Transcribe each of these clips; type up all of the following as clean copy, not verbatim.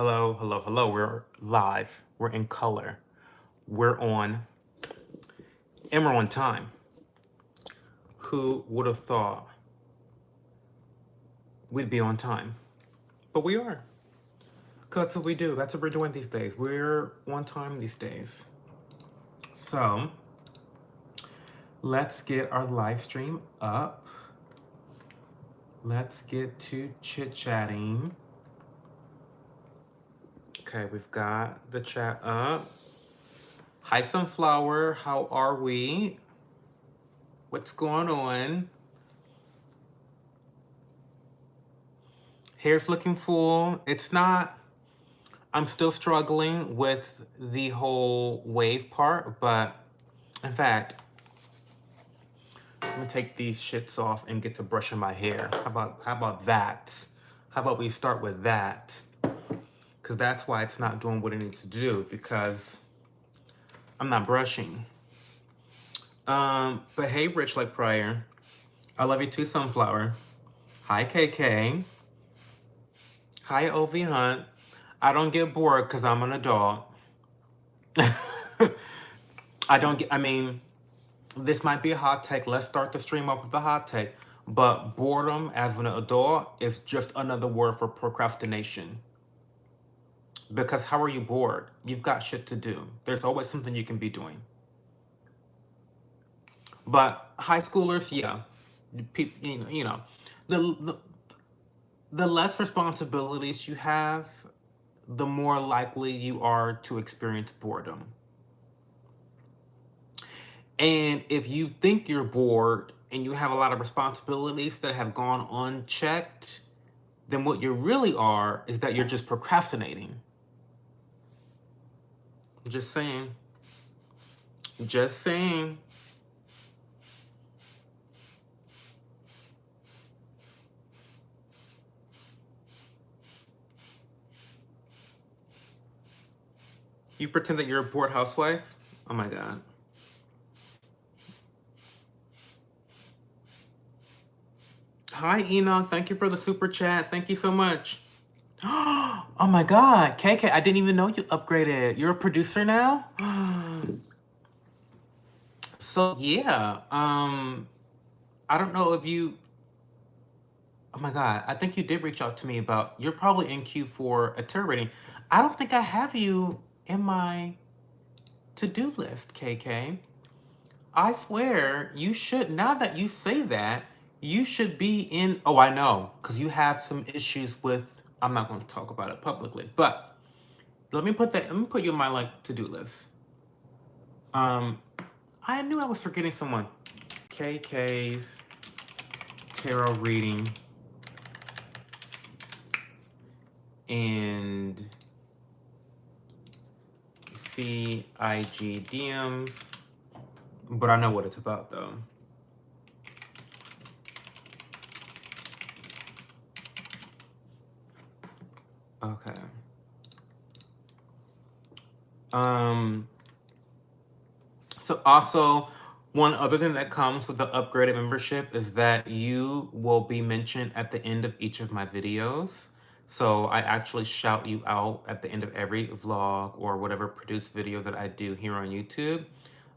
Hello, hello, hello. We're live. We're in color. We're on, and we're on time. Who would have thought we'd be on time? But we are. Because that's what we do. That's what we're doing these days. We're on time these days. So, let's get our live stream up. Let's get to chit-chatting. Okay, we've got the chat up. Hi, Sunflower. How are we? What's going on? Hair's looking full. It's not, I'm still struggling with the whole wave part, but in fact, I'm gonna take these shits off and get to brushing my hair. How about that? How about we start with that? Because that's why it's not doing what it needs to do, because I'm not brushing. But hey, Rich Like Pryor. I love you too, Sunflower. Hi, KK. Hi, OV Hunt. I don't get bored because I'm an adult. I mean, this might be a hot take. Let's start the stream up with a hot take. But boredom as an adult is just another word for procrastination. Because how are you bored? You've got shit to do. There's always something you can be doing. But high schoolers, yeah. The less responsibilities you have, the more likely you are to experience boredom. And if you think you're bored and you have a lot of responsibilities that have gone unchecked, then what you really are is that you're just procrastinating. Just saying. Just saying. You pretend that you're a bored housewife? Oh my God. Hi, Enoch. Thank you for the super chat. Thank you so much. Oh my God. KK, I didn't even know you upgraded. You're a producer now? So, yeah. I don't know if you... Oh my God. I think you did reach out to me about... You're probably in queue for a tier rating. I don't think I have you in my to-do list, KK. I swear, you should... Now that you say that, you should be in... Oh, I know. Because you have some issues with... I'm not going to talk about it publicly. But let me put you in my, like, to-do list. I knew I was forgetting someone. KK's tarot reading and CIG DMs, but I know what it's about though. Okay. So also, one other thing that comes with the upgraded membership is that you will be mentioned at the end of each of my videos. So I actually shout you out at the end of every vlog or whatever produced video that I do here on YouTube.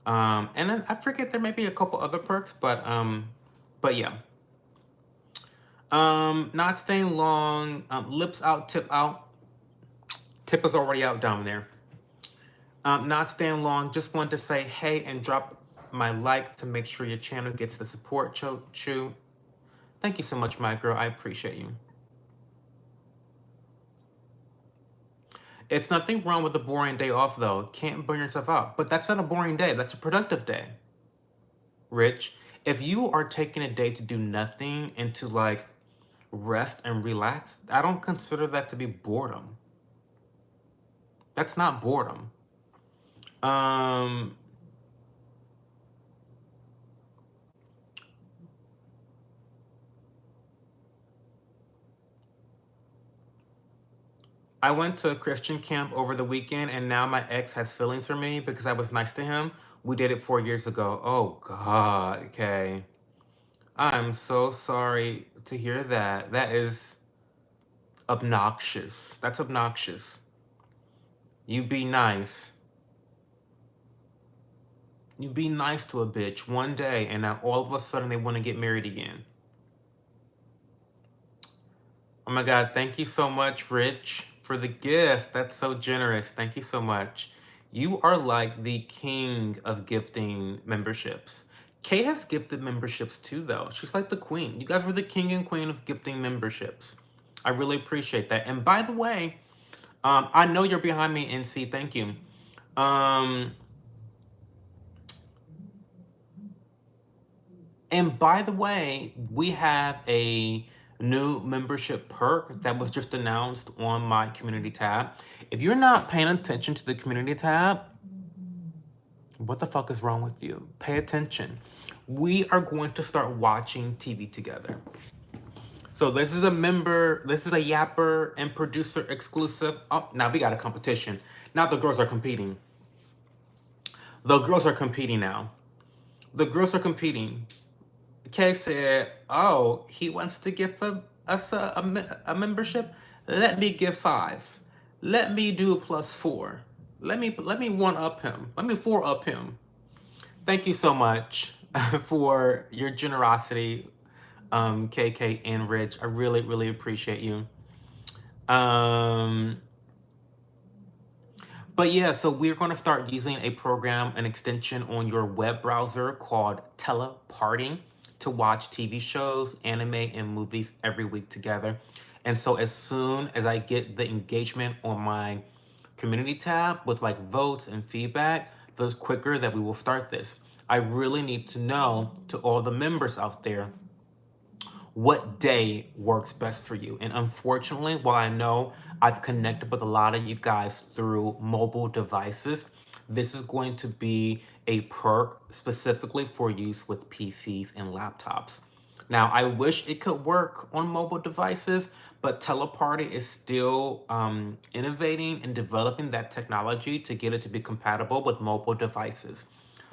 And then I forget there may be a couple other perks, but yeah. Not staying long. Lips out, tip out. Tip is already out down there. Not staying long. Just wanted to say hey and drop my like to make sure your channel gets the support. Chew. Thank you so much, my girl. I appreciate you. It's nothing wrong with a boring day off, though. Can't burn yourself out. But that's not a boring day. That's a productive day. Rich, if you are taking a day to do nothing and to, like, rest and relax, I don't consider that to be boredom. That's not boredom. I went to a Christian camp over the weekend, and now my ex has feelings for me because I was nice to him. We did it 4 years ago. Oh, God, okay. I'm so sorry to hear that. That is... Obnoxious. That's obnoxious. You be nice. You be nice to a bitch one day, and now all of a sudden they want to get married again. Oh my God, thank you so much, Rich, for the gift. That's so generous. Thank you so much. You are like the king of gifting memberships. Kay has gifted memberships too, though. She's like the queen. You guys are the king and queen of gifting memberships. I really appreciate that. And by the way, I know you're behind me, NC. Thank you. Um, And by the way, we have a new membership perk that was just announced on my community tab. If you're not paying attention to the community tab, what the fuck is wrong with you? Pay attention. We are going to start watching TV together. So this is a Yapper and producer exclusive. Oh, now we got a competition. Now the girls are competing. The girls are competing now. The girls are competing. Kay said, "Oh, he wants to give us a membership. Let me give 5. Let me do +4. Let me one up him. Let me 4 up him." Thank you so much for your generosity, KK and Rich. I really, really appreciate you. Um, But yeah, so we're going to start using a program, an extension on your web browser called Teleparting to watch TV shows, anime, and movies every week together. And so as soon as I get the engagement on my community tab with like votes and feedback, the quicker that we will start this. I really need to know, to all the members out there, what day works best for you. And unfortunately, while I know I've connected with a lot of you guys through mobile devices, this is going to be a perk specifically for use with PCs and laptops. Now, I wish it could work on mobile devices, but Teleparty is still innovating and developing that technology to get it to be compatible with mobile devices.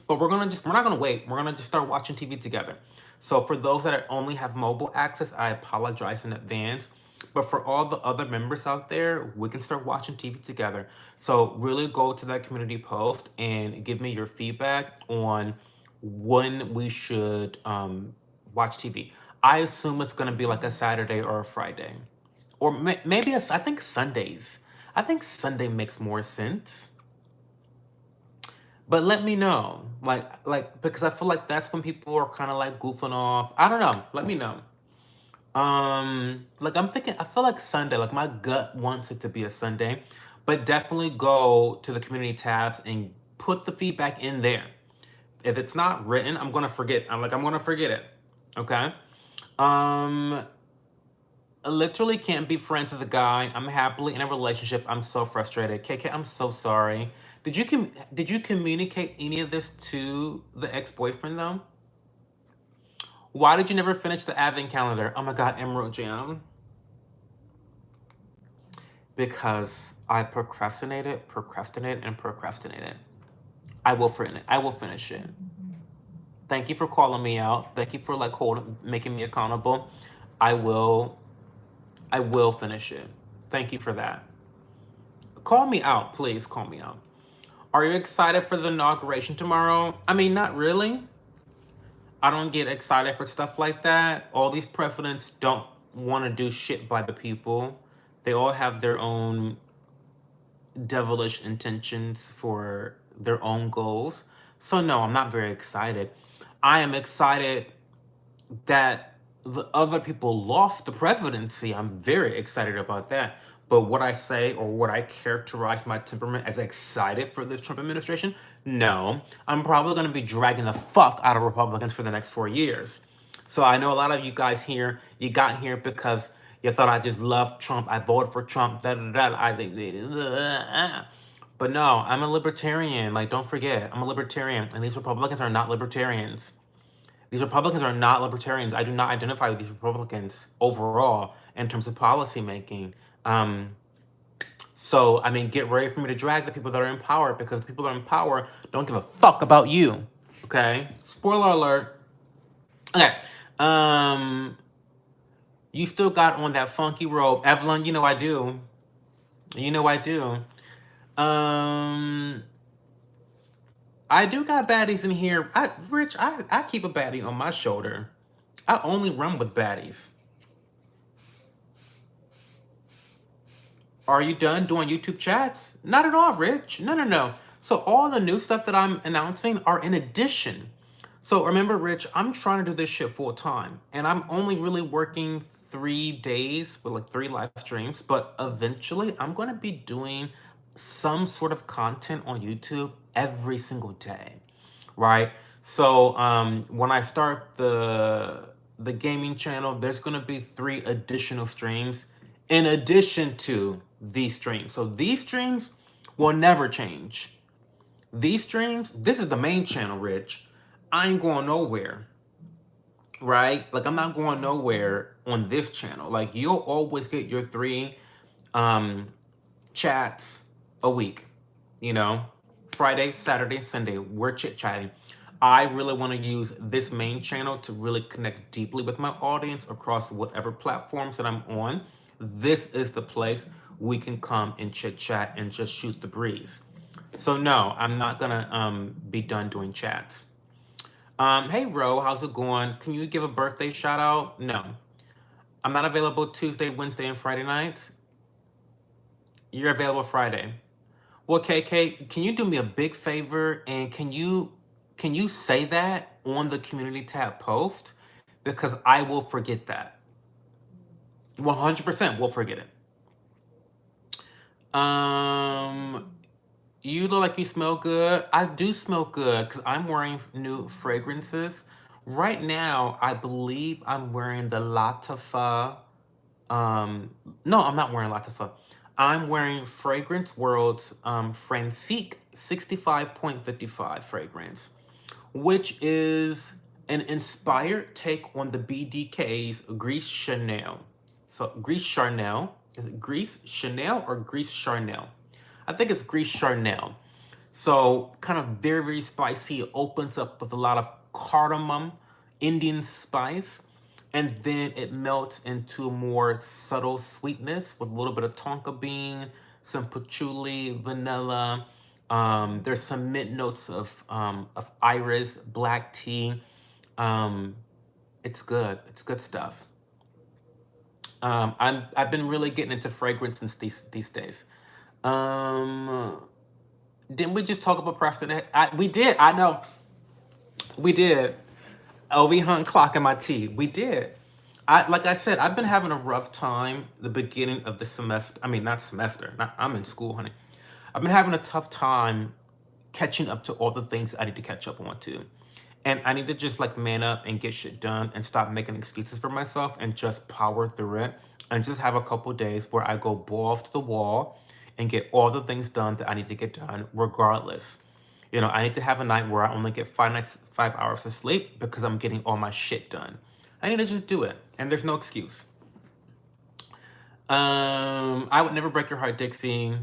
But we're not gonna wait. We're gonna just start watching TV together. So for those that only have mobile access, I apologize in advance. But for all the other members out there, we can start watching TV together. So really go to that community post and give me your feedback on when we should watch TV. I assume it's gonna be like a Saturday or a Friday, or maybe I think Sundays. I think Sunday makes more sense. But let me know, like because I feel like that's when people are kind of like goofing off. I don't know. Let me know. Like I'm thinking, I feel like Sunday. Like my gut wants it to be a Sunday, but definitely go to the community tabs and put the feedback in there. If it's not written, I'm gonna forget. I'm gonna forget it. Okay. Um, I literally can't be friends with a guy. I'm happily in a relationship. I'm so frustrated. KK, I'm so sorry. Did you communicate any of this to the ex-boyfriend though? Why did you never finish the advent calendar? Oh my god, Emerald Jam. Because I procrastinated, and procrastinated. I will finish it. Thank you for calling me out. Thank you for like making me accountable. I will I will finish it. Thank you for that. Call me out, please. Call me out. Are you excited for the inauguration tomorrow? I mean, not really. I don't get excited for stuff like that. All these presidents don't want to do shit by the people. They all have their own devilish intentions for their own goals. So, no, I'm not very excited. I am excited that the other people lost the presidency. I'm very excited about that. But what I say or what I characterize my temperament as excited for this Trump administration? No. I'm probably going to be dragging the fuck out of Republicans for the next 4 years. So I know a lot of you guys here, you got here because you thought I just loved Trump. I voted for Trump. Da, da, da, I think. But no, I'm a libertarian. Like, don't forget, I'm a libertarian. And these Republicans are not libertarians. These Republicans are not libertarians. I do not identify with these Republicans overall in terms of policy making. Um, so, I mean, get ready for me to drag the people that are in power because the people that are in power don't give a fuck about you. Okay? Spoiler alert. Okay. Um, You still got on that funky robe. Evelyn, you know I do. You know I do. Um, I do got baddies in here. Rich, I keep a baddie on my shoulder. I only run with baddies. Are you done doing YouTube chats? Not at all, Rich. No, no, no. So all the new stuff that I'm announcing are in addition. So remember, Rich, I'm trying to do this shit full time, and I'm only really working 3 days with like 3 live streams. But eventually, I'm gonna be doing some sort of content on YouTube every single day, right? So when I start the gaming channel, there's gonna be 3 additional streams in addition to these streams. So these streams will never change. These streams, this is the main channel, Rich. I ain't going nowhere, right? Like I'm not going nowhere on this channel. Like you'll always get your 3 um chats a week, you know, Friday, Saturday, Sunday, we're chit chatting. I really want to use this main channel to really connect deeply with my audience across whatever platforms that I'm on. This is the place we can come and chit chat and just shoot the breeze. So no, I'm not gonna be done doing chats. Hey Ro, how's it going? Can you give a birthday shout out? No. I'm not available Tuesday, Wednesday, and Friday nights. You're available Friday. Well, KK, can you do me a big favor and can you say that on the community tab post? Because I will forget that. 100% will forget it. Um you look like you smell good. I do smell good because I'm wearing new fragrances. Right now, I believe I'm wearing the Latafa. No, I'm not wearing Latafa. I'm wearing Fragrance World's Francique 65.55 fragrance, which is an inspired take on the BDK's Grease Chanel. So Grease Charnel. Is it Grease Chanel or Grease Charnel? I think it's Grease Charnel. So kind of very, very spicy. It opens up with a lot of cardamom, Indian spice, and then it melts into a more subtle sweetness with a little bit of tonka bean, some patchouli, vanilla. There's some mint notes of iris, black tea. Um, it's good. It's good stuff. I've been really getting into fragrances these days. Um, didn't we just talk about Preston? We did. I know. We did. LV Hunt clock in my tea. We did. Like I said, I've been having a rough time the beginning of the semester. I mean, not semester. Not, I'm in school, honey. I've been having a tough time catching up to all the things I need to catch up on to. And I need to just like man up and get shit done and stop making excuses for myself and just power through it and just have a couple days where I go balls to the wall and get all the things done that I need to get done regardless. You know, I need to have a night where I only get 5 hours of sleep because I'm getting all my shit done. I need to just do it, and there's no excuse. I would never break your heart, Dixie.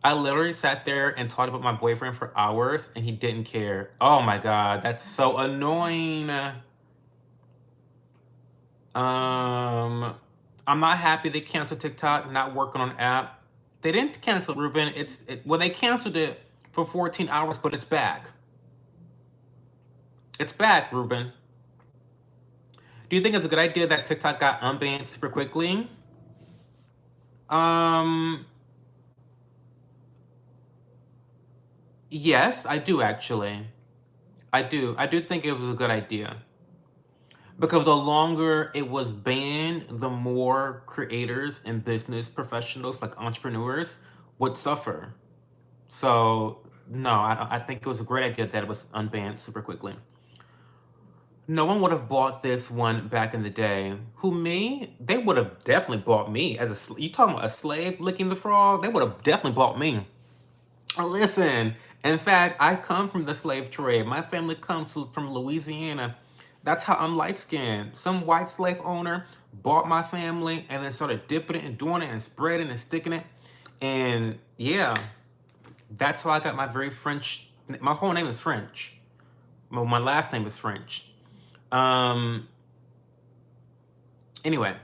I literally sat there and talked about my boyfriend for hours, and he didn't care. Oh my god, that's so annoying. I'm not happy they canceled TikTok. Not working on app. They didn't cancel Ruben. Well, they canceled it for 14 hours, but it's back. It's back, Ruben. Do you think it's a good idea that TikTok got unbanned super quickly? Yes, I do actually. I do. I do think it was a good idea. Because the longer it was banned, the more creators and business professionals, like entrepreneurs, would suffer. So, no, I think it was a great idea that it was unbanned super quickly. No one would have bought this one back in the day. Who, me? They would have definitely bought me as you talking about a slave licking the frog? They would have definitely bought me. Oh, listen, in fact, I come from the slave trade. My family comes from Louisiana. That's how I'm light skinned. Some white slave owner bought my family and then started dipping it and doing it and spreading and sticking it. And yeah, that's how I got my very French. My whole name is French. My last name is French. Um, Anyway,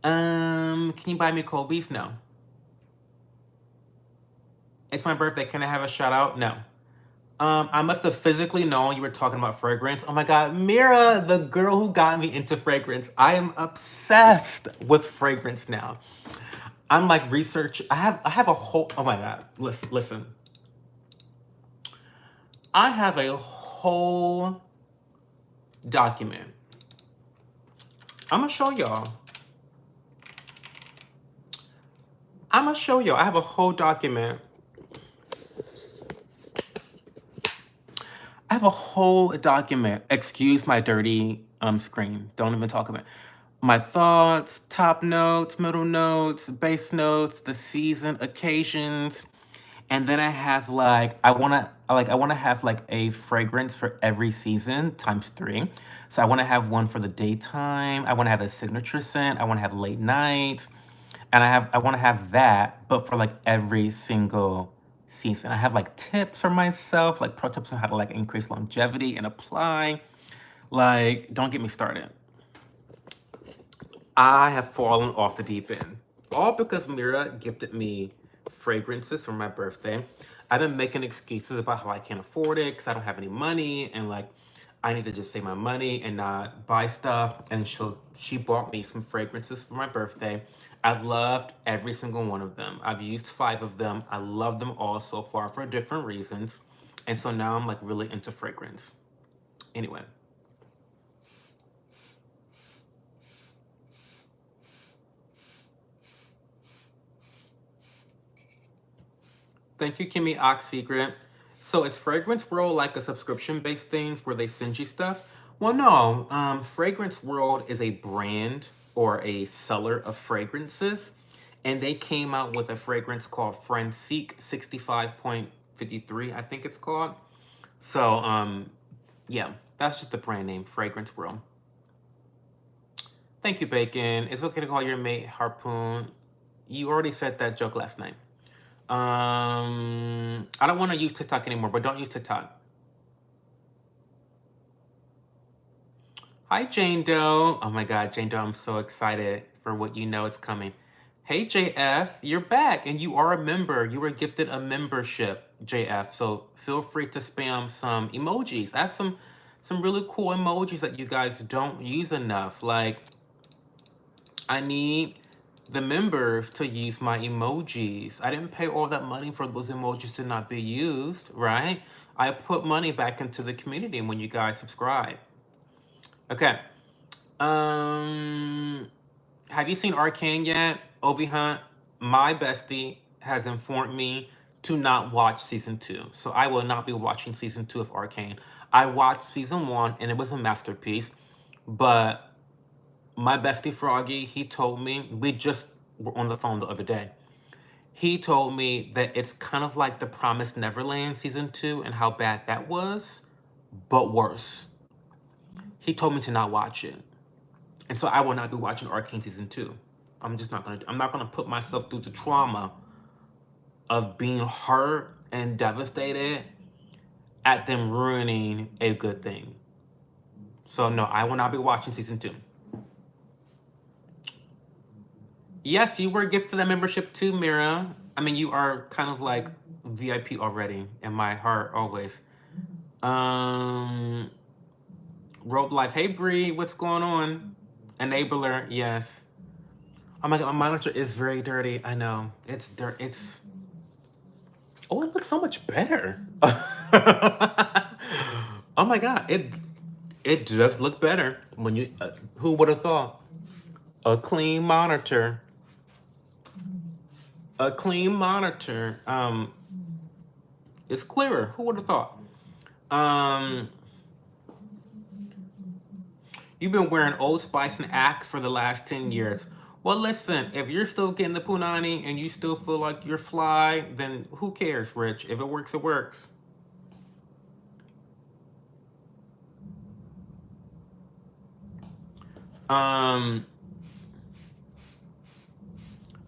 can you buy me Colby's? No. It's my birthday. Can I have a shout out? No. I must have physically known you were talking about fragrance. Oh my God, Mira, the girl who got me into fragrance. I am obsessed with fragrance now. I'm like research. I have a whole. Oh my God, listen. I have a whole document. I'm gonna show y'all. I have a whole document. I have a whole document. Excuse my dirty screen. Don't even talk about it. My thoughts, top notes, middle notes, base notes, the season, occasions, and then I have like I wanna have like a fragrance for every season times three. So I wanna have one for the daytime. I wanna have a signature scent. I wanna have late nights. And I want to have that, but for like every single season. I have like tips for myself, like pro tips on how to like increase longevity and apply. Like, don't get me started. I have fallen off the deep end. All because Mira gifted me fragrances for my birthday. I've been making excuses about how I can't afford it because I don't have any money and like I need to just save my money and not buy stuff. And she bought me some fragrances for my birthday. I've loved every single one of them. I've used 5 of them. I love them all so far for different reasons. And so now I'm like really into fragrance. Anyway. Thank you, Kimmy Ox Secret. So is Fragrance World like a subscription-based things where they send you stuff? Well, no. Fragrance World is a brand or a seller of fragrances, and they came out with a fragrance called Francique 65.53, I think it's called. So, yeah, that's just the brand name, Fragrance World. Thank you, Bacon. It's okay to call your mate Harpoon. You already said that joke last night. I don't want to use TikTok anymore, but don't use TikTok. Hi, Jane Doe. Oh my God, Jane Doe, I'm so excited for what you know is coming. Hey, JF, you're back and you are a member. You were gifted a membership, JF. So feel free to spam some emojis. I have some really cool emojis that you guys don't use enough. Like, I need the members to use my emojis. I didn't pay all that money for those emojis to not be used, right? I put money back into the community when you guys subscribe. Okay. Have you seen Arcane yet? Ovi Hunt, my bestie, has informed me to not watch season 2. So I will not be watching season 2 of Arcane. I watched season 1 and it was a masterpiece, but my bestie Froggy, he told me, we just were on the phone the other day. He told me that it's kind of like The Promised Neverland season 2 and how bad that was, but worse. He told me to not watch it. And so I will not be watching Arcane season 2. I'm not gonna put myself through the trauma of being hurt and devastated at them ruining a good thing. So no, I will not be watching season 2. Yes, you were gifted a membership too, Mira. I mean, you are kind of like VIP already in my heart, always. Rope Life. Hey, Bree, what's going on? Enabler, yes. Oh my God, my monitor is very dirty. I know. It's dirt. It's. Oh, it looks so much better. Oh my God, it just looked better when you. Who would have thought? A clean monitor. A clean monitor. It's clearer. Who would have thought? You've been wearing Old Spice and Axe for the last 10 years. Well, listen, if you're still getting the punani and you still feel like you're fly, then who cares, Rich? If it works, it works.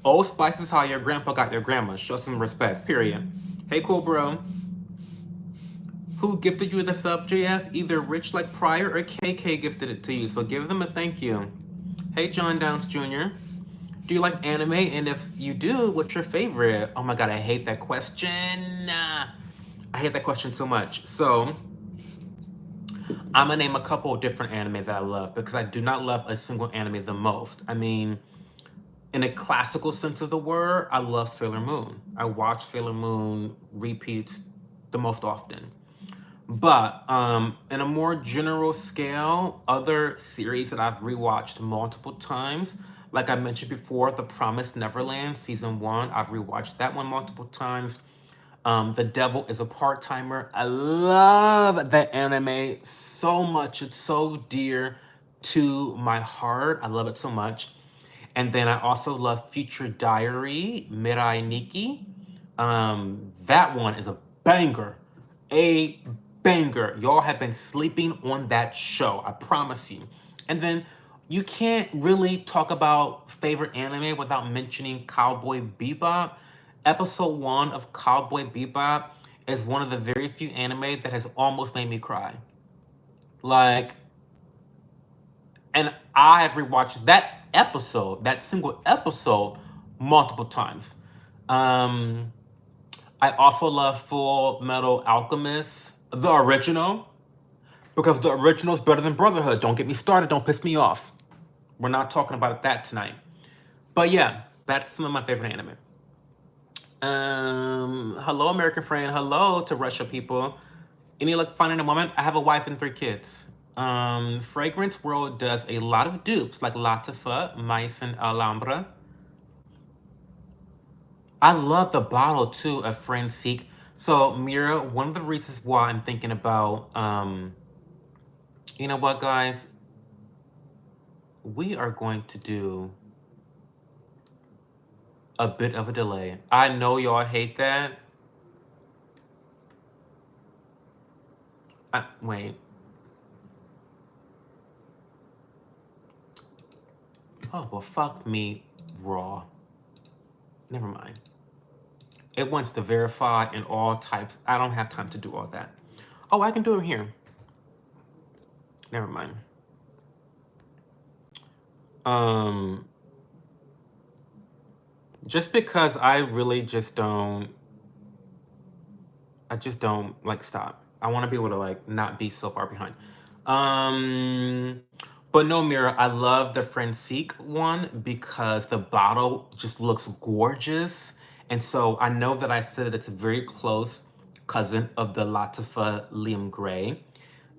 Old Spice is how your grandpa got your grandma. Show some respect, period. Hey, cool bro. Who gifted you the sub, JF? Either Rich like Pryor or KK gifted it to you, so give them a thank you. Hey, John Downs Jr. Do you like anime? And if you do, what's your favorite? Oh my god, I hate that question. I hate that question so much. So, I'm gonna name a couple of different anime that I love because I do not love a single anime the most. I mean, in a classical sense of the word, I love Sailor Moon. I watch Sailor Moon repeats the most often. But in a more general scale, other series that I've rewatched multiple times, like I mentioned before, The Promised Neverland season one, I've rewatched that one multiple times. The Devil is a Part-Timer. I love that anime so much. It's so dear to my heart. I love it so much. And then I also love Future Diary, Mirai Nikki. That one is a banger. A banger. Y'all have been sleeping on that show, I promise you. And then you can't really talk about favorite anime without mentioning Cowboy Bebop. Episode one of Cowboy Bebop is one of the very few anime that has almost made me cry. Like, and I have rewatched that episode, that single episode, multiple times. Um, I also love Full Metal Alchemist, the original, because the original is better than Brotherhood. Don't get me started. Don't piss me off. We're not talking about that tonight. But yeah, that's some of my favorite anime. Hello, American friend. Hello to Russia people. Any luck finding a woman? I have a wife and 3 kids. Fragrance World does a lot of dupes like Latifa, Mice, and Alhambra. I love the bottle too of Francique. So Mira, one of the reasons why I'm thinking about, you know what, guys? We are going to do a bit of a delay. I know y'all hate that. Wait. Oh, well, fuck me raw. Never mind. It wants to verify in all types. I don't have time to do all that. Oh, I can do it here. Never mind. Just because I really just don't, like stop. I want to be able to like not be so far behind. But no, Mira, I love the Francique one because the bottle just looks gorgeous. And so I know that I said it's a very close cousin of the Latifa Liam Gray.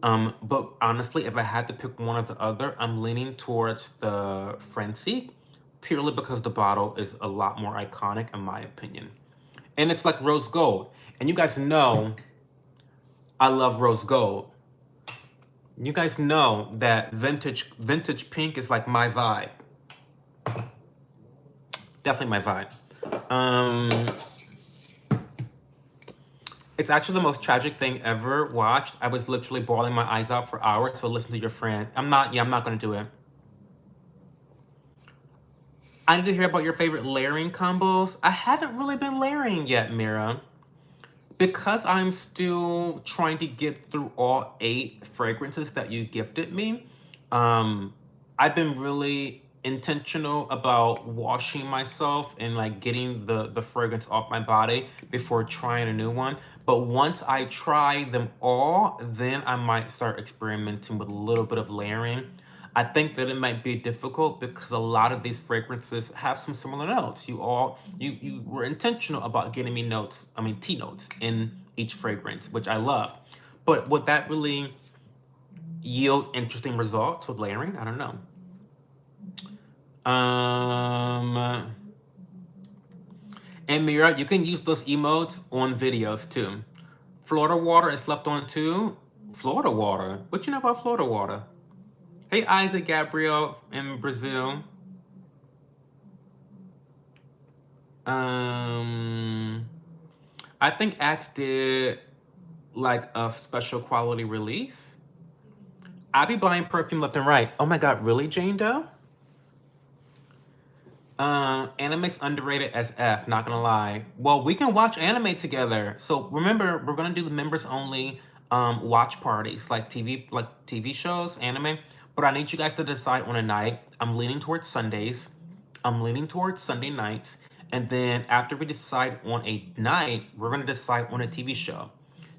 But honestly, if I had to pick one or the other, I'm leaning towards the Francique purely because the bottle is a lot more iconic in my opinion. And it's like rose gold. And you guys know I love rose gold. You guys know that vintage pink is like my vibe. Definitely my vibe. It's actually the most tragic thing ever watched. I was literally bawling my eyes out for hours, so listen to your friend. I'm not gonna do it. I need to hear about your favorite layering combos. I haven't really been layering yet, Mira. Because I'm still trying to get through all 8 fragrances that you gifted me, I've been really intentional about washing myself and like getting the fragrance off my body before trying a new one. But once I try them all, then I might start experimenting with a little bit of layering. I think that it might be difficult because a lot of these fragrances have some similar notes. You were intentional about getting me notes, I mean tea notes in each fragrance, which I love. But would that really yield interesting results with layering? I don't know. And Mira, you can use those emotes on videos too. Florida water is slept on too. Florida water? What you know about Florida water? Hey, Isaac Gabriel in Brazil. I think Axe did like a special quality release. I be buying perfume left and right. Oh my god, really, Jane Doe? Anime's underrated as F, not gonna lie. Well, we can watch anime together. So remember, we're gonna do the members only watch parties, like TV shows, anime. but I need you guys to decide on a night. I'm leaning towards Sundays. I'm leaning towards Sunday nights. And then after we decide on a night, we're going to decide on a TV show.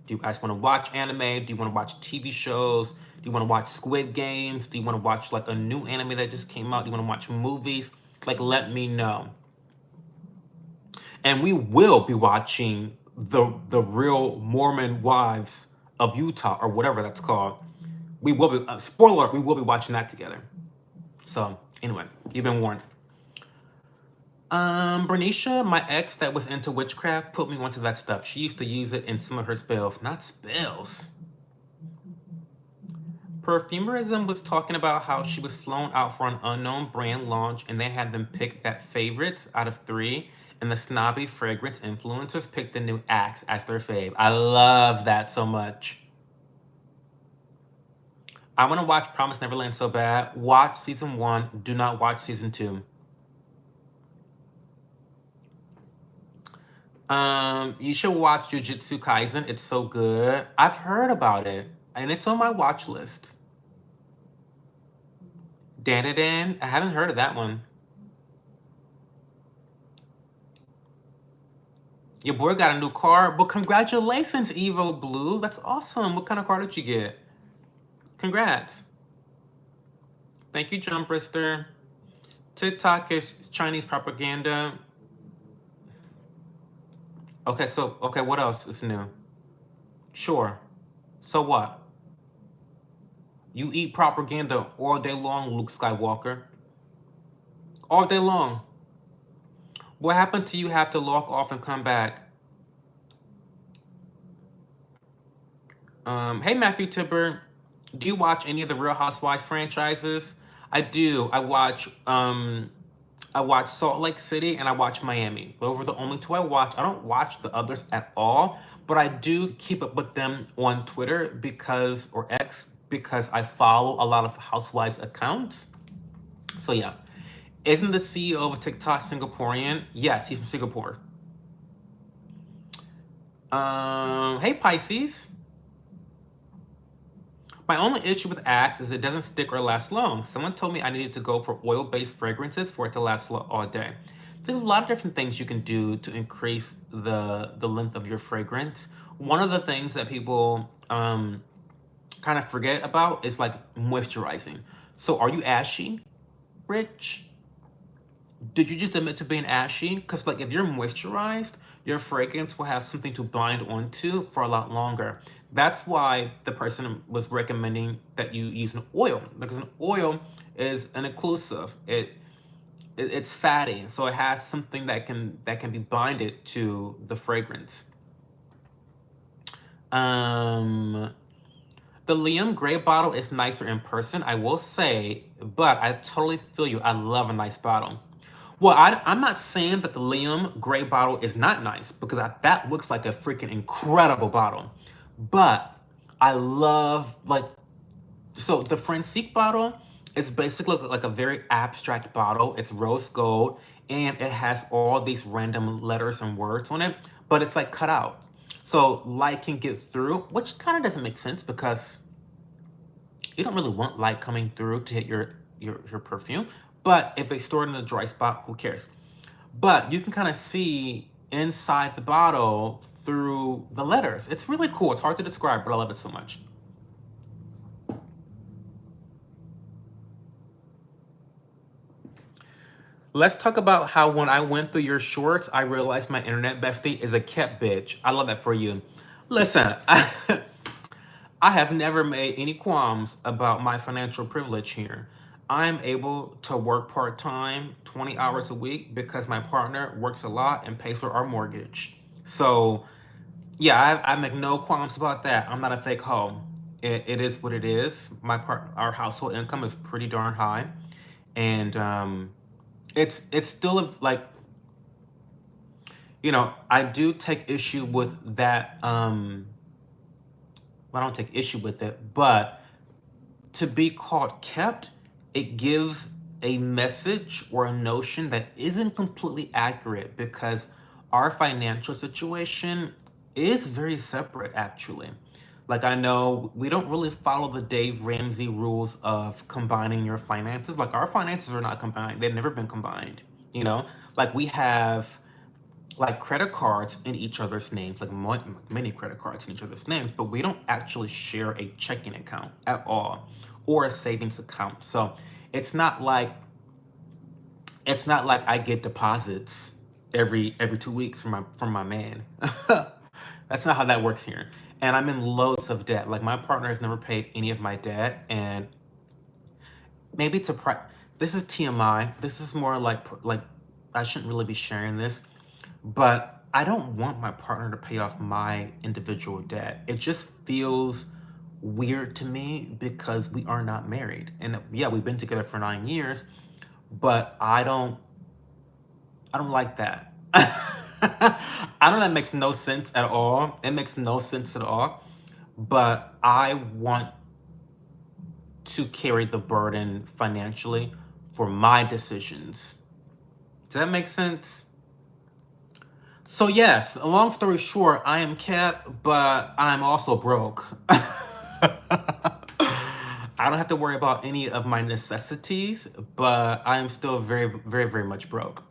Do you guys want to watch anime? Do you want to watch TV shows? Do you want to watch Squid Games? Do you want to watch like a new anime that just came out? Do you want to watch movies? Like, let me know. And we will be watching the real Mormon Wives of Utah, or whatever that's called. We will be, spoiler alert, we will be watching that together. So anyway, you've been warned. Bernicia, my ex that was into witchcraft, put me onto that stuff. She used to use it in some of her spells. Not spells. Perfumerism was talking about how she was flown out for an unknown brand launch and they had them pick that favorites out of 3, and the snobby fragrance influencers picked the new Axe as their fave. I love that so much. I want to watch Promise Neverland so bad. Watch season 1. Do not watch season 2. You should watch Jujutsu Kaisen. It's so good. I've heard about it, and it's on my watch list. Danadan, I haven't heard of that one. Your boy got a new car. Well, congratulations, Evo Blue. That's awesome. What kind of car did you get? Congrats. Thank you, Jumprister. TikTok is Chinese propaganda. Okay, what else is new? Sure. So what? You eat propaganda all day long, Luke Skywalker. All day long. What happened to you have to log off and come back? Hey, Matthew Tibber. Do you watch any of the Real Housewives franchises? I do. I watch Salt Lake City and I watch Miami. Those are the only 2 I watch. I don't watch the others at all, but I do keep up with them on Twitter or X, because I follow a lot of Housewives accounts. So yeah. Isn't the CEO of TikTok Singaporean? Yes, he's from Singapore. Hey, Pisces. My only issue with Axe is it doesn't stick or last long. Someone told me I needed to go for oil-based fragrances for it to last all day. There's a lot of different things you can do to increase the length of your fragrance. One of the things that people kind of forget about is like moisturizing. So are you ashy, Rich? Did you just admit to being ashy? Because like if you're moisturized, your fragrance will have something to bind onto for a lot longer. That's why the person was recommending that you use an oil, because an oil is an occlusive. It's fatty, so it has something that can be binded to the fragrance. The Liam Gray bottle is nicer in person, I will say, but I totally feel you. I love a nice bottle. Well, I'm not saying that the Liam Gray bottle is not nice, because that looks like a freaking incredible bottle. But I love, like, so the Francique bottle is basically like a very abstract bottle. It's rose gold, and it has all these random letters and words on it, but it's like cut out. So light can get through, which kind of doesn't make sense because you don't really want light coming through to hit your perfume. But if they store it in a dry spot, who cares? But you can kind of see inside the bottle through the letters. It's really cool. It's hard to describe, but I love it so much. Let's talk about how when I went through your shorts, I realized my internet bestie is a kept bitch. I love that for you. Listen, I have never made any qualms about my financial privilege here. I'm able to work part-time, 20 hours a week, because my partner works a lot and pays for our mortgage. So yeah, I make no qualms about that. I'm not a fake hoe. It is what it is. Our household income is pretty darn high, and it's still like, I do take issue with that. I don't take issue with it, but to be called kept, it gives a message or a notion that isn't completely accurate, because our financial situation is very separate, actually. Like, I know we don't really follow the Dave Ramsey rules of combining your finances. Like, our finances are not combined. They've never been combined, you know? Like, we have like credit cards in each other's names, like many credit cards in each other's names, but we don't actually share a checking account at all or a savings account. So it's not like it's not like I get deposits every 2 weeks from my man. That's not how that works here. And I'm in loads of debt. Like, my partner has never paid any of my debt, and maybe to this is TMI. This is more like I shouldn't really be sharing this, but I don't want my partner to pay off my individual debt. It just feels weird to me because we are not married. And yeah, we've been together for 9 years, but I don't like that. I know that makes no sense at all. It makes no sense at all. But I want to carry the burden financially for my decisions. Does that make sense? So yes, a long story short, I am kept, but I'm also broke. I don't have to worry about any of my necessities, but I am still very, very, very much broke.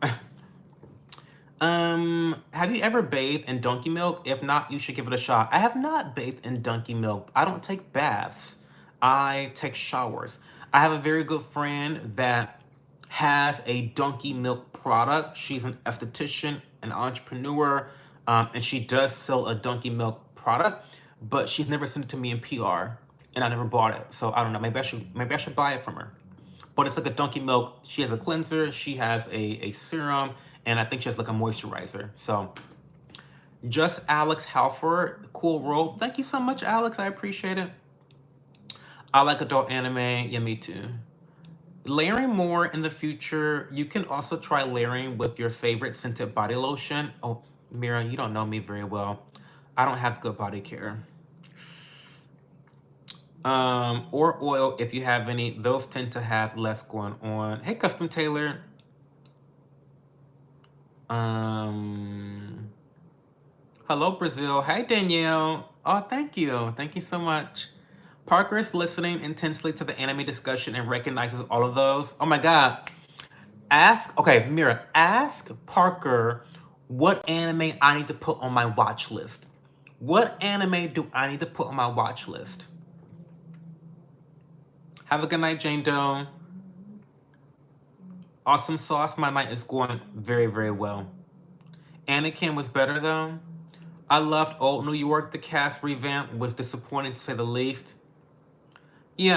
Have you ever bathed in donkey milk? If not, you should give it a shot. I have not bathed in donkey milk. I don't take baths. I take showers. I have a very good friend that has a donkey milk product. She's an esthetician, an entrepreneur, and she does sell a donkey milk product, but she's never sent it to me in PR, and I never bought it. So I don't know. Maybe I should buy it from her. But it's like a donkey milk. She has a cleanser, she has a serum, and I think she has like a moisturizer. So just Alex Halford, cool robe. Thank you so much, Alex. I appreciate it. I like adult anime. Yeah, me too. Layering more in the future. You can also try layering with your favorite scented body lotion. Oh, Mira, you don't know me very well. I don't have good body care. Or oil if you have any. Those tend to have less going on. Hey, Custom Tailor. Um, Hello, Brazil. Hey, Danielle. Oh, thank you. Thank you so much. Parker is listening intensely to the anime discussion and recognizes all of those. Oh my God. Okay, Mira, ask Parker what anime I need to put on my watch list. What anime do I need to put on my watch list? Have a good night, Jane Doe. Awesome sauce. My night is going very, very well. Anakin was better though. I loved Old New York. The cast revamp was disappointing to say the least. Yeah,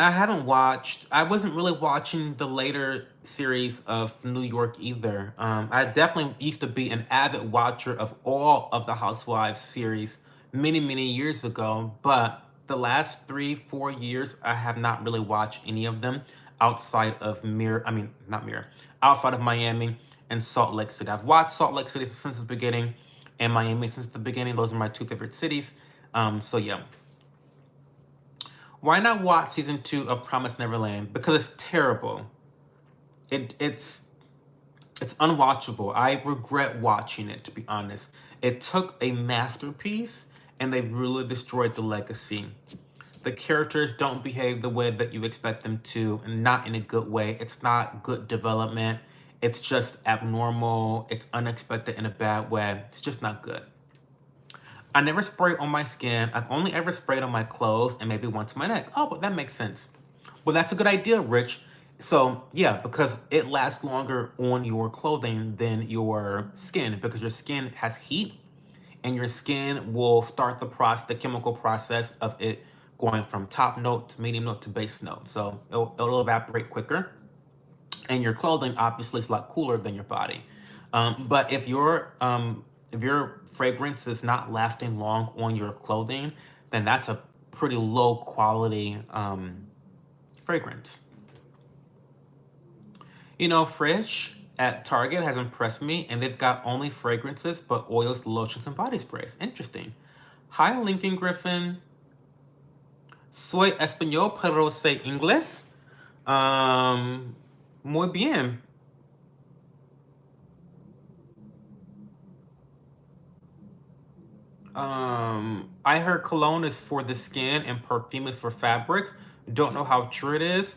I wasn't really watching the later series of New York either. I definitely used to be an avid watcher of all of the Housewives series many, many years ago, but the last 3, 4 years, I have not really watched any of them outside of not Mirror, outside of Miami and Salt Lake City. I've watched Salt Lake City since the beginning and Miami since the beginning. Those are my two favorite cities. So yeah. Why not watch season 2 of Promise Neverland? Because it's terrible. It's unwatchable. I regret watching it, to be honest. It took a masterpiece and they really destroyed the legacy. The characters don't behave the way that you expect them to, and not in a good way. It's not good development. It's just abnormal. It's unexpected in a bad way. It's just not good. I never spray on my skin. I've only ever sprayed on my clothes and maybe once my neck. Oh, but that makes sense. Well, that's a good idea, Rich. So, yeah, because it lasts longer on your clothing than your skin, because your skin has heat and your skin will start the chemical process of it going from top note to medium note to base note. So it'll evaporate quicker. And your clothing obviously is a lot cooler than your body. But if your fragrance is not lasting long on your clothing, then that's a pretty low quality fragrance. Frisch at Target has impressed me, and they've got only fragrances, but oils, lotions, and body sprays. Interesting. Hi, Lincoln Griffin. Soy español, pero sé inglés. Muy bien. I heard cologne is for the skin and perfume is for fabrics. Don't know how true it is.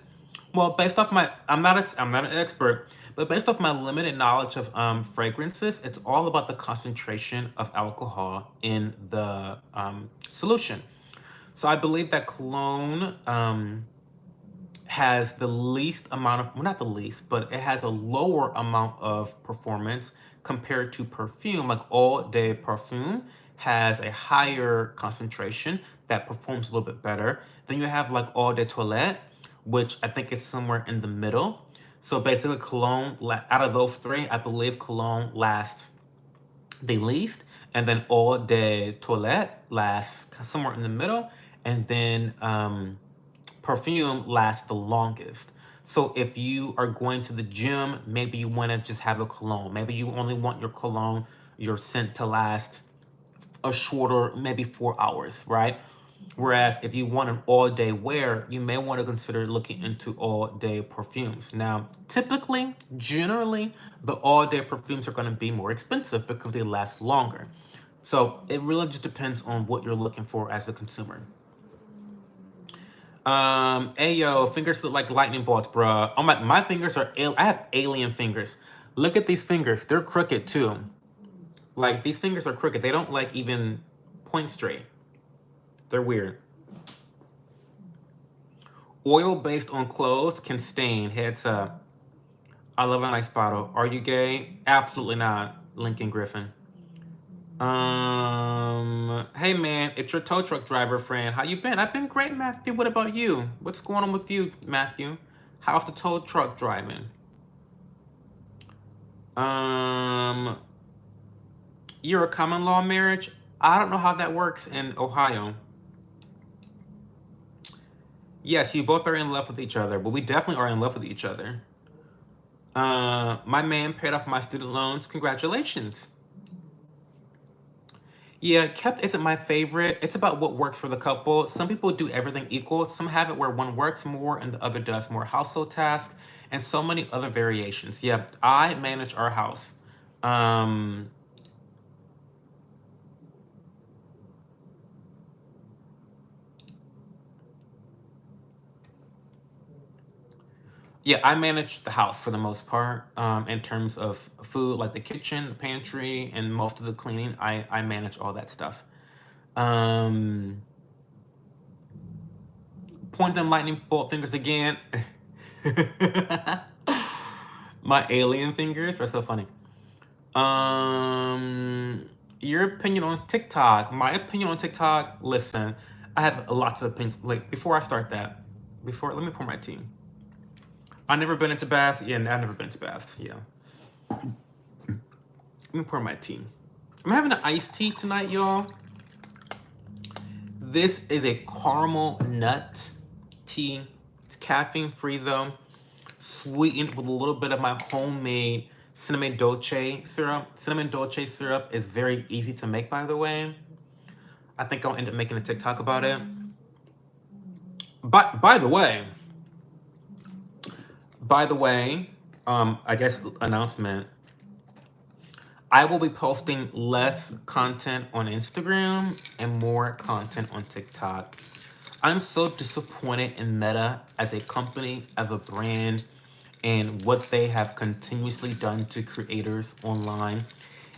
Well, based off my, I'm not an expert, but based off my limited knowledge of fragrances, it's all about the concentration of alcohol in the solution. So I believe that cologne has the least amount of, well, not the least, but it has a lower amount of performance compared to perfume. Like all day perfume has a higher concentration that performs a little bit better. Then you have like all day toilette, which I think is somewhere in the middle. So basically, cologne, out of those three, I believe cologne lasts the least, and then all day toilette lasts somewhere in the middle, and then perfume lasts the longest. So if you are going to the gym, maybe you want to just have a cologne. Maybe you only want your cologne, your scent to last a shorter, maybe 4 hours, right? Whereas if you want an all day wear, you may want to consider looking into all day perfumes. Now, typically, generally, the all day perfumes are going to be more expensive because they last longer. So it really just depends on what you're looking for as a consumer. Hey yo, fingers look like lightning bolts, bruh. Oh my fingers are I have alien fingers. Look at these fingers. They're crooked too. Like these fingers are crooked. They don't like even point straight. They're weird. Oil based on clothes can stain. Heads up. I love a nice bottle. Are you gay? Absolutely not, Lincoln Griffin. Hey man, it's your tow truck driver friend. How you been? I've been great, Matthew. What about you? What's going on with you, Matthew? How's the tow truck driving? Um, you're a common law marriage? I don't know how that works in Ohio. Yes, you both are in love with each other, but we definitely are in love with each other. My man paid off my student loans. Congratulations. Yeah, kept isn't my favorite. It's about what works for the couple. Some people do everything equal. Some have it where one works more and the other does more household tasks, and so many other variations. Yeah, I manage our house. Um, yeah, I manage the house for the most part. In terms of food, like the kitchen, the pantry, and most of the cleaning, I manage all that stuff. Um, point them lightning bolt fingers again. My alien fingers are so funny. Your opinion on TikTok. My opinion on TikTok. Listen, I have lots of opinions. Like before I start that, before let me pour my tea. I never been into baths. Yeah, I've never been to baths. Yeah, let me pour my tea. I'm having an iced tea tonight, y'all. This is a caramel nut tea. It's caffeine free though, sweetened with a little bit of my homemade cinnamon dolce syrup. Cinnamon dolce syrup is very easy to make, by the way. I think I'll end up making a TikTok about it. But by the way, I guess announcement. I will be posting less content on Instagram and more content on TikTok. I'm so disappointed in Meta as a company, as a brand, and what they have continuously done to creators online.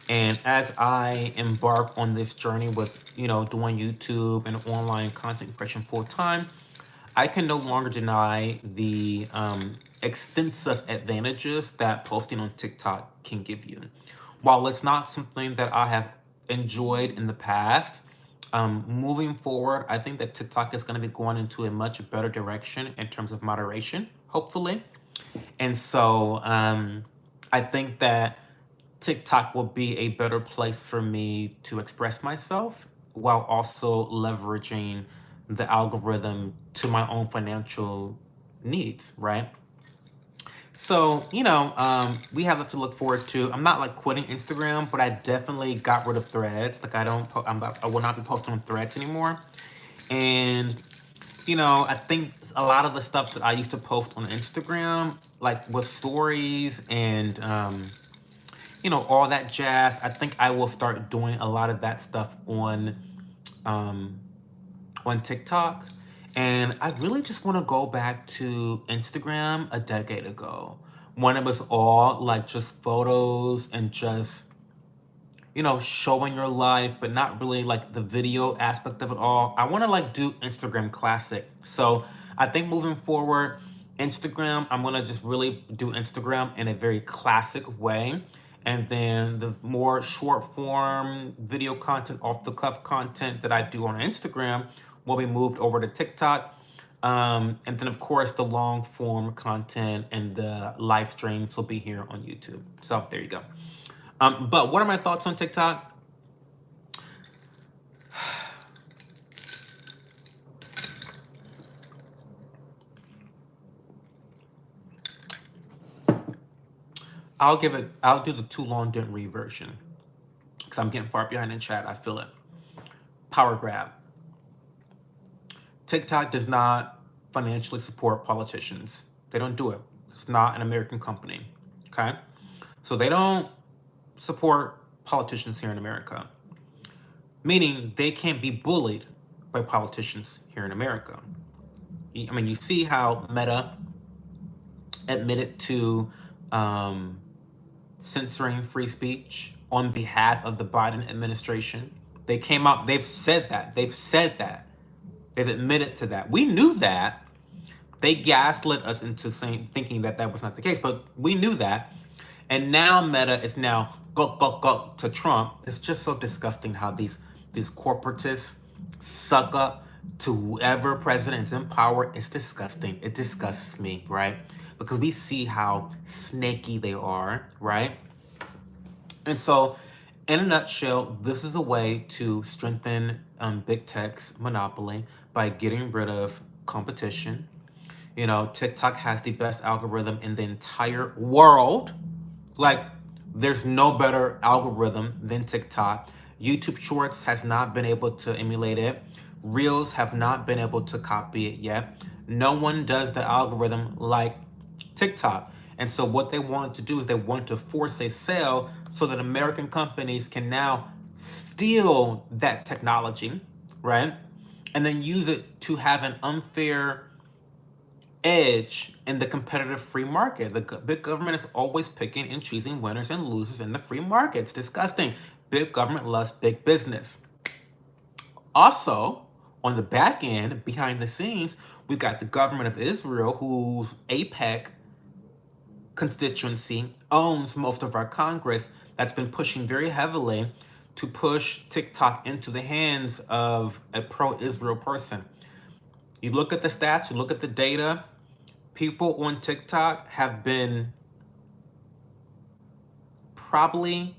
And as I embark on this journey with, doing YouTube and online content creation full time, I can no longer deny the extensive advantages that posting on TikTok can give you. While it's not something that I have enjoyed in the past, moving forward, I think that TikTok is going to be going into a much better direction in terms of moderation, hopefully. And so I think that TikTok will be a better place for me to express myself while also leveraging the algorithm to my own financial needs, right? So, we have that to look forward to. I'm not like quitting Instagram, but I definitely got rid of threads. Like I don't, I will not be posting on threads anymore. And I think a lot of the stuff that I used to post on Instagram, like with stories and all that jazz. I think I will start doing a lot of that stuff um, on TikTok. And I really just want to go back to Instagram a decade ago when it was all like just photos and just, showing your life, but not really like the video aspect of it all. I want to like do Instagram classic. So I think moving forward, Instagram, I'm going to just really do Instagram in a very classic way. And then the more short form video content, off the cuff content that I do on Instagram will be moved over to TikTok. And then, of course, the long form content and the live streams will be here on YouTube. So there you go. But what are my thoughts on TikTok? I'll do the too long didn't read version because I'm getting far behind in chat. I feel it. Power grab. TikTok does not financially support politicians. They don't do it. It's not an American company. Okay? So they don't support politicians here in America, meaning they can't be bullied by politicians here in America. I mean, you see how Meta admitted to censoring free speech on behalf of the Biden administration. They came out, they've said that. They've said that. They've admitted to that. We knew that. They gaslit us into thinking that that was not the case, but we knew that. And now Meta is now go to Trump. It's just so disgusting how these corporatists suck up to whoever president is in power. It's disgusting. It disgusts me, right? Because we see how snaky they are, right? And so, in a nutshell, this is a way to strengthen big tech's monopoly by getting rid of competition. TikTok has the best algorithm in the entire world. Like, there's no better algorithm than TikTok. YouTube Shorts has not been able to emulate it. Reels have not been able to copy it yet. No one does the algorithm like TikTok. And so what they wanted to do is they wanted to force a sale so that American companies can now steal that technology, right? And then use it to have an unfair edge in the competitive free market. The big government is always picking and choosing winners and losers in the free market. It's disgusting. Big government loves big business. Also, on the back end, behind the scenes, we've got the government of Israel, whose APEC constituency owns most of our Congress, that's been pushing very heavily to push TikTok into the hands of a pro-Israel person. You look at the stats, you look at the data, people on TikTok have been probably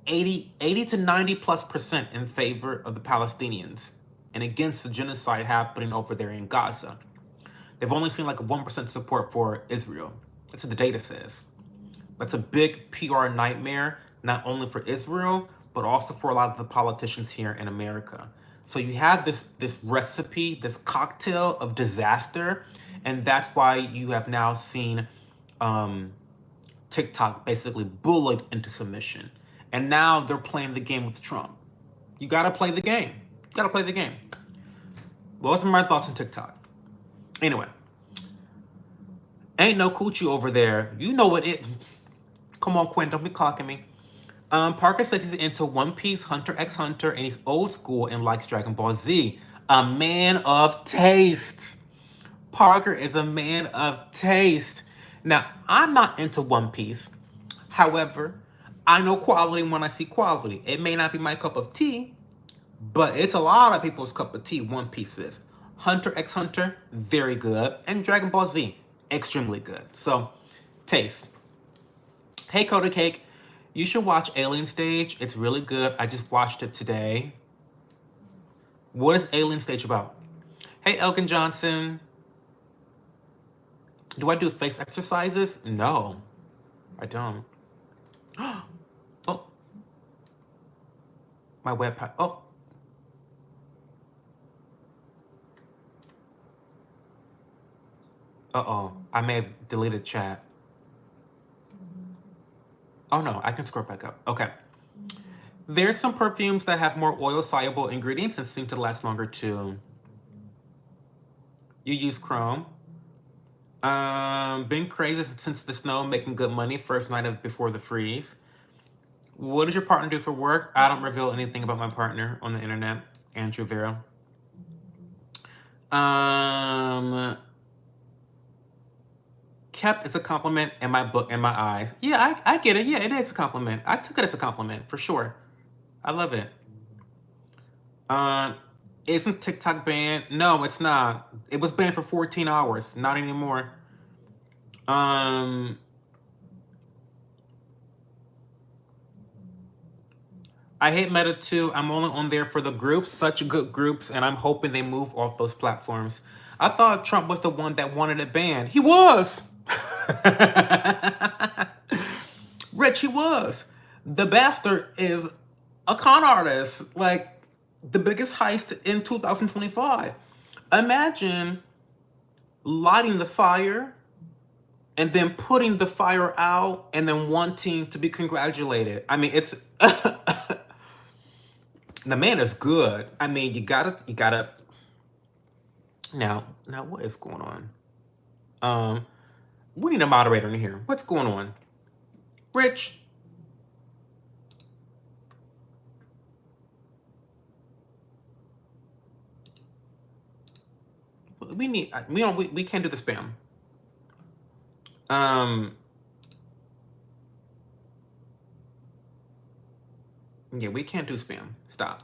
80 to 90+% in favor of the Palestinians and against the genocide happening over there in Gaza. They've only seen like a 1% support for Israel. That's what the data says. That's a big PR nightmare, not only for Israel, but also for a lot of the politicians here in America. So you have this recipe, this cocktail of disaster, and that's why you have now seen TikTok basically bullied into submission. And now they're playing the game with Trump. You gotta play the game. You gotta play the game. Well, those are my thoughts on TikTok. Anyway, ain't no coochie over there. You know what it... Come on, Quinn, don't be clocking me. Parker says he's into One Piece, Hunter x Hunter, and he's old school and likes Dragon Ball Z. A man of taste. Parker is a man of taste. Now, I'm not into One Piece. However, I know quality when I see quality. It may not be my cup of tea, but it's a lot of people's cup of tea, One Piece is. Hunter x Hunter, very good. And Dragon Ball Z, extremely good. So, taste. Hey, Coda Cake, you should watch Alien Stage. It's really good. I just watched it today. What is Alien Stage about? Hey, Elkin Johnson. Do I do face exercises? No, I don't. Oh, my webpack. Oh. Uh-oh, I may have deleted chat. Oh no, I can scroll back up. Okay. There's some perfumes that have more oil-soluble ingredients and seem to last longer too. You use Chrome. Been crazy since the snow, making good money. First night of before the freeze. What does your partner do for work? I don't reveal anything about my partner on the internet. Andrew Vera. Um, Kept is a compliment in my book, in my eyes. Yeah, I get it. Yeah, it is a compliment. I took it as a compliment for sure. I love it. Uh, isn't TikTok banned? No, it's not. It was banned for 14 hours. Not anymore. Um, I hate Meta too. I'm only on there for the groups, such good groups, and I'm hoping they move off those platforms. I thought Trump was the one that wanted it banned. He was. Rich, he was. The bastard is a con artist, like the biggest heist in 2025. Imagine lighting the fire and then putting the fire out and then wanting to be congratulated. I mean, it's the man is good. I mean, you gotta. Now, what is going on? We need a moderator in here. What's going on, Rich? We need. We don't. We can't do the spam. Yeah, we can't do spam. Stop.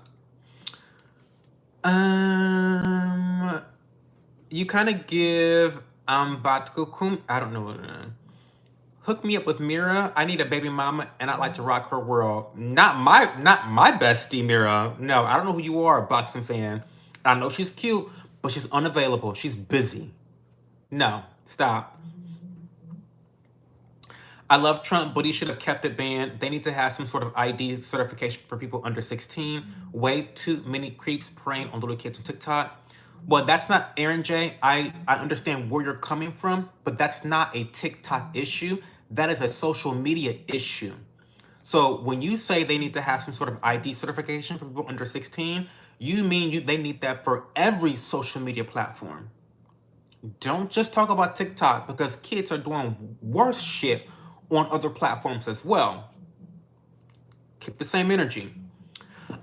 You kind of give Batkukum. I don't know. Hook me up with Mira. I need a baby mama, and I'd like to rock her world. Not my bestie, Mira. No, I don't know who you are, a boxing fan. I know she's cute, but she's unavailable. She's busy. No, stop. I love Trump, but he should have kept it banned. They need to have some sort of ID certification for people under 16. Way too many creeps preying on little kids on TikTok. Well, that's not Aaron J. I understand where you're coming from, but that's not a TikTok issue. That is a social media issue. So when you say they need to have some sort of ID certification for people under 16, you mean they need that for every social media platform. Don't just talk about TikTok because kids are doing worse shit on other platforms as well. Keep the same energy.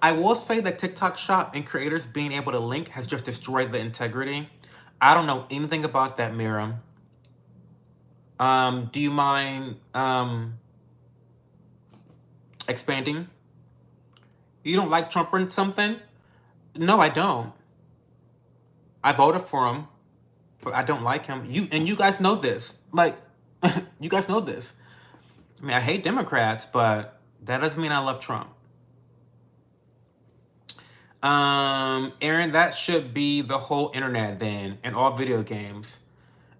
I will say that TikTok Shop and creators being able to link has just destroyed the integrity. I don't know anything about that, Mira. Do you mind expanding? You don't like Trump or something? No, I don't. I voted for him, but I don't like him. You guys know this. Like, you guys know this. I mean, I hate Democrats, but that doesn't mean I love Trump. Aaron, that should be the whole internet then, and all video games.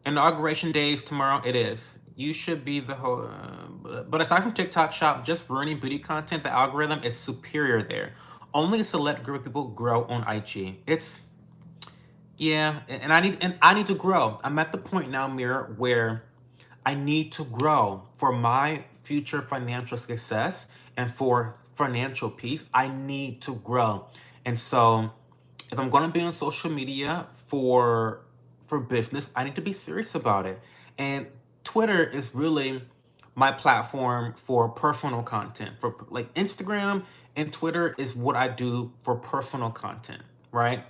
Inauguration day is tomorrow. It is. You should be the whole. But aside from TikTok Shop, just ruining beauty content, the algorithm is superior there. Only a select group of people grow on IG. It's yeah, and I need to grow. I'm at the point now, Mirror, where I need to grow for my future financial success and for financial peace. I need to grow. And so if I'm going to be on social media for business, I need to be serious about it. And Twitter is really my platform for personal content. For like Instagram and Twitter is what I do for personal content, right?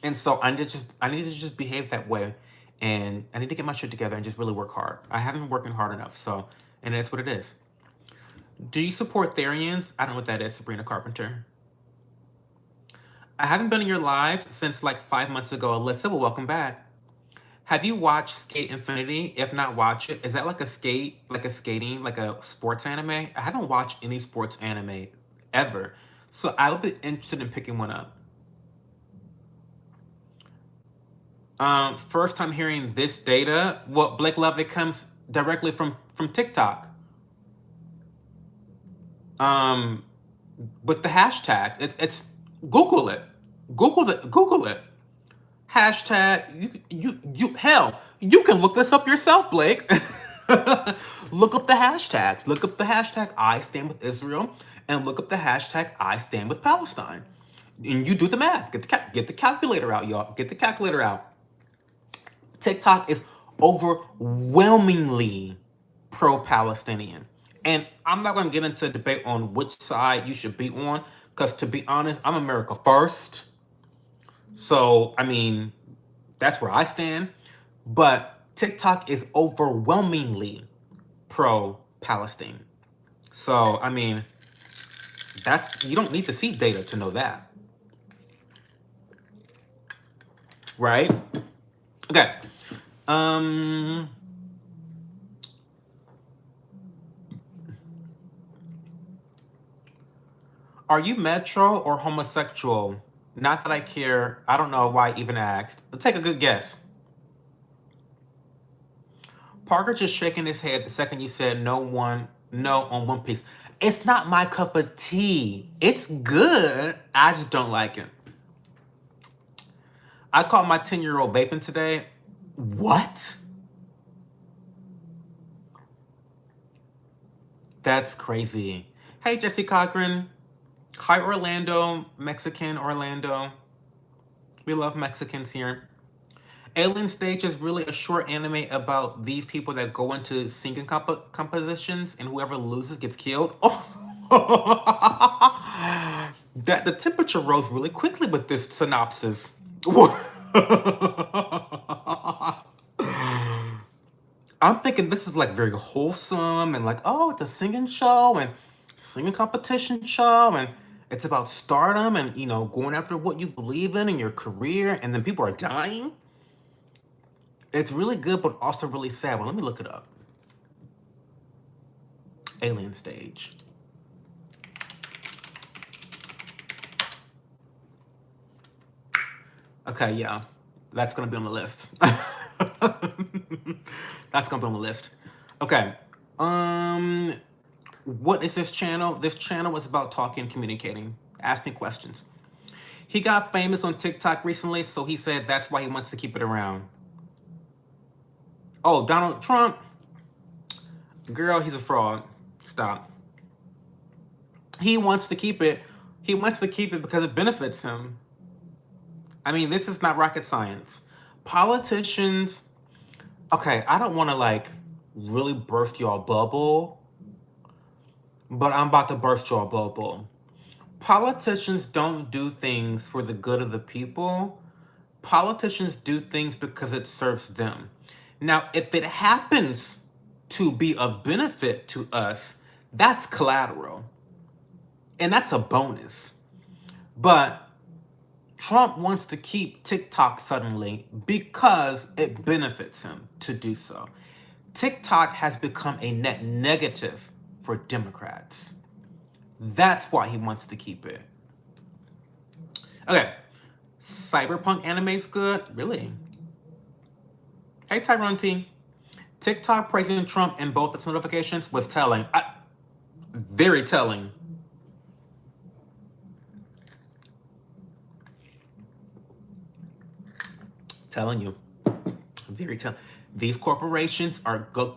And so I need to just behave that way, and I need to get my shit together and just really work hard. I haven't been working hard enough, so and that's what it is. Do you support Therians? I don't know what that is, Sabrina Carpenter. I haven't been in your lives since like 5 months ago. Alyssa, well, welcome back. Have you watched Skate Infinity? If not, watch it. Is that like a skating, like a sports anime? I haven't watched any sports anime ever, so I would be interested in picking one up. First time hearing this data. Well, Blake Lovely comes directly from TikTok. Um, with the hashtags, it's Google it, Google it. Hashtag you hell. You can look this up yourself, Blake. Look up the hashtags. Look up the hashtag I stand with Israel and look up the hashtag I stand with Palestine. And you do the math. Get the calculator out, y'all. Get the calculator out. TikTok is overwhelmingly pro-Palestinian. And I'm not going to get into a debate on which side you should be on, because to be honest, I'm America first. So, I mean, that's where I stand. But TikTok is overwhelmingly pro-Palestine. So, I mean, you don't need to see data to know that. Right? Okay. Are you metro or homosexual? Not that I care. I don't know why I even asked. But take a good guess. Parker just shaking his head the second you said no on One Piece. It's not my cup of tea. It's good. I just don't like it. I caught my 10-year-old vaping today. What? That's crazy. Hey, Jesse Cochran. Hi, Orlando. Mexican Orlando. We love Mexicans here. Alien Stage is really a short anime about these people that go into singing compositions, and whoever loses gets killed. Oh. That the temperature rose really quickly with this synopsis. I'm thinking this is like very wholesome and like, oh, it's a singing show and singing competition show and it's about stardom and, you know, going after what you believe in your career, and then people are dying. It's really good, but also really sad. Well, let me look it up. Alien Stage. Okay, yeah. That's going to be on the list. That's going to be on the list. Okay. What is this channel? This channel is about talking and communicating. Ask me questions. He got famous on TikTok recently, so he said that's why he wants to keep it around. Oh, Donald Trump. Girl, he's a fraud. Stop. He wants to keep it. He wants to keep it because it benefits him. I mean, this is not rocket science. Politicians, okay, I don't want to like really burst your bubble, but I'm about to burst your bubble. Politicians don't do things for the good of the people. Politicians do things because it serves them. Now, if it happens to be of benefit to us, that's collateral. And that's a bonus. But Trump wants to keep TikTok suddenly because it benefits him to do so. TikTok has become a net negative for Democrats. That's why he wants to keep it. Okay. Cyberpunk anime's good? Really? Hey, Tyrone T. TikTok praising Trump in both its notifications was telling. Very telling. Telling you. Very telling. These corporations are go.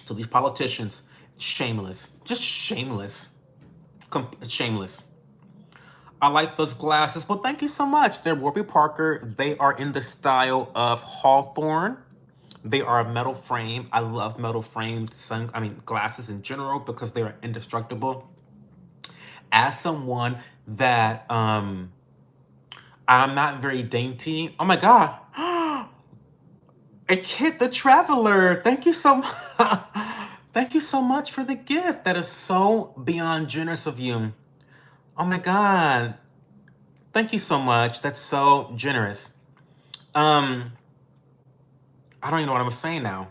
So these politicians, shameless. Just shameless. Shameless. I like those glasses. Well, thank you so much. They're Warby Parker. They are in the style of Hawthorne. They are a metal frame. I love metal framed glasses in general because they are indestructible. As someone that I'm not very dainty. Oh my God. A Kid the Traveler. Thank you so much. Thank you so much for the gift. That is so beyond generous of you. Oh my God. Thank you so much. That's so generous. I don't even know what I'm saying now.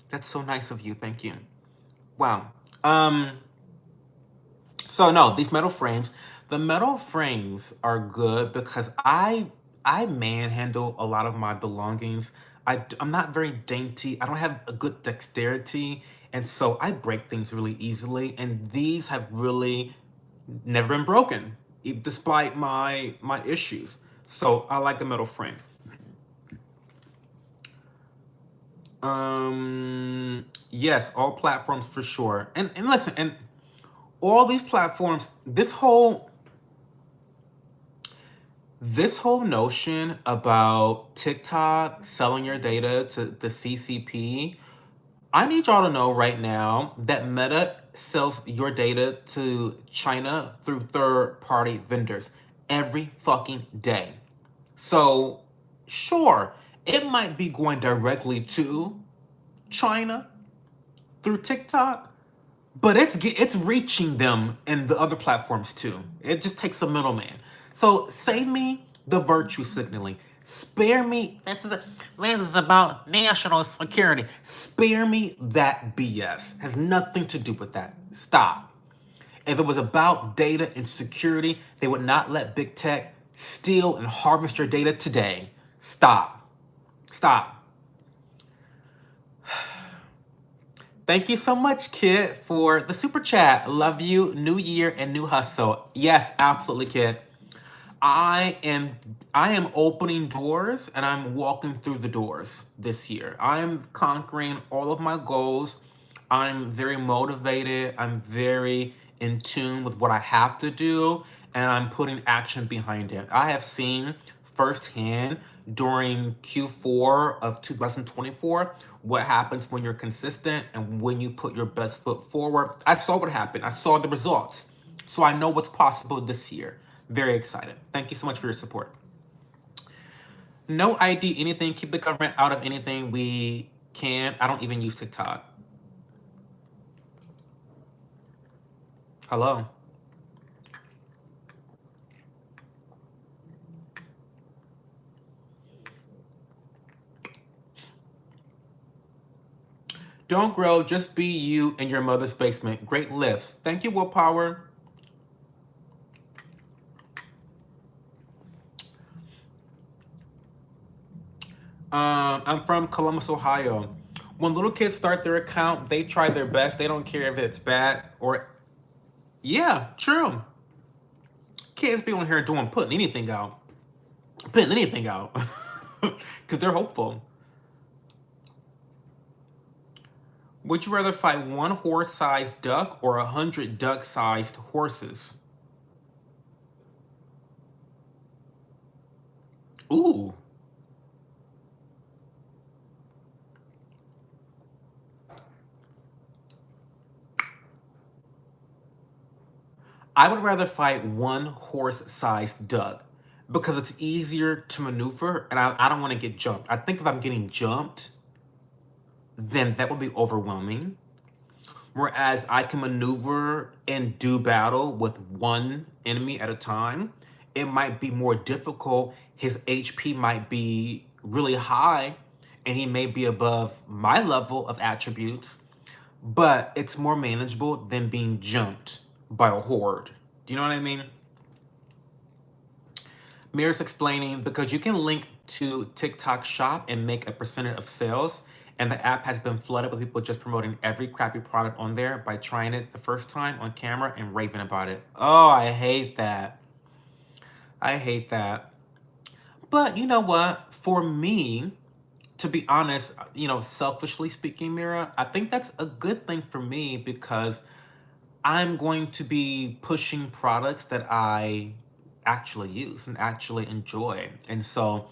That's so nice of you. Thank you. Wow. So no, these metal frames, the metal frames are good because I manhandle a lot of my belongings. I'm not very dainty. I don't have a good dexterity. And so I break things really easily. And these have really never been broken, despite my issues. So I like the metal frame. Yes, all platforms for sure. And listen, and all these platforms, this whole notion about TikTok selling your data to the CCP, I need y'all to know right now that Meta sells your data to China through third-party vendors every fucking day. So, sure, it might be going directly to China through TikTok, but it's reaching them in the other platforms too. It just takes a middleman. So save me the virtue signaling. Spare me. This is about national security. Spare me that BS. Has nothing to do with that. Stop. If it was about data and security, they would not let big tech steal and harvest your data today. Stop. Stop. Thank you so much, Kid, for the super chat. Love you. New year and new hustle. Yes, absolutely, Kid. I am I am opening doors and I'm walking through the doors this year. I am conquering all of my goals. I'm very motivated. I'm very in tune with what I have to do and I'm putting action behind it. I have seen firsthand during Q4 of 2024 what happens when you're consistent and when you put your best foot forward. I saw what happened. I saw the results. So I know what's possible this year. Very excited. Thank you so much for your support. No ID anything. Keep the government out of anything we can. I don't even use TikTok. Hello. Don't grow. Just be you in your mother's basement. Great lips. Thank you, Willpower. I'm from Columbus, Ohio. When little kids start their account, they try their best. They don't care if it's bad or. Yeah, true. Kids be on here putting anything out. Putting anything out. Because they're hopeful. Would you rather fight one horse-sized duck or 100 duck-sized horses? Ooh. I would rather fight one horse-sized duck because it's easier to maneuver and I don't want to get jumped. I think if I'm getting jumped, then that would be overwhelming. Whereas I can maneuver and do battle with one enemy at a time, it might be more difficult. His HP might be really high and he may be above my level of attributes, but it's more manageable than being jumped by a horde. Do you know what I mean? Mirror's explaining because you can link to TikTok Shop and make a percentage of sales, and the app has been flooded with people just promoting every crappy product on there by trying it the first time on camera and raving about it. Oh, I hate that. I hate that. But you know what? For me, to be honest, selfishly speaking, Mira, I think that's a good thing for me because I'm going to be pushing products that I actually use and actually enjoy. And so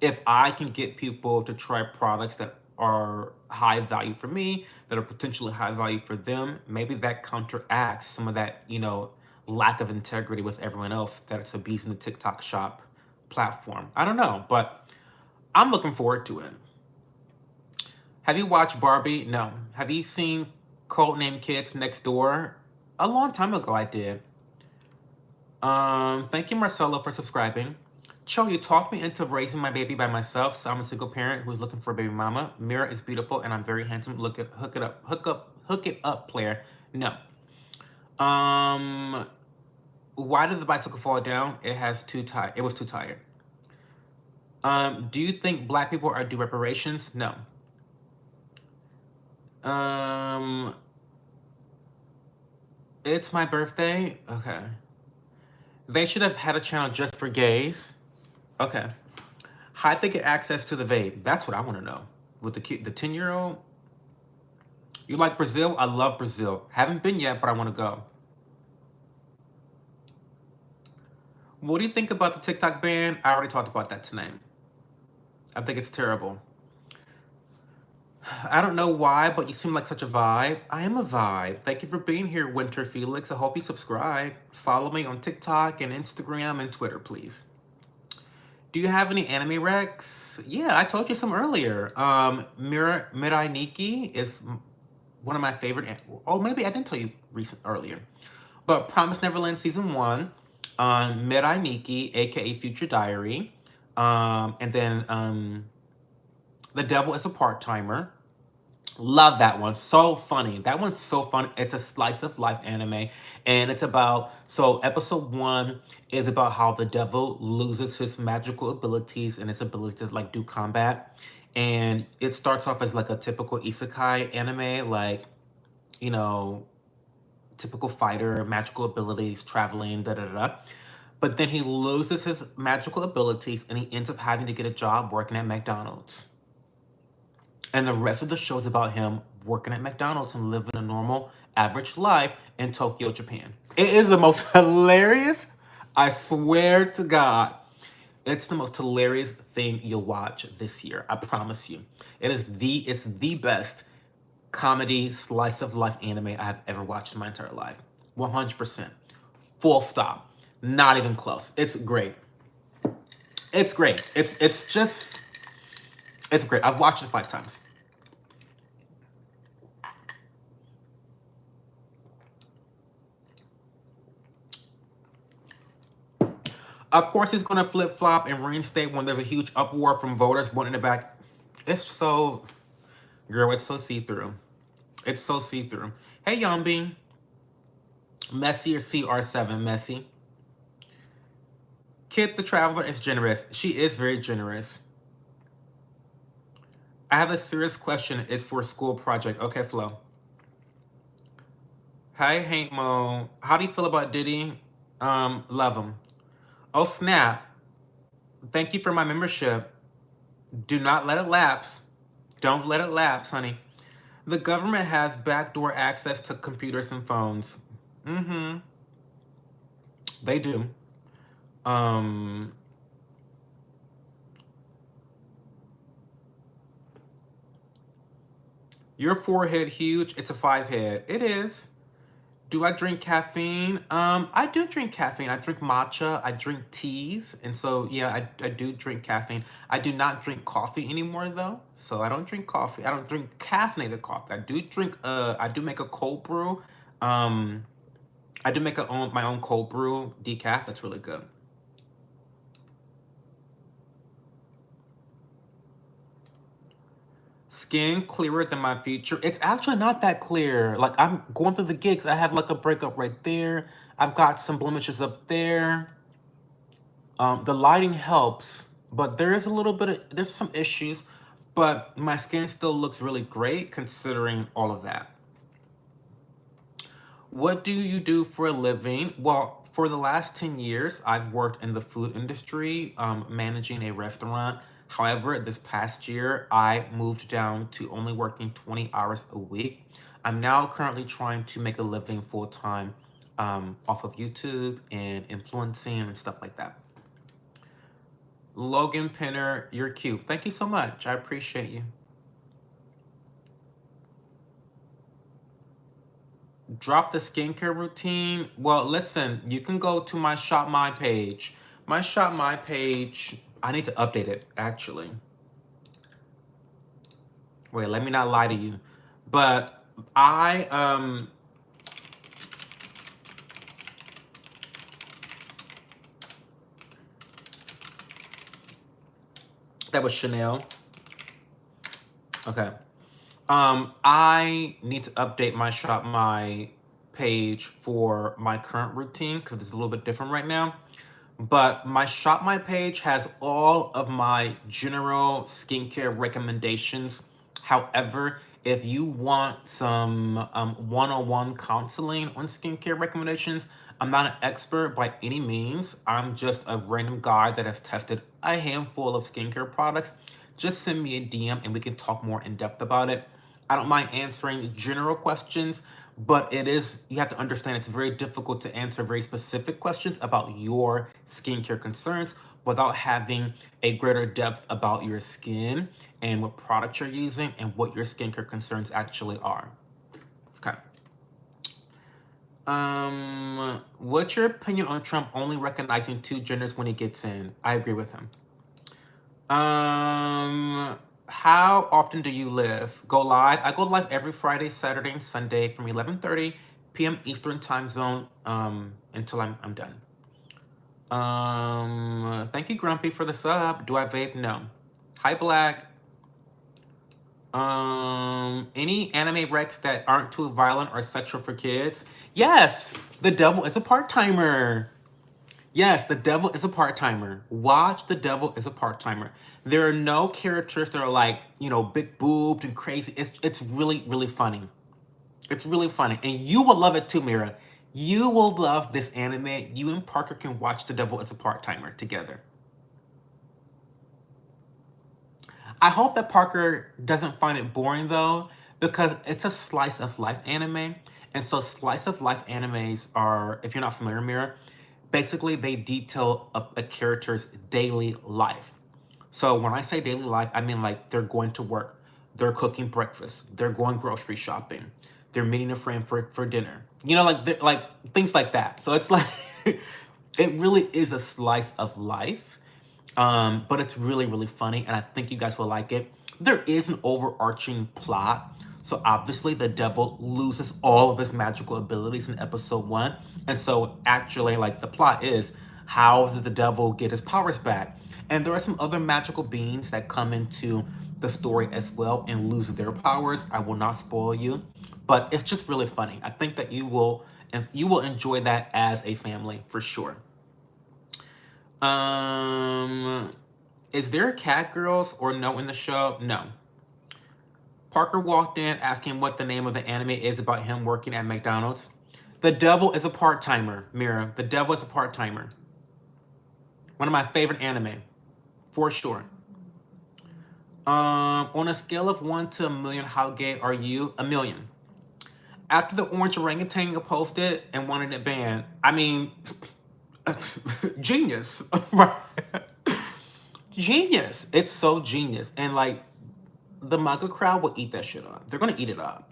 if I can get people to try products that are high value for me, that are potentially high value for them, maybe that counteracts some of that, lack of integrity with everyone else that's abusing the TikTok Shop platform. I don't know, but I'm looking forward to it. Have you watched Barbie? No. Have you seen Codename Kids Next Door? A long time ago I did. Thank you, Marcelo, for subscribing. Cho, you talked me into raising my baby by myself, so I'm a single parent who's looking for a baby mama. Mira is beautiful and I'm very handsome. Hook it up, player. No. Why did the bicycle fall down? It was too tired. Do you think black people are due reparations? No. It's my birthday? Okay. They should have had a channel just for gays. Okay. How'd they get access to the vape? That's what I want to know. with the 10-year-old. You like Brazil? I love Brazil. Haven't been yet, but I want to go. What do you think about the TikTok ban? I already talked about that tonight. I think it's terrible. I don't know why, but you seem like such a vibe. I am a vibe. Thank you for being here, Winter Felix. I hope you subscribe. Follow me on TikTok and Instagram and Twitter, please. Do you have any anime recs? Yeah, I told you some earlier. Mirai Nikki is one of my favorite. Oh, maybe I didn't tell you earlier. But Promise Neverland Season 1, Mirai Nikki, aka Future Diary, and then The Devil is a Part-Timer. Love that one. So funny. That one's so funny. It's a slice of life anime. And it's about, so episode 1 is about how the devil loses his magical abilities and his ability to like do combat. And it starts off as like a typical isekai anime, like, you know, typical fighter, magical abilities, traveling, da da da. Da. But then he loses his magical abilities and he ends up having to get a job working at McDonald's. And the rest of the show is about him working at McDonald's and living a normal, average life in Tokyo, Japan. It is the most hilarious, I swear to God, it's the most hilarious thing you'll watch this year. I promise you. It's the best comedy slice of life anime I have ever watched in my entire life. 100%. Full stop. Not even close. It's great. It's great. It's great. I've watched it 5 times. Of course, he's gonna flip flop and reinstate when there's a huge uproar from voters wanting it back. It's so, girl, it's so see through. It's so see through. Hey, Yumby. Messy or CR7, Messy. Kid the Traveler is generous. She is very generous. I have a serious question. It's for a school project. Okay, Flo. Hi, Hank Mo. How do you feel about Diddy? Love him. Oh, snap. Thank you for my membership. Do not let it lapse. Don't let it lapse, honey. The government has backdoor access to computers and phones. Mm-hmm. They do. Your forehead huge. It's a 5 head. It is. Do I drink caffeine? I do drink caffeine. I drink matcha. I drink teas. And so, yeah, I do drink caffeine. I do not drink coffee anymore, though. So I don't drink coffee. I don't drink caffeinated coffee. I do make a cold brew. I do make my own cold brew decaf. That's really good. Skin clearer than my future. It's actually not that clear. Like, I'm going through the gigs. I have like a breakup right there. I've got some blemishes up there. The lighting helps, but there is there's some issues, but my skin still looks really great considering all of that. What do you do for a living? Well, for the last 10 years, I've worked in the food industry, managing a restaurant. However, this past year, I moved down to only working 20 hours a week. I'm now currently trying to make a living full time off of YouTube and influencing and stuff like that. Logan Pinner, you're cute. Thank you so much. I appreciate you. Drop the skincare routine. Well, listen, you can go to my Shop My page. My Shop My page, I need to update it, actually. Wait, let me not lie to you. But that was Chanel. Okay. I need to update my Shop My page for my current routine because it's a little bit different right now. But my Shop My page has all of my general skincare recommendations. However, if you want some one-on-one counseling on skincare recommendations, I'm not an expert by any means. I'm just a random guy that has tested a handful of skincare products just send me a DM and we can talk more in depth about it. I don't mind answering general questions, but you have to understand it's very difficult to answer very specific questions about your skincare concerns without having a greater depth about your skin and what products you're using and what your skincare concerns actually are. Okay. What's your opinion on Trump only recognizing two genders when he gets in? I agree with him. How often do you live? Go live? I go live every Friday, Saturday, and Sunday from 11:30 p.m. Eastern time zone until I'm done. Thank you, Grumpy, for the sub. Do I vape? No. Hi, Black. Any anime recs that aren't too violent or sexual for kids? Yes, The Devil is a Part-Timer. Yes, The Devil is a Part-Timer. Watch The Devil is a Part-Timer. There are no characters that are like, big boobed and crazy. It's really, really funny. It's really funny. And you will love it too, Mira. You will love this anime. You and Parker can watch The Devil is a Part-Timer together. I hope that Parker doesn't find it boring though, because it's a slice of life anime. And so slice of life animes are, if you're not familiar, Mira, basically they detail a character's daily life. So when I say daily life, I mean like they're going to work, they're cooking breakfast, they're going grocery shopping, they're meeting a friend for dinner. Like things like that. So it's like, it really is a slice of life. But it's really, really funny, and I think you guys will like it. There is an overarching plot. So obviously the devil loses all of his magical abilities in episode 1. And so actually, like, the plot is, how does the devil get his powers back? And there are some other magical beings that come into the story as well and lose their powers. I will not spoil you, but it's just really funny. I think that you will enjoy that as a family for sure. Is there cat girls or no in the show? No. Parker walked in asking what the name of the anime is about him working at McDonald's. The Devil is a Part-Timer, Mira. The Devil is a Part-Timer. One of my favorite anime, for sure. On a scale of 1 to 1,000,000, how gay are you? 1,000,000. After the orange orangutan posted and wanted it banned, I mean, genius, right? Genius. It's so genius. And like, the manga crowd will eat that shit up. They're gonna eat it up.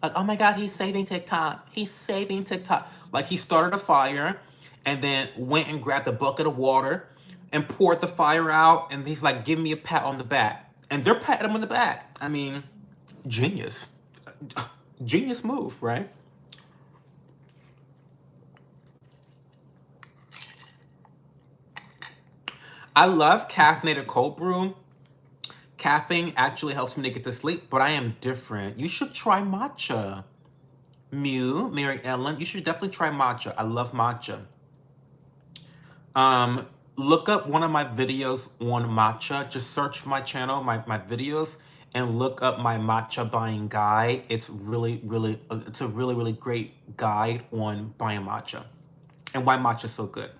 Like, oh my god, he's saving TikTok. He's saving TikTok. Like, he started a fire and then went and grabbed a bucket of water and poured the fire out, and he's like, give me a pat on the back. And they're patting him on the back. I mean, genius. Genius move, right? I love caffeinated cold brew. Caffeine actually helps me to get to sleep, but I am different. You should try matcha. Mary Ellen, you should definitely try matcha. I love matcha. Look up one of my videos on matcha. Just search my channel, my videos, and look up my matcha buying guide. It's really, really, it's a really, really great guide on buying matcha and why matcha is so good.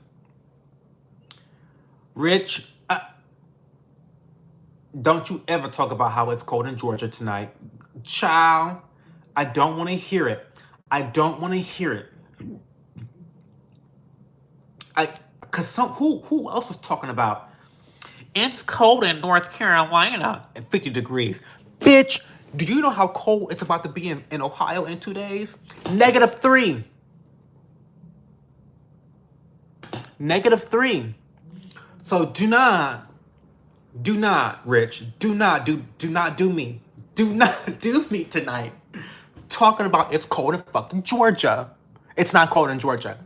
Rich, don't you ever talk about how it's cold in Georgia tonight. Child, I don't want to hear it. I don't want to hear it. Cause who else is talking about? It's cold in North Carolina at 50 degrees. Bitch, do you know how cold it's about to be in Ohio in 2 days? -3. -3. So do not, Rich, do not do me. Do not do me tonight. Talking about it's cold in fucking Georgia. It's not cold in Georgia.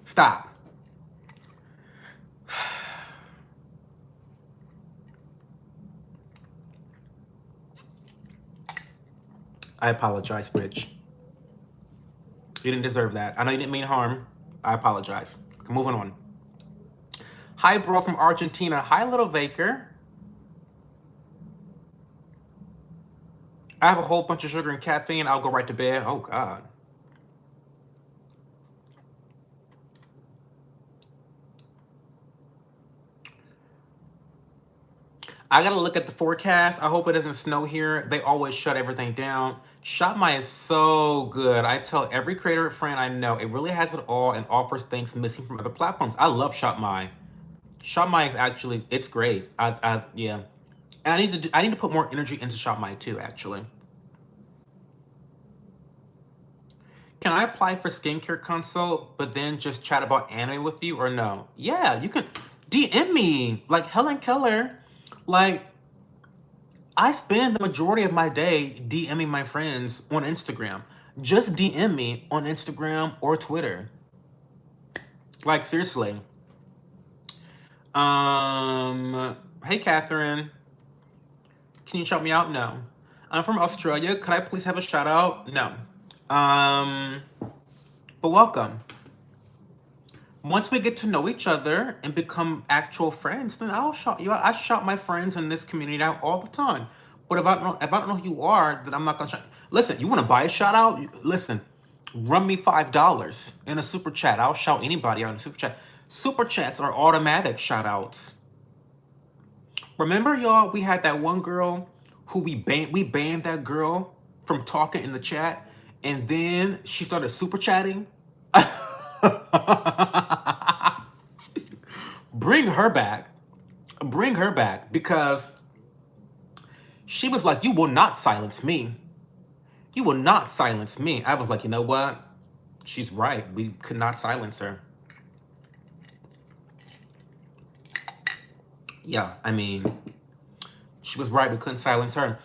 Stop. I apologize, Rich. You didn't deserve that. I know you didn't mean harm. I apologize. Moving on. Hi, bro, from Argentina. Hi, little Baker. I have a whole bunch of sugar and caffeine. I'll go right to bed. Oh, God. I gotta look at the forecast. I hope it doesn't snow here. They always shut everything down. Shopmy is so good. I tell every creator friend I know, it really has it all and offers things missing from other platforms. I love Shopmy. Shopmy is actually, it's great. Yeah. And I need to put more energy into Shopmy too, actually. Can I apply for skincare consult, but then just chat about anime with you or no? Yeah, you can DM me like Helen Keller. Like, I spend the majority of my day DMing my friends on Instagram. Just DM me on Instagram or Twitter. Like, seriously. Hey Catherine, can you shout me out? No. I'm from Australia. Could I please have a shout out? No. Um, but welcome. Once we get to know each other and become actual friends, then I'll shout you out. I shout my friends in this community out all the time. But if I don't know who you are, then I'm not gonna shout. Listen, you want to buy a shout out? Listen, run me $5 in a super chat. I'll shout anybody out in a super chat. Super chats are automatic shout outs. Remember, y'all, we had that one girl who we banned that girl from talking in the chat, and then she started super chatting. Bring her back. Bring her back, because she was like, you will not silence me. You will not silence me. I was like, you know what? She's right. We could not silence her. Yeah, I mean, she was right. We couldn't silence her.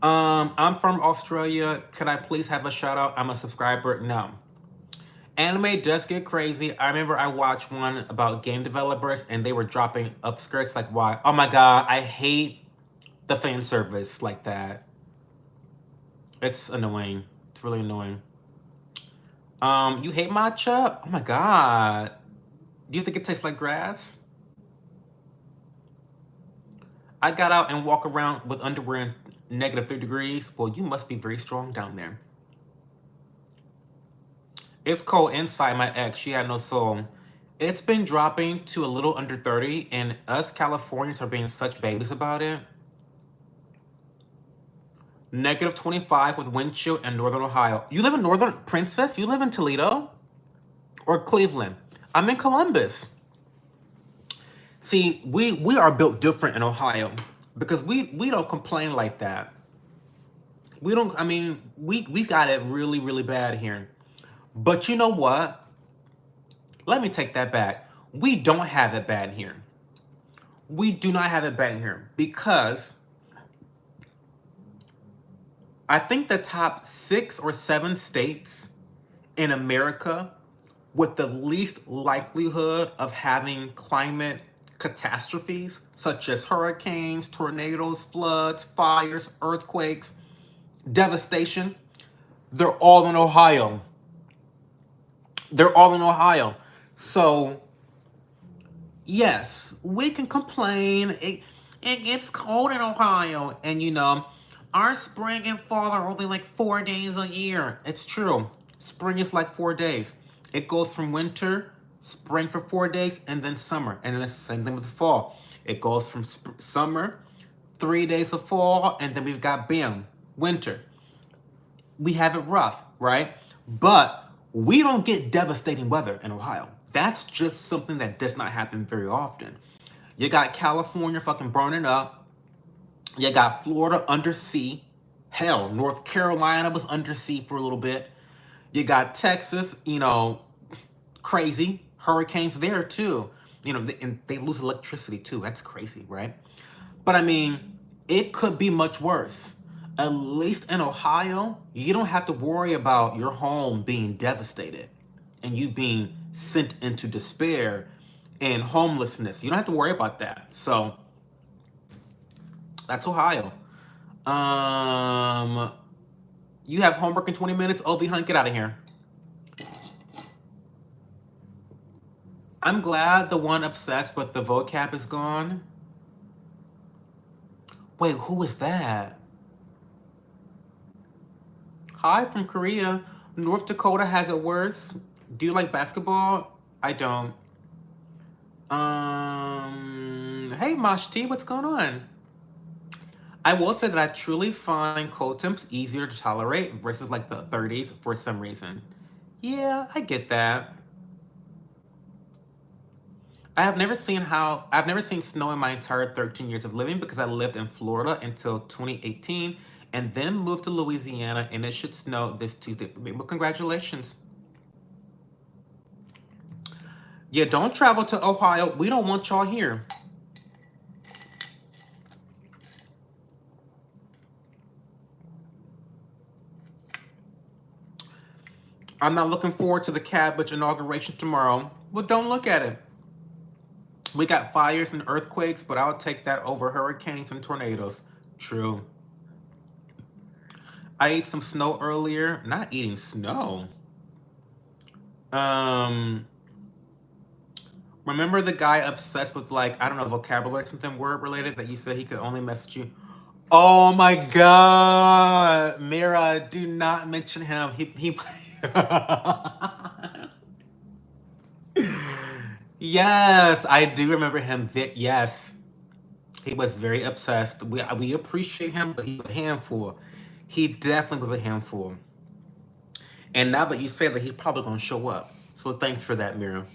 I'm from Australia. Could I please have a shout out? I'm a subscriber. No. Anime does get crazy. I remember I watched one about game developers and they were dropping upskirts. Like, why? Oh my god, I hate the fan service like that. It's annoying. It's really annoying. You hate matcha? Oh my god. Do you think it tastes like grass? I got out and walk around with underwear in -3 degrees. Well, you must be very strong down there. It's cold inside. My ex, she had no soul. It's been dropping to a little under 30, and us Californians are being such babies about it. -25 with wind chill in Northern Ohio. You live in Northern Princess? You live in Toledo? Or Cleveland? I'm in Columbus. See, we are built different in Ohio because we don't complain like that. We don't, I mean, we got it really, really bad here. But you know what? Let me take that back. We don't have it bad here. We do not have it bad here because I think the top 6 or 7 states in America with the least likelihood of having climate catastrophes such as hurricanes, tornadoes, floods, fires, earthquakes, devastation, they're all in Ohio. They're all in Ohio. So, yes, we can complain. It gets cold in Ohio. And, you know, our spring and fall are only like 4 days a year. It's true. Spring is like 4 days. It goes from winter, spring for 4 days, and then summer. And then it's the same thing with the fall. It goes from summer, 3 days of fall, and then we've got, bam, winter. We have it rough, right? But we don't get devastating weather in Ohio. That's just something that does not happen very often. You got California fucking burning up. You got Florida under sea. Hell, North Carolina was under sea for a little bit. You got Texas, you know, crazy. Hurricanes there too. You know, and they lose electricity too. That's crazy, right? But I mean, it could be much worse. At least in Ohio, you don't have to worry about your home being devastated and you being sent into despair and homelessness. You don't have to worry about that. So that's Ohio. You have homework in 20 minutes. Obi Hunt, get out of here. I'm glad the one obsessed with the vocab is gone. Wait, who is that? Hi from Korea. North Dakota has it worse. Do you like basketball? I don't. Hey Mosh T, what's going on? I will say that I truly find cold temps easier to tolerate versus like the 30s for some reason. Yeah, I get that. I've never seen snow in my entire 13 years of living because I lived in Florida until 2018 and then moved to Louisiana and it should snow this Tuesday for me. Well, congratulations. Yeah, don't travel to Ohio. We don't want y'all here. I'm not looking forward to the cabbage inauguration tomorrow. Well, don't look at it. We got fires and earthquakes, but I'll take that over hurricanes and tornadoes. True. I ate some snow earlier. Not eating snow. Um, remember the guy obsessed with like, I don't know, vocabulary, something word related that you said he could only message you? Oh my god, Mira, do not mention him. He Yes, I do remember him. Yes, he was very obsessed. We appreciate him, but he's a handful. He definitely was a handful. And now that you say that, he's probably gonna show up. So thanks for that, Mira.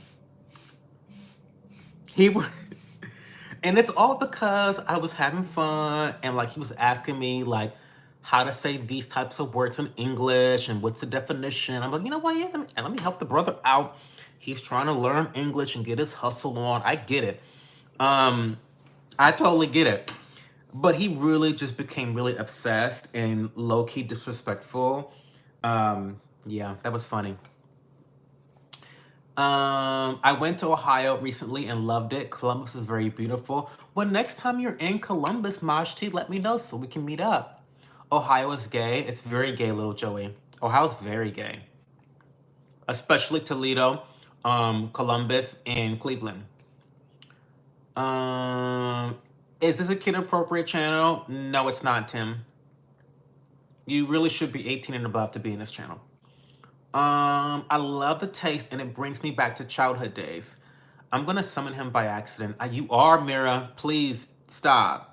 He was, and it's all because I was having fun, and like he was asking me like how to say these types of words in English and what's the definition. I'm like, you know what? Yeah, let me help the brother out. He's trying to learn English and get his hustle on. I get it. Um, I totally get it. But he really just became really obsessed and low key disrespectful. Yeah, that was funny. I went to Ohio recently and loved it. Columbus is very beautiful. Well, next time you're in Columbus, Majti, let me know so we can meet up. Ohio is gay. It's very gay, little Joey. Ohio's very gay, especially Toledo, Columbus, and Cleveland. Um, is this a kid appropriate channel? No, it's not, Tim. You really should be 18 and above to be in this channel. I love the taste and it brings me back to childhood days. I'm gonna summon him by accident. You are, Mira. Please stop.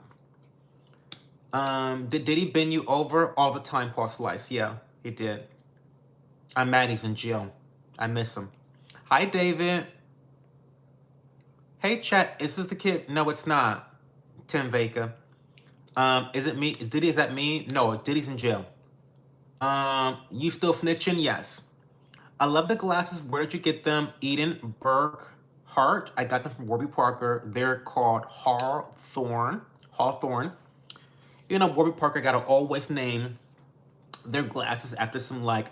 Did he bend you over all the time, Paul Slice? Yeah, he did. I'm mad he's in jail. I miss him. Hi, David. Hey, chat. Is this the kid? No, it's not. Tim Vega. Is it me? Is Diddy? Is that me? No, Diddy's in jail. You still snitching? Yes. I love the glasses. Where did you get them? Eden Burke Hart. I got them from Warby Parker. They're called Hawthorne. Hawthorne. You know, Warby Parker got to always name their glasses after some like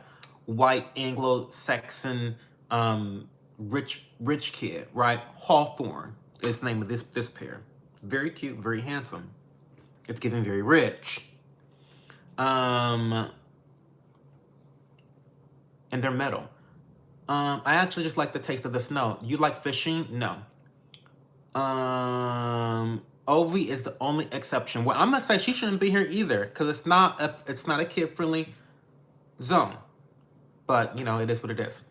white Anglo-Saxon rich kid, right? Hawthorne is the name of this pair. Very cute, very handsome. It's giving very rich. And they're metal. I actually just like the taste of the snow. You like fishing? No. Ovi is the only exception. Well, I'm gonna say she shouldn't be here either because it's not a kid friendly zone. But you know, it is what it is.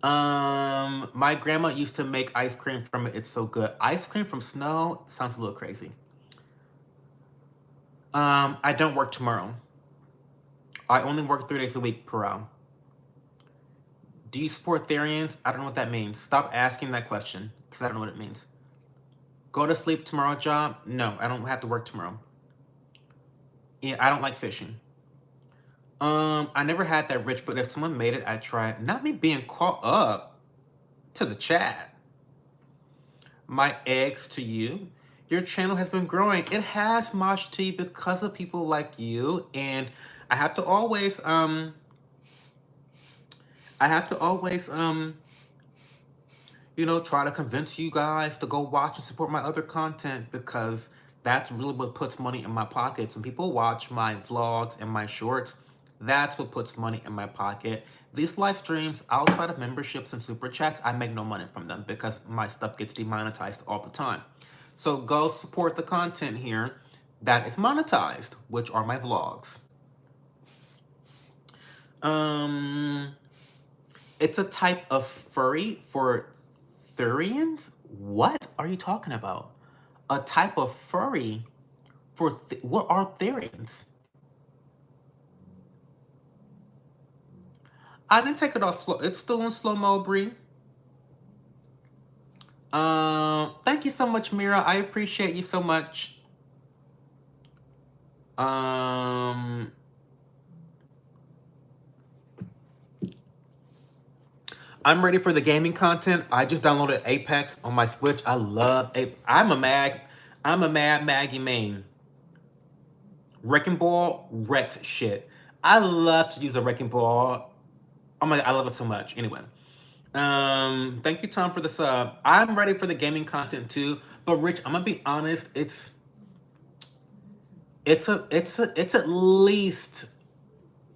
My grandma used to make ice cream from it. It's so good. Ice cream from snow sounds a little crazy. I don't work tomorrow. I only work 3 days a week per hour. Do you support Therians? I don't know what that means. Stop asking that question because I don't know what it means. Go to sleep tomorrow, job? No, I don't have to work tomorrow. Yeah, I don't like fishing. I never had that rich, but if someone made it, I'd try it. Not me being caught up to the chat. My eggs to you. Your channel has been growing. It has, Mashti, because of people like you. And I have to always, you know, try to convince you guys to go watch and support my other content because that's really what puts money in my pockets. When people watch my vlogs and my shorts, that's what puts money in my pocket. These live streams, outside of memberships and super chats, I make no money from them because my stuff gets demonetized all the time. So go support the content here that is monetized, which are my vlogs. It's a type of furry for Thurians? What are you talking about? A type of furry what are Therians? I didn't take it off slow. It's still in slow mo, Bree. Thank you so much, Mira. I appreciate you so much. Um, I'm ready for the gaming content. I just downloaded Apex on my Switch. I love Apex. I'm a mad Maggie main. Wrecking Ball wrecks shit. I love to use a Wrecking Ball. Oh my, I love it so much. Anyway. Thank you, Tom, for the sub. I'm ready for the gaming content too. But Rich, I'm gonna be honest, it's at least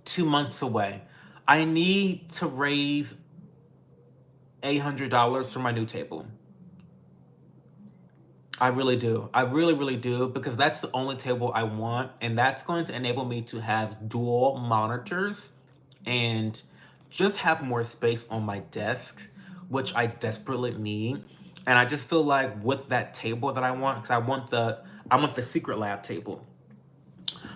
2 months away. I need to raise $800 for my new table. I really do. I really, really do, because that's the only table I want, and that's going to enable me to have dual monitors and just have more space on my desk, which I desperately need. And I just feel like with that table that I want, because I want the secret lab table.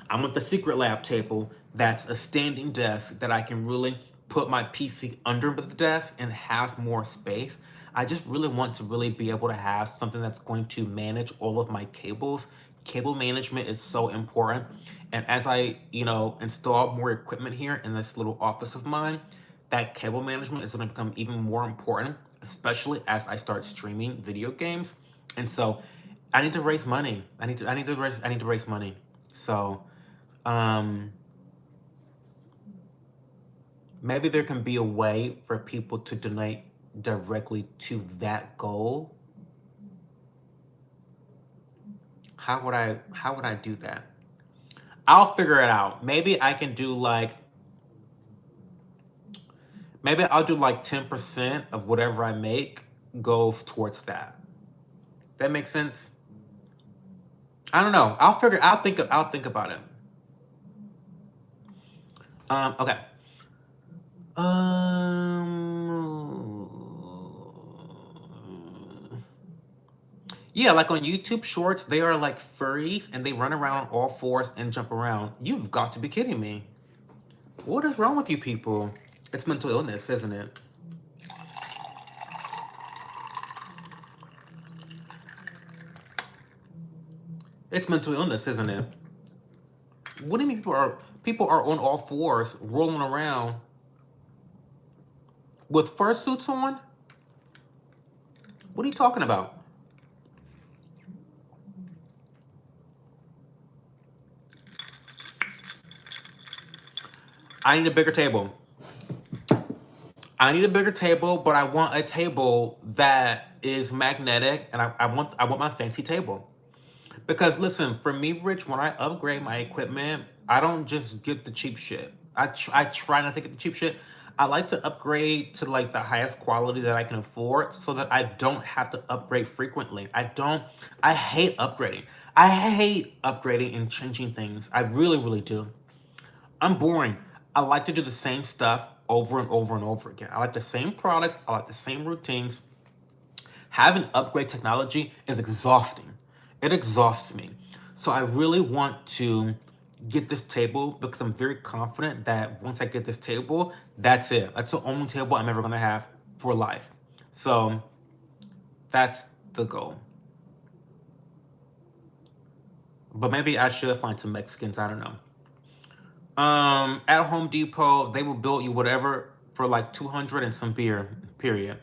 I want the secret lab table that's a standing desk that I can really put my PC under the desk and have more space. I just really want to really be able to have something that's going to manage all of my cables. Cable management is so important. And as I, install more equipment here in this little office of mine, that cable management is going to become even more important, especially as I start streaming video games. And so I need to raise money. I need to raise money. So maybe there can be a way for people to donate directly to that goal. How would I do that? I'll figure it out. Maybe I can do maybe I'll do 10% of whatever I make goes towards that. That makes sense? I don't know. I'll think about it. Okay. Yeah, like on YouTube Shorts, they are like furries and they run around on all fours and jump around. You've got to be kidding me. What is wrong with you people? It's mental illness, isn't it? It's mental illness, isn't it? What do you mean people are on all fours rolling around with fursuits on? What are you talking about? I need a bigger table. I need a bigger table, but I want a table that is magnetic, and I want my fancy table. Because listen, for me, Rich, when I upgrade my equipment, I don't just get the cheap shit. I try not to get the cheap shit. I like to upgrade to the highest quality that I can afford, so that I don't have to upgrade frequently. I hate upgrading. I hate upgrading and changing things. I really, really do. I'm boring. I like to do the same stuff over and over and over again. I like the same products. I like the same routines. Having upgrade technology is exhausting. It exhausts me. So I really want to get this table, because I'm very confident that once I get this table, that's it. That's the only table I'm ever going to have for life. So that's the goal. But maybe I should find some Mexicans. I don't know. At Home Depot, they will build you whatever for 200 and some beer, period.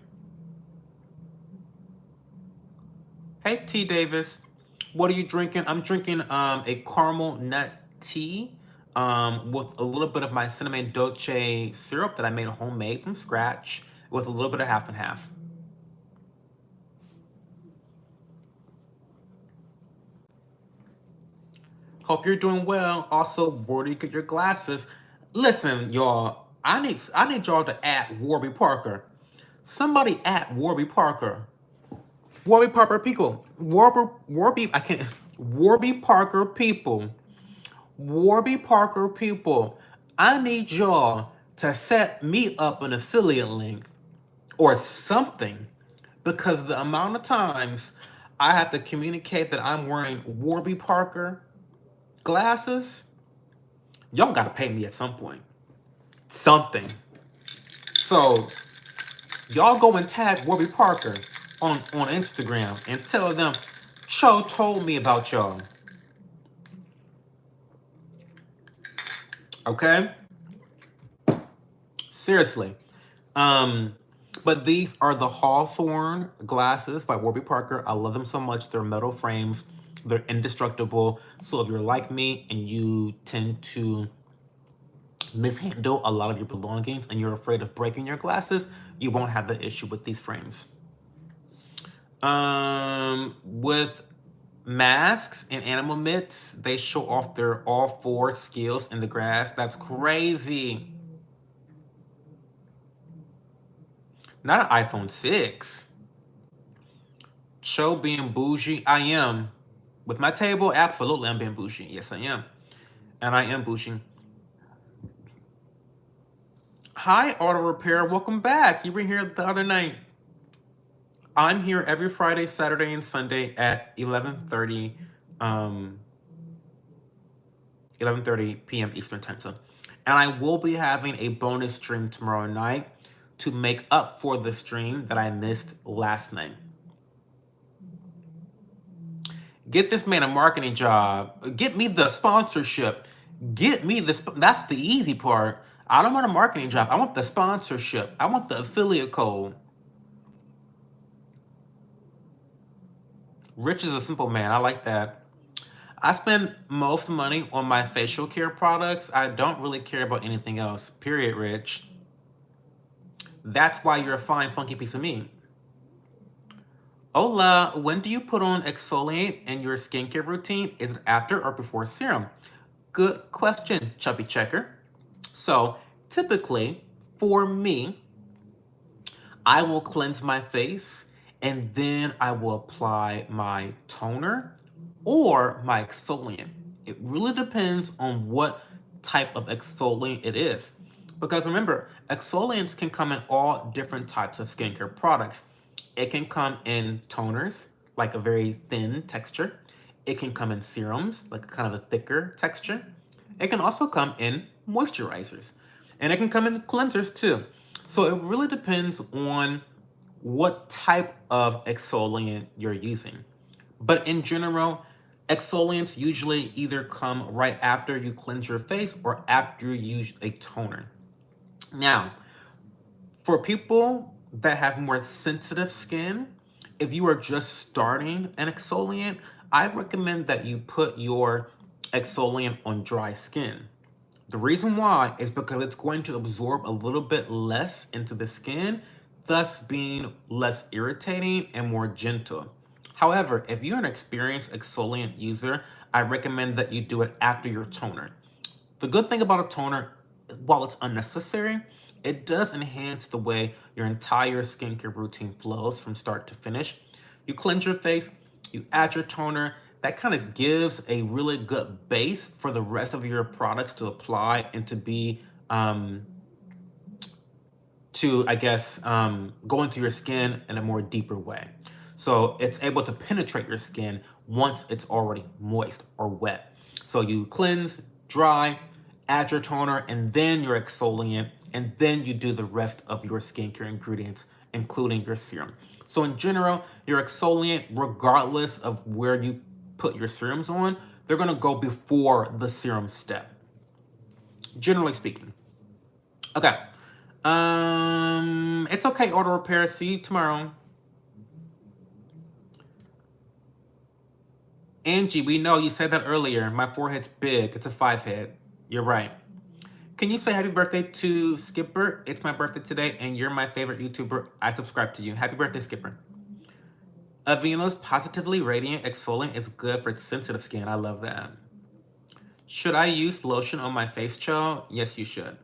Hey, T Davis. What are you drinking? I'm drinking a caramel nut tea with a little bit of my cinnamon dolce syrup that I made homemade from scratch with a little bit of half and half. Hope you're doing well. Also, where do you get your glasses? Listen, y'all, I need y'all to add Warby Parker. Somebody at Warby Parker. Warby Parker people. I can't. Warby Parker people. Warby Parker people. I need y'all to set me up an affiliate link or something, because the amount of times I have to communicate that I'm wearing Warby Parker Glasses, y'all gotta pay me at some point. Something. So y'all go and tag Warby Parker on Instagram and tell them Cho told me about y'all. Okay? Seriously. Um, but these are the Hawthorne glasses by Warby Parker. I love them so much. They're metal frames. They're indestructible. So if you're like me and you tend to mishandle a lot of your belongings and you're afraid of breaking your glasses, you won't have the issue with these frames. With masks and animal mitts, they show off their all four skills in the grass. That's crazy. Not an iPhone 6. Cho being bougie, I am. With my table, absolutely I'm being bougie. Yes, I am. And I am bougie. Hi, Auto Repair. Welcome back. You were here the other night. I'm here every Friday, Saturday, and Sunday at 11:30 p.m. Eastern Time Zone. And I will be having a bonus stream tomorrow night to make up for the stream that I missed last night. Get this man a marketing job. Get me the sponsorship. Get me the that's the easy part. I don't want a marketing job. I want the sponsorship. I want the affiliate code. Rich is a simple man. I like that. I spend most money on my facial care products. I don't really care about anything else. Period, Rich. That's why you're a fine, funky piece of meat. Hola, when do you put on exfoliate in your skincare routine? Is it after or before serum? Good question, Chubby Checker. So, typically, for me, I will cleanse my face and then I will apply my toner or my exfoliant. It really depends on what type of exfoliant it is. Because remember, exfoliants can come in all different types of skincare products. It can come in toners, like a very thin texture. It can come in serums, like kind of a thicker texture. It can also come in moisturizers. And it can come in cleansers too. So it really depends on what type of exfoliant you're using. But in general, exfoliants usually either come right after you cleanse your face or after you use a toner. Now, for people that have more sensitive skin, if you are just starting an exfoliant, I recommend that you put your exfoliant on dry skin. The reason why is because it's going to absorb a little bit less into the skin, thus being less irritating and more gentle. However, if you're an experienced exfoliant user, I recommend that you do it after your toner. The good thing about a toner, while it's unnecessary, it does enhance the way your entire skincare routine flows from start to finish. You cleanse your face, you add your toner, that kind of gives a really good base for the rest of your products to apply and to be go into your skin in a more deeper way. So it's able to penetrate your skin once it's already moist or wet. So you cleanse, dry, add your toner, and then your exfoliant, and then you do the rest of your skincare ingredients, including your serum. So in general, your exfoliant, regardless of where you put your serums on, they're gonna go before the serum step, generally speaking. Okay. It's okay, Auto Repair. See you tomorrow. Angie, we know you said that earlier. My forehead's big. It's a 5 head. You're right. Can you say happy birthday to Skipper? It's my birthday today, and you're my favorite YouTuber. I subscribe to you. Happy birthday, Skipper. Aveeno's Positively Radiant Exfoliant is good for sensitive skin. I love that. Should I use lotion on my face, Cho? Yes, you should.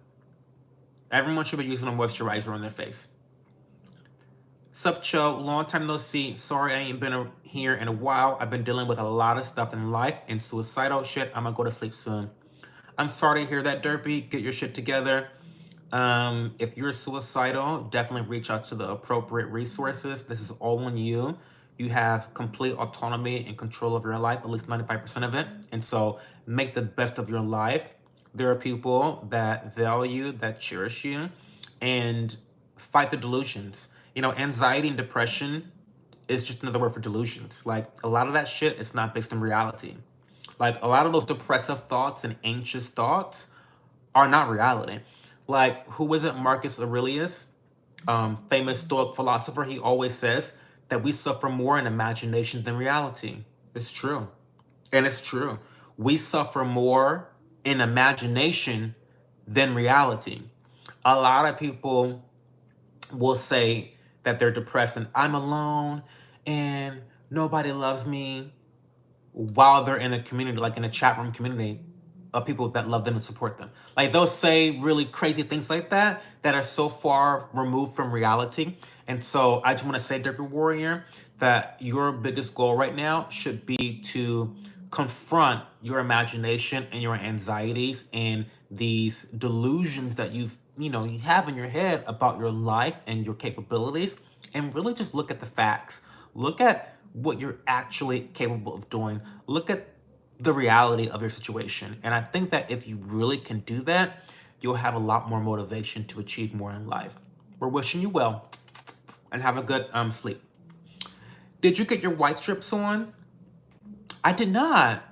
Everyone should be using a moisturizer on their face. Sup, Cho? Long time no see. Sorry I ain't been here in a while. I've been dealing with a lot of stuff in life and suicidal shit. I'm gonna go to sleep soon. I'm sorry to hear that, Derpy. Get your shit together. If you're suicidal, definitely reach out to the appropriate resources. This is all on you. You have complete autonomy and control of your life, at least 95% of it. And so make the best of your life. There are people that value, that cherish you, and fight the delusions. Anxiety and depression is just another word for delusions. Like, a lot of that shit is not based in reality. Like, a lot of those depressive thoughts and anxious thoughts are not reality. Like, who was it? Marcus Aurelius, famous Stoic philosopher. He always says that we suffer more in imagination than reality. It's true. And it's true. We suffer more in imagination than reality. A lot of people will say that they're depressed and I'm alone and nobody loves me, while they're in a community, like in a chat room community of people that love them and support them. Like, they'll say really crazy things like that are so far removed from reality. And so I just want to say, Derby Warrior, that your biggest goal right now should be to confront your imagination and your anxieties and these delusions that you have in your head about your life and your capabilities, and really just look at the facts. Look at what you're actually capable of doing. Look at the reality of your situation. And I think that if you really can do that, you'll have a lot more motivation to achieve more in life. We're wishing you well and have a good sleep. Did you get your white strips on? I did not.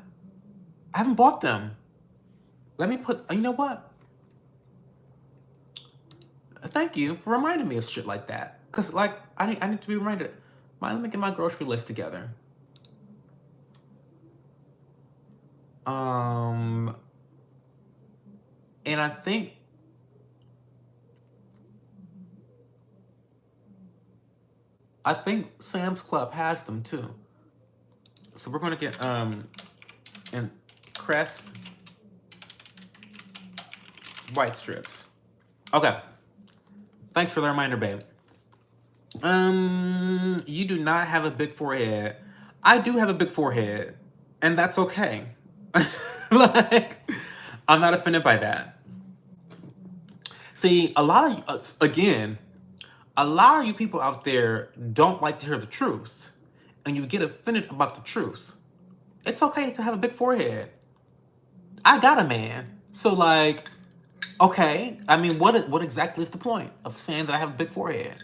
I haven't bought them. Let me put, you know what? Thank you for reminding me of shit like that. Because, like, I need to be reminded. Let me get my grocery list together. And I think Sam's Club has them too. So we're gonna get and Crest white strips. Okay. Thanks for the reminder, babe. You do not have a big forehead. I do have a big forehead, and that's okay. Like, I'm not offended by that. See, a lot of you people out there don't like to hear the truth, and you get offended about the truth. It's okay to have a big forehead. I got a man, so, like, okay. I mean, what exactly is the point of saying that I have a big forehead?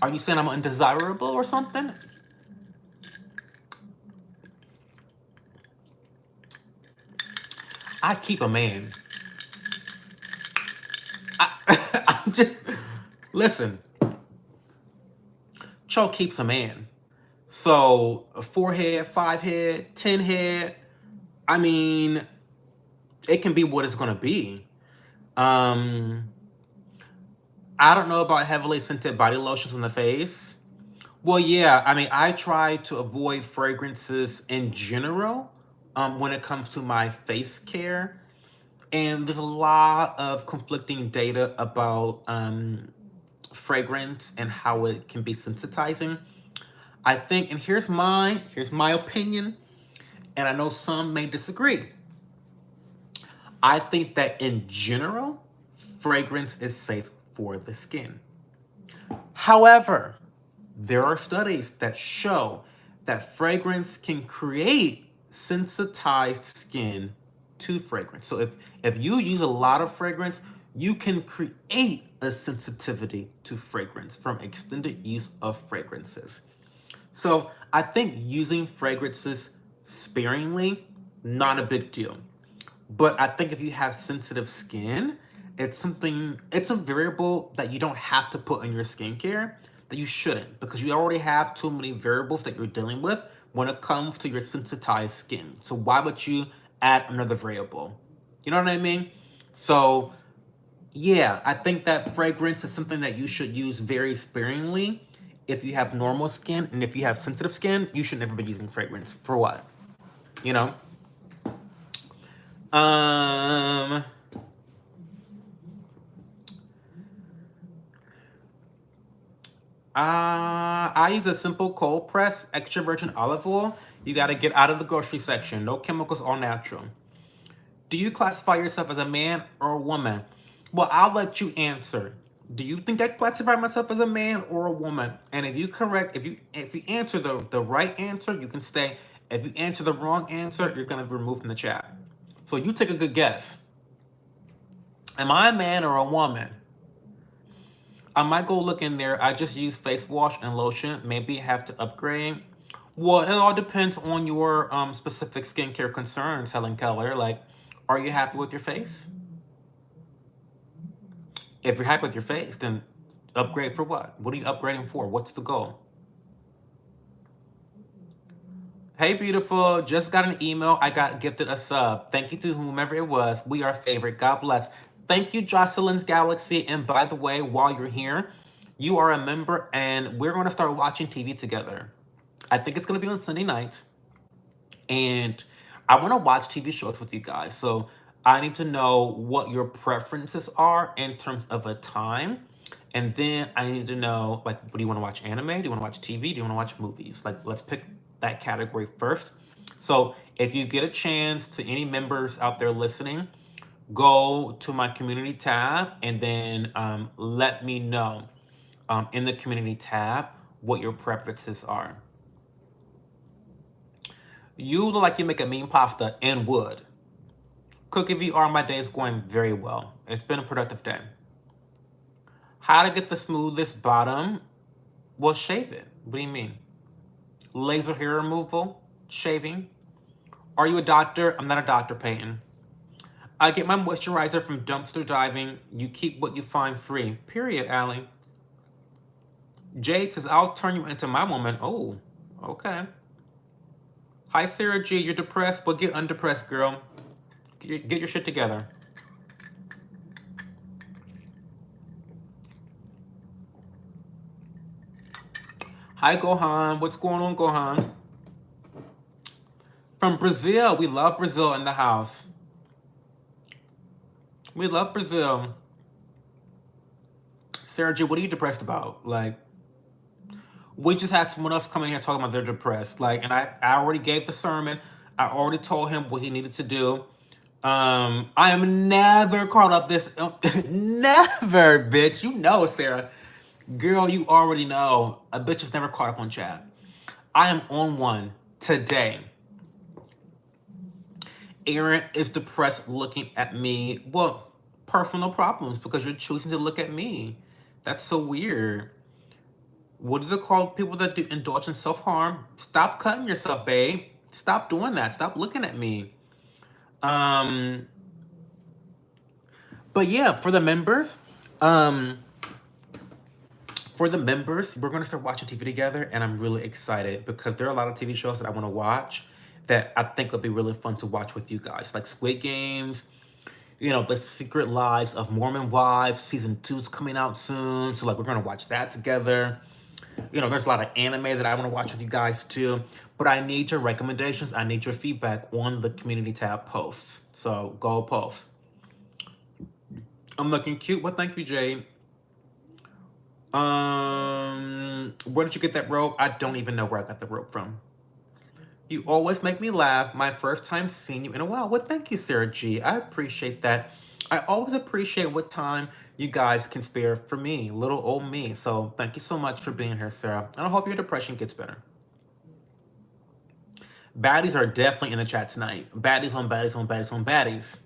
Are you saying I'm undesirable or something? I keep a man. I'm just listen. Cho keeps a man. So a 4 head, 5 head, 10 head. I mean, it can be what it's gonna be. I don't know about heavily scented body lotions on the face. Well, yeah. I mean, I try to avoid fragrances in general when it comes to my face care. And there's a lot of conflicting data about fragrance and how it can be sensitizing. I think, and here's my opinion, and I know some may disagree. I think that in general, fragrance is safe for the skin. However, there are studies that show that fragrance can create sensitized skin to fragrance. So if you use a lot of fragrance, you can create a sensitivity to fragrance from extended use of fragrances. So I think using fragrances sparingly, not a big deal. But I think if you have sensitive skin, it's a variable that you don't have to put in your skincare, that you shouldn't, because you already have too many variables that you're dealing with when it comes to your sensitized skin. So why would you add another variable? You know what I mean? So yeah, I think that fragrance is something that you should use very sparingly if you have normal skin, and if you have sensitive skin, you should never be using fragrance. For what? You know? I use a simple cold press extra virgin olive oil. You got to get out of the grocery section. No chemicals, all natural. Do you classify yourself as a man or a woman? Well, I'll let you answer. Do you think I classify myself as a man or a woman? And if you answer the right answer, you can stay. If you answer the wrong answer, you're gonna be removed from the chat. So you take a good guess. Am I a man or a woman? I might go look in there. I just use face wash and lotion. Maybe I have to upgrade. Well, it all depends on your specific skincare concerns, Helen Keller. Like, are you happy with your face? If you're happy with your face, then upgrade for what? What are you upgrading for? What's the goal? Hey, beautiful. Just got an email. I got gifted a sub. Thank you to whomever it was. We are favorite. God bless. Thank you, Jocelyn's Galaxy. And by the way, while you're here, you are a member and we're going to start watching TV together. I think it's going to be on Sunday nights. And I want to watch TV shows with you guys. So I need to know what your preferences are in terms of a time. And then I need to know, like, what do you want to watch? Anime? Do you want to watch TV? Do you want to watch movies? Like, let's pick that category first. So if you get a chance, to any members out there listening, go to my community tab and then let me know in the community tab what your preferences are. You look like you make a mean pasta and would. Cookie VR, my day is going very well. It's been a productive day. How to get the smoothest bottom? Well, shave it. What do you mean? Laser hair removal? Shaving? Are you a doctor? I'm not a doctor, Peyton. I get my moisturizer from dumpster diving. You keep what you find free. Period, Allie. Jade says, I'll turn you into my woman. Oh, okay. Hi, Sarah G. You're depressed? Well, get undepressed, girl. Get your shit together. Hi, Gohan. What's going on, Gohan? From Brazil. We love Brazil in the house. We love Brazil. Sarah G, what are you depressed about? Like, we just had someone else come in here talking about they're depressed. Like, and I already gave the sermon. I already told him what he needed to do. I am never caught up this. Never, bitch. You know, Sarah. Girl, you already know. A bitch is never caught up on chat. I am on one today. Aaron is depressed looking at me. Well, personal problems because you're choosing to look at me. That's so weird. What do they call people that do indulge in self-harm? Stop cutting yourself, babe. Stop doing that. Stop looking at me. But yeah, for the members, we're gonna start watching TV together, and I'm really excited because there are a lot of TV shows that I want to watch that I think would be really fun to watch with you guys, like Squid Games. The Secret Lives of Mormon Wives season 2 is coming out soon, so like we're gonna watch that together. There's a lot of anime that I want to watch with you guys too. But I need your recommendations. I need your feedback on the community tab posts. So go post. I'm looking cute. Well, thank you, Jade. Where did you get that robe? I don't even know where I got the robe from. You always make me laugh. My first time seeing you in a while. Well, thank you, Sarah G. I appreciate that. I always appreciate what time you guys can spare for me, little old me. So thank you so much for being here, Sarah. And I hope your depression gets better. Baddies are definitely in the chat tonight. Baddies on baddies on baddies on baddies.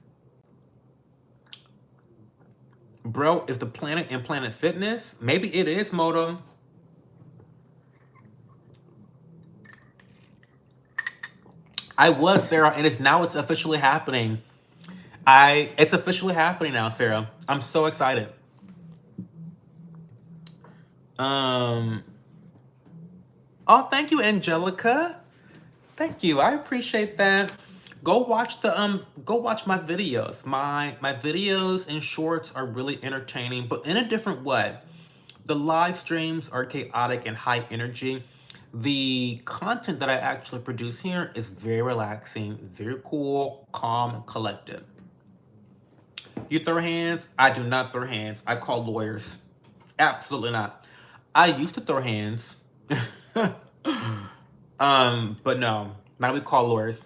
Bro, is the planet in Planet Fitness? Maybe it is, Moto. I was, Sarah, and it's officially happening. It's officially happening now, Sarah. I'm so excited. Oh, thank you, Angelica. Thank you. I appreciate that. Go watch my videos. My videos and shorts are really entertaining, but in a different way. The live streams are chaotic and high energy. The content that I actually produce here is very relaxing, very cool, calm, and collected. You throw hands? I do not throw hands. I call lawyers. Absolutely not. I used to throw hands. But no. Now we call lawyers.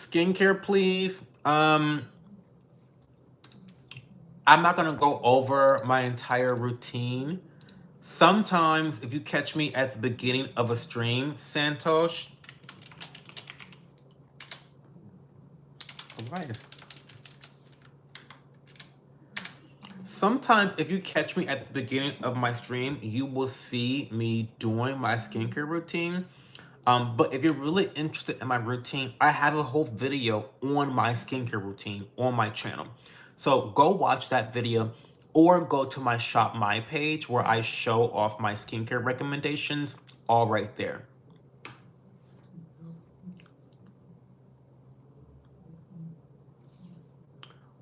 skincare, please. I'm not gonna go over my entire routine. Sometimes, if you catch me at the beginning of a stream, Santosh, why is sometimes if you catch me at the beginning of my stream, you will see me doing my skincare routine. But if you're really interested in my routine, I have a whole video on my skincare routine on my channel. So go watch that video or go to my Shop My page where I show off my skincare recommendations all right there.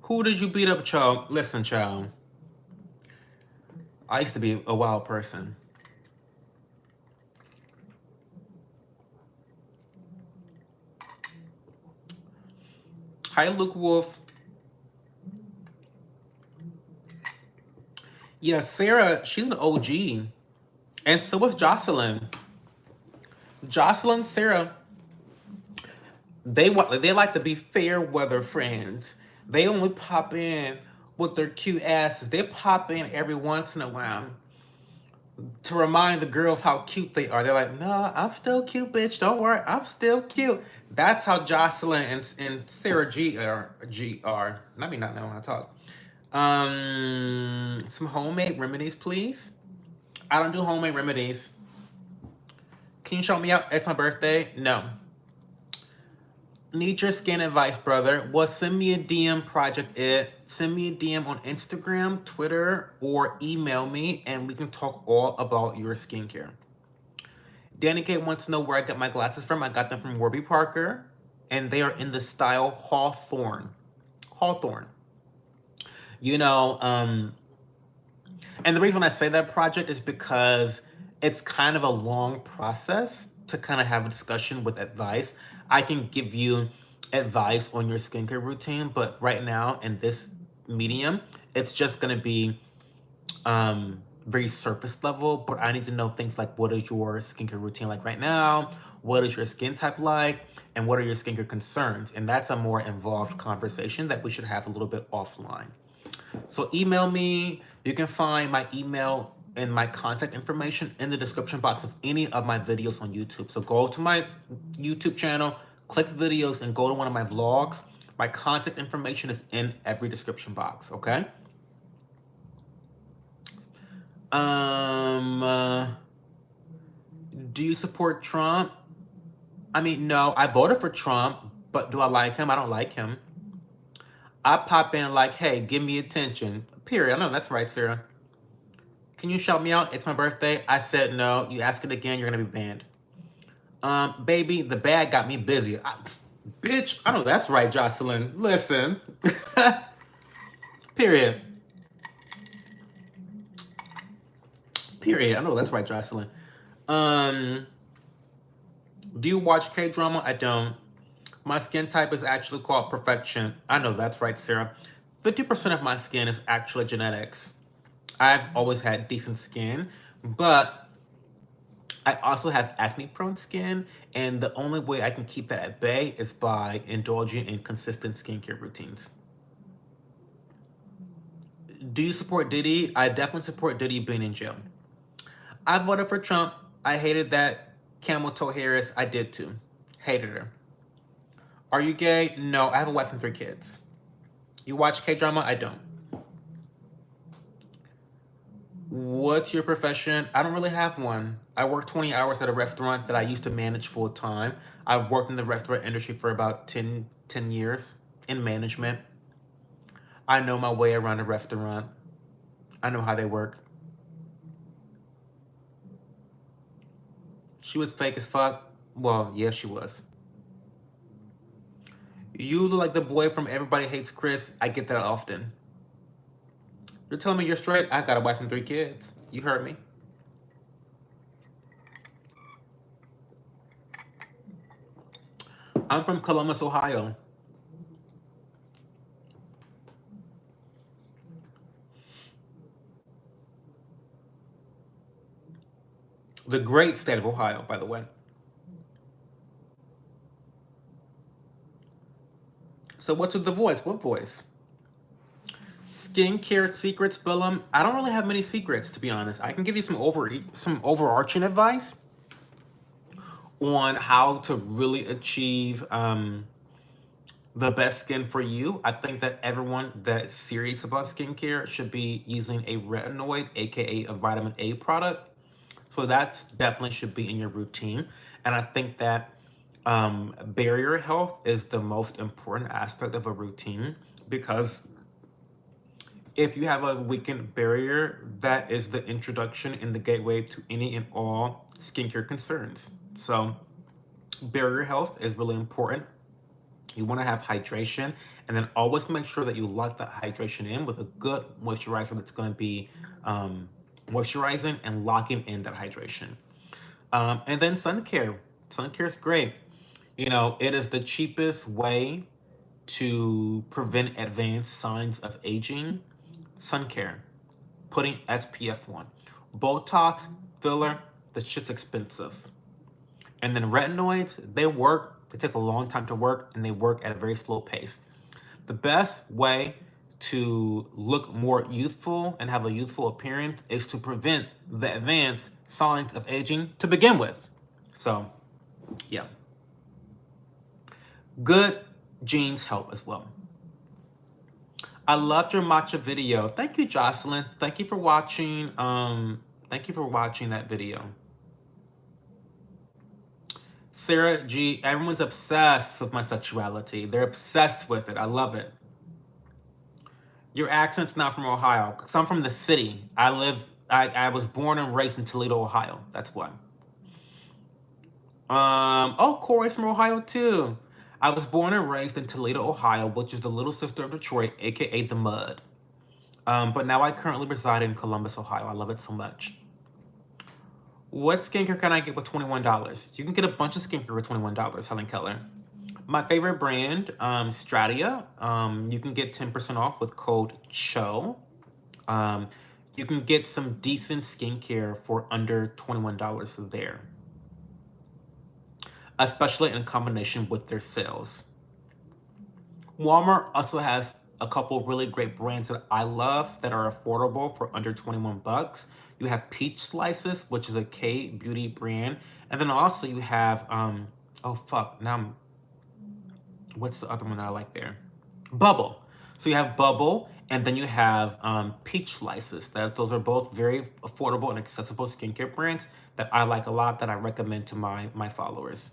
Who did you beat up, child? Listen, child. I used to be a wild person. Hi, Luke Wolf. Yeah, Sarah, she's an OG. And so was Jocelyn. Jocelyn, Sarah, they like to be fair weather friends. They only pop in with their cute asses. They pop in every once in a while to remind the girls how cute they are. They're like, no, I'm still cute, bitch. Don't worry, I'm still cute. That's how Jocelyn and Sarah G are. Let me not know how to talk. Some homemade remedies, please. I don't do homemade remedies. Can you show me out? It's my birthday. No. Need your skin advice, brother. Well, send me a DM, Project It. Send me a DM on Instagram, Twitter, or email me, and we can talk all about your skincare. Danny K wants to know where I got my glasses from. I got them from Warby Parker, and they are in the style Hawthorne. Hawthorne. You know, and the reason I say that, Project, is because it's kind of a long process to kind of have a discussion with advice. I can give you advice on your skincare routine, but right now in this medium, it's just going to be very surface level. But I need to know things like, what is your skincare routine like right now? What is your skin type like? And what are your skincare concerns? And that's a more involved conversation that we should have a little bit offline. So email me. You can find my email and my contact information in the description box of any of my videos on YouTube. So go to my YouTube channel, click videos, and go to one of my vlogs. My contact information is in every description box, okay? Do you support Trump? I mean, no, I voted for Trump, but do I like him? I don't like him. I pop in like, hey, give me attention. Period. I know that's right, Sarah. Can you shout me out? It's my birthday. I said no. You ask it again, you're gonna be banned. Baby, the bag got me busy. Bitch, I know that's right, Jocelyn. Listen. Period. Period. I know that's right, Jocelyn. Do you watch K-drama? I don't. My skin type is actually called perfection. I know that's right, Sarah. 50% of my skin is actually genetics. I've always had decent skin, but I also have acne-prone skin, and the only way I can keep that at bay is by indulging in consistent skincare routines. Do you support Diddy? I definitely support Diddy being in jail. I voted for Trump. I hated that camel toe Harris. I did too. Hated her. Are you gay? No, I have a wife and 3 kids. You watch K-drama? I don't. What's your profession? I don't really have one. I work 20 hours at a restaurant that I used to manage full time. I've worked in the restaurant industry for about 10 years in management. I know my way around a restaurant. I know how they work. She was fake as fuck. Well, yeah, she was. You look like the boy from Everybody Hates Chris. I get that often. You're telling me you're straight? I got a wife and 3 kids. You heard me. I'm from Columbus, Ohio. The great state of Ohio, by the way. So what's with the voice? What voice? Skincare secrets, Willem. I don't really have many secrets, to be honest. I can give you some overarching advice on how to really achieve the best skin for you. I think that everyone that's serious about skincare should be using a retinoid, aka a vitamin A product. So that's definitely should be in your routine. And I think that barrier health is the most important aspect of a routine, because if you have a weakened barrier, that is the introduction and the gateway to any and all skincare concerns. So barrier health is really important. You want to have hydration, and then always make sure that you lock that hydration in with a good moisturizer that's going to be moisturizing and locking in that hydration. And then sun care. Sun care is great. You know, it is the cheapest way to prevent advanced signs of aging. Sun care, putting SPF on. Botox, filler, the shit's expensive. And then retinoids, they work, they take a long time to work, and they work at a very slow pace. The best way to look more youthful and have a youthful appearance is to prevent the advanced signs of aging to begin with. So, yeah. Good genes help as well. I loved your matcha video. Thank you, Jocelyn. Thank you for watching. Thank you for watching that video. Sarah G, everyone's obsessed with my sexuality. They're obsessed with it. I love it. Your accent's not from Ohio, because I'm from the city. I was born and raised in Toledo, Ohio. That's why. Oh, Corey's from Ohio too. I was born and raised in Toledo, Ohio, which is the little sister of Detroit, aka the Mud. But now I currently reside in Columbus, Ohio. I love it so much. What skincare can I get with $21? You can get a bunch of skincare with $21, Helen Keller. My favorite brand, Stratia. You can get 10% off with code CHO. You can get some decent skincare for under $21 there, especially in combination with their sales. Walmart also has a couple really great brands that I love that are affordable for under 21 bucks. You have Peach Slices, which is a K-beauty brand. And then also you have, oh fuck, what's the other one that I like there? Bubble. So you have Bubble, and then you have Peach Slices. Those are both very affordable and accessible skincare brands that I like a lot, that I recommend to my followers.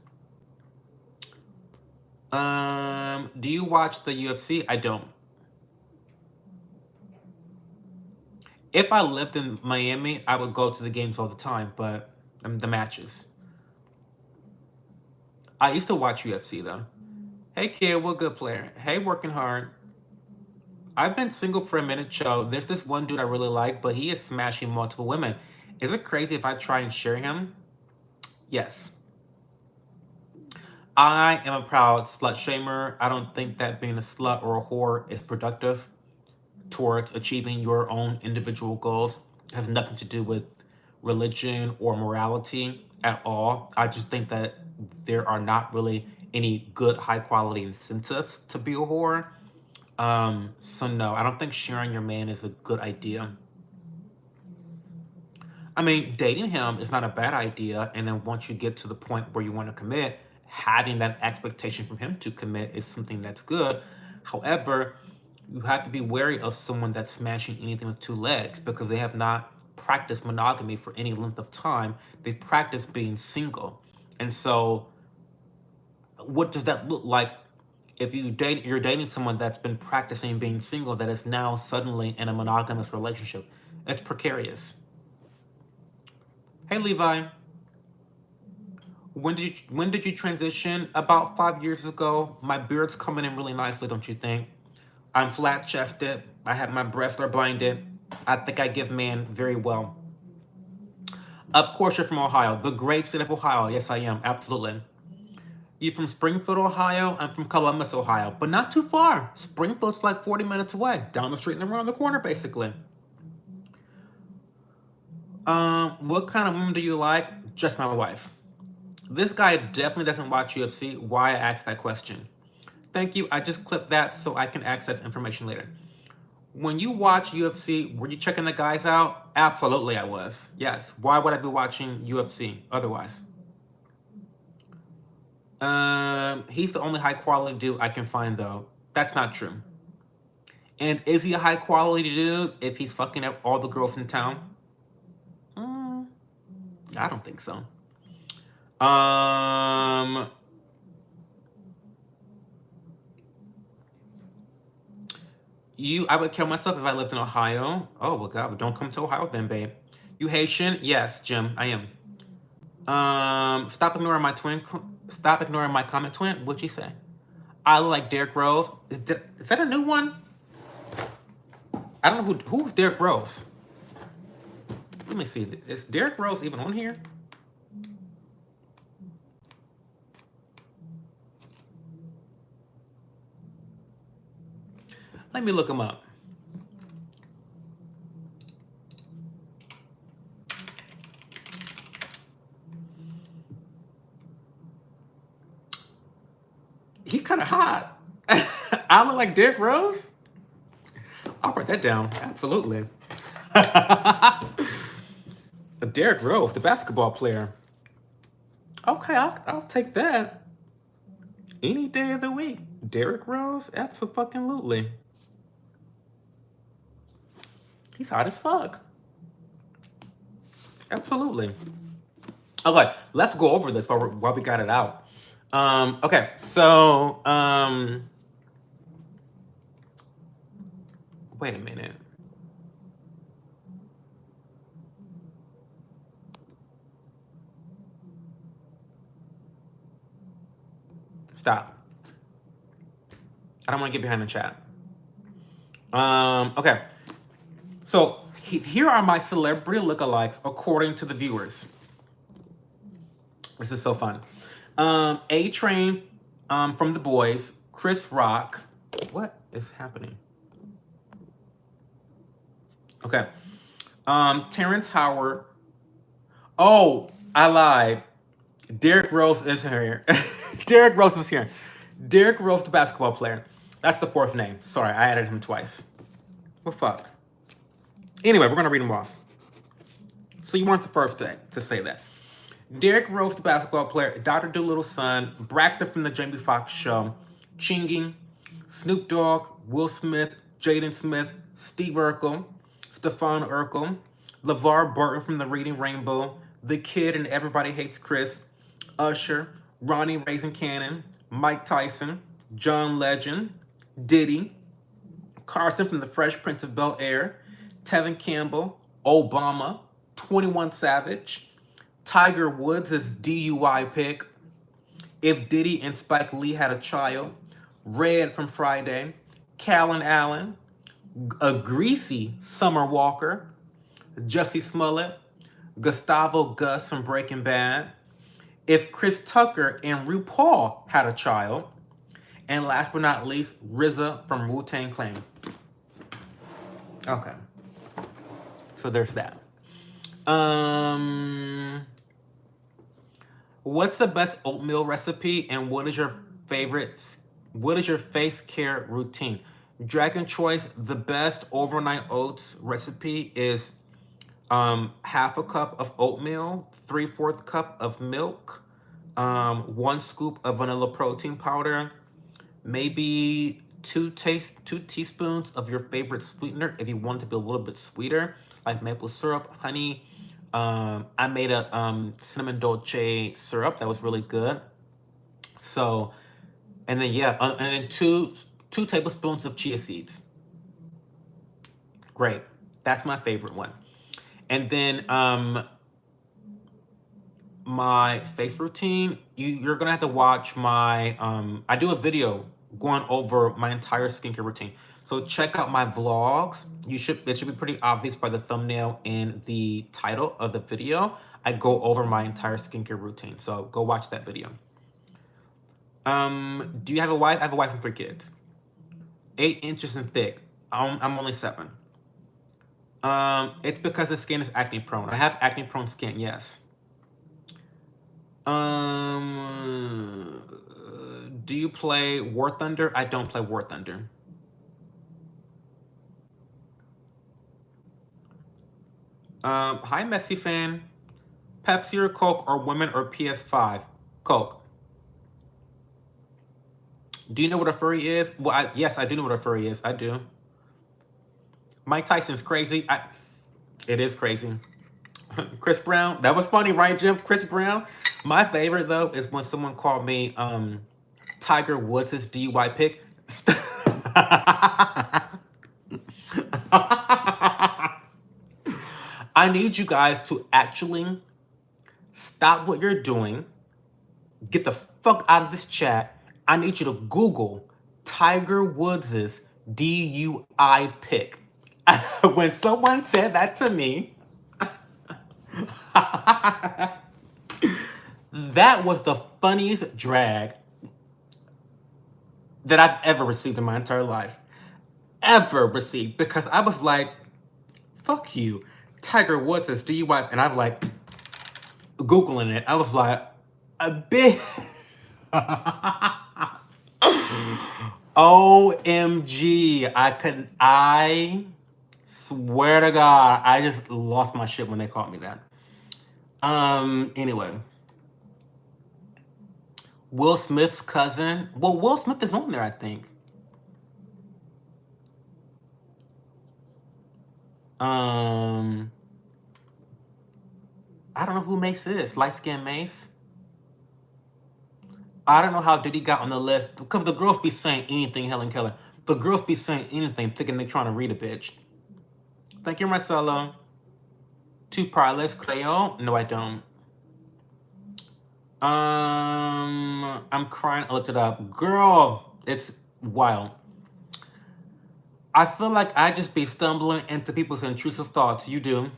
Do you watch the UFC? I don't. If I lived in Miami, I would go to the games all the time, but the matches. I used to watch UFC though. Hey kid, what good player? Hey, working hard. I've been single for a minute, Joe. There's this one dude I really like, but he is smashing multiple women. Is it crazy if I try and share him? Yes. I am a proud slut shamer. I don't think that being a slut or a whore is productive towards achieving your own individual goals. It has nothing to do with religion or morality at all. I just think that there are not really any good high quality incentives to be a whore. So no, I don't think sharing your man is a good idea. I mean, dating him is not a bad idea, and then once you get to the point where you want to commit, having that expectation from him to commit is something that's good. However, you have to be wary of someone that's smashing anything with two legs, because they have not practiced monogamy for any length of time. They've practiced being single. And so what does that look like if you're dating someone that's been practicing being single, that is now suddenly in a monogamous relationship? It's precarious. Hey Levi, when did you transition? About 5 years ago. My beard's coming in really nicely, don't you think? I'm flat chested. I have my breasts are blinded. I think I give man very well. Of course you're from Ohio, the great state of Ohio. Yes, I am, absolutely. You from Springfield, Ohio? I'm from Columbus, Ohio, but not too far. Springfield's like 40 minutes away, down the street and around the corner, basically. What kind of woman do you like? Just my wife. This guy definitely doesn't watch UFC. Why I asked that question? Thank you. I just clipped that so I can access information later. When you watch UFC, were you checking the guys out? Absolutely, I was. Yes. Why would I be watching UFC otherwise? He's the only high quality dude I can find, though. That's not true. And is he a high quality dude if he's fucking up all the girls in town? I don't think so. I would kill myself if I lived in Ohio. Oh, well, God, but don't come to Ohio then, babe. You Haitian? Yes, Jim, I am. Stop ignoring my twin. Stop ignoring my comment, twin. What'd you say? I look like Derrick Rose. Is that a new one? I don't know who's Derrick Rose. Let me see. Is Derrick Rose even on here? Let me look him up. He's kind of hot. I look like Derrick Rose? I'll write that down. Absolutely. Derrick Rose, the basketball player. Okay, I'll take that. Any day of the week. Derrick Rose? Absolutely. He's hot as fuck. Absolutely. Okay, let's go over this while we got it out. Okay, so wait a minute. Stop. I don't want to get behind the chat. Okay. So here are my celebrity lookalikes according to the viewers. This is so fun. A-Train from The Boys, Chris Rock. What is happening? Okay. Terrence Howard. Oh, I lied. Derrick Rose is here. Derrick Rose is here. Derrick Rose, the basketball player. That's the fourth name. Sorry, I added him twice. Well, fuck. Anyway, we're going to read them off. So you weren't the first to say that. Derrick Rose, the basketball player. Dr. Doolittle's son. Braxton from the Jamie Foxx show. Chingy. Snoop Dogg. Will Smith. Jaden Smith. Steve Urkel. Stephon Urkel. LeVar Burton from The Reading Rainbow. The Kid and Everybody Hates Chris. Usher. Ronnie Raisin Cannon. Mike Tyson. John Legend. Diddy. Carson from The Fresh Prince of Bel-Air. Tevin Campbell. Obama. 21 Savage. Tiger Woods' DUI pick. If Diddy and Spike Lee had a child. Red from Friday. Callan Allen. A greasy Summer Walker. Jussie Smollett. Gustavo Gus from Breaking Bad. If Chris Tucker and RuPaul had a child. And last but not least, RZA from Wu-Tang Clan. Okay. So there's that. What's the best oatmeal recipe and what is your face care routine? Dragon Choice, the best overnight oats recipe is half a cup of oatmeal, 3/4 cup of milk, 1 scoop of vanilla protein powder, maybe 2 teaspoons of your favorite sweetener if you want it to be a little bit sweeter, like maple syrup, honey. I made a cinnamon dolce syrup that was really good. So, and then yeah, and then two tablespoons of chia seeds. Great, that's my favorite one. And then my face routine, you're gonna have to watch my I do a video going over my entire skincare routine. So check out my vlogs. It should be pretty obvious by the thumbnail and the title of the video. I go over my entire skincare routine. So go watch that video. Do you have a wife? I have a wife and 3 kids. 8 inches and thick. I'm only 7. It's because the skin is acne prone. I have acne prone skin, yes. Do you play War Thunder? I don't play War Thunder. Hi, Messi fan. Pepsi or Coke or women or PS5? Coke. Do you know what a furry is? Well, yes, I do know what a furry is. I do. Mike Tyson's crazy. It is crazy. Chris Brown. That was funny, right, Jim? Chris Brown. My favorite though is when someone called me Tiger Woods' DUI pick. I need you guys to actually stop what you're doing. Get the fuck out of this chat. I need you to Google Tiger Woods' DUI pick. When someone said that to me, that was the funniest drag that I've ever received in my entire life. Ever received. Because I was like, fuck you. Tiger Woods is DUI. And I'm like, Googling it. I was like, a bit. OMG. I swear to God, I just lost my shit when they called me that. Anyway. Will Smith's cousin. Well, Will Smith is on there, I think. I don't know who Mace is. Light skinned Mace. I don't know how Diddy got on the list because the girls be saying anything, Helen Keller. The girls be saying anything, thinking they trying to read a bitch. Thank you, Marcelo. Two Parlors, Cleo. No, I don't. I'm crying. I looked it up. Girl, it's wild. I feel like I just be stumbling into people's intrusive thoughts. You do.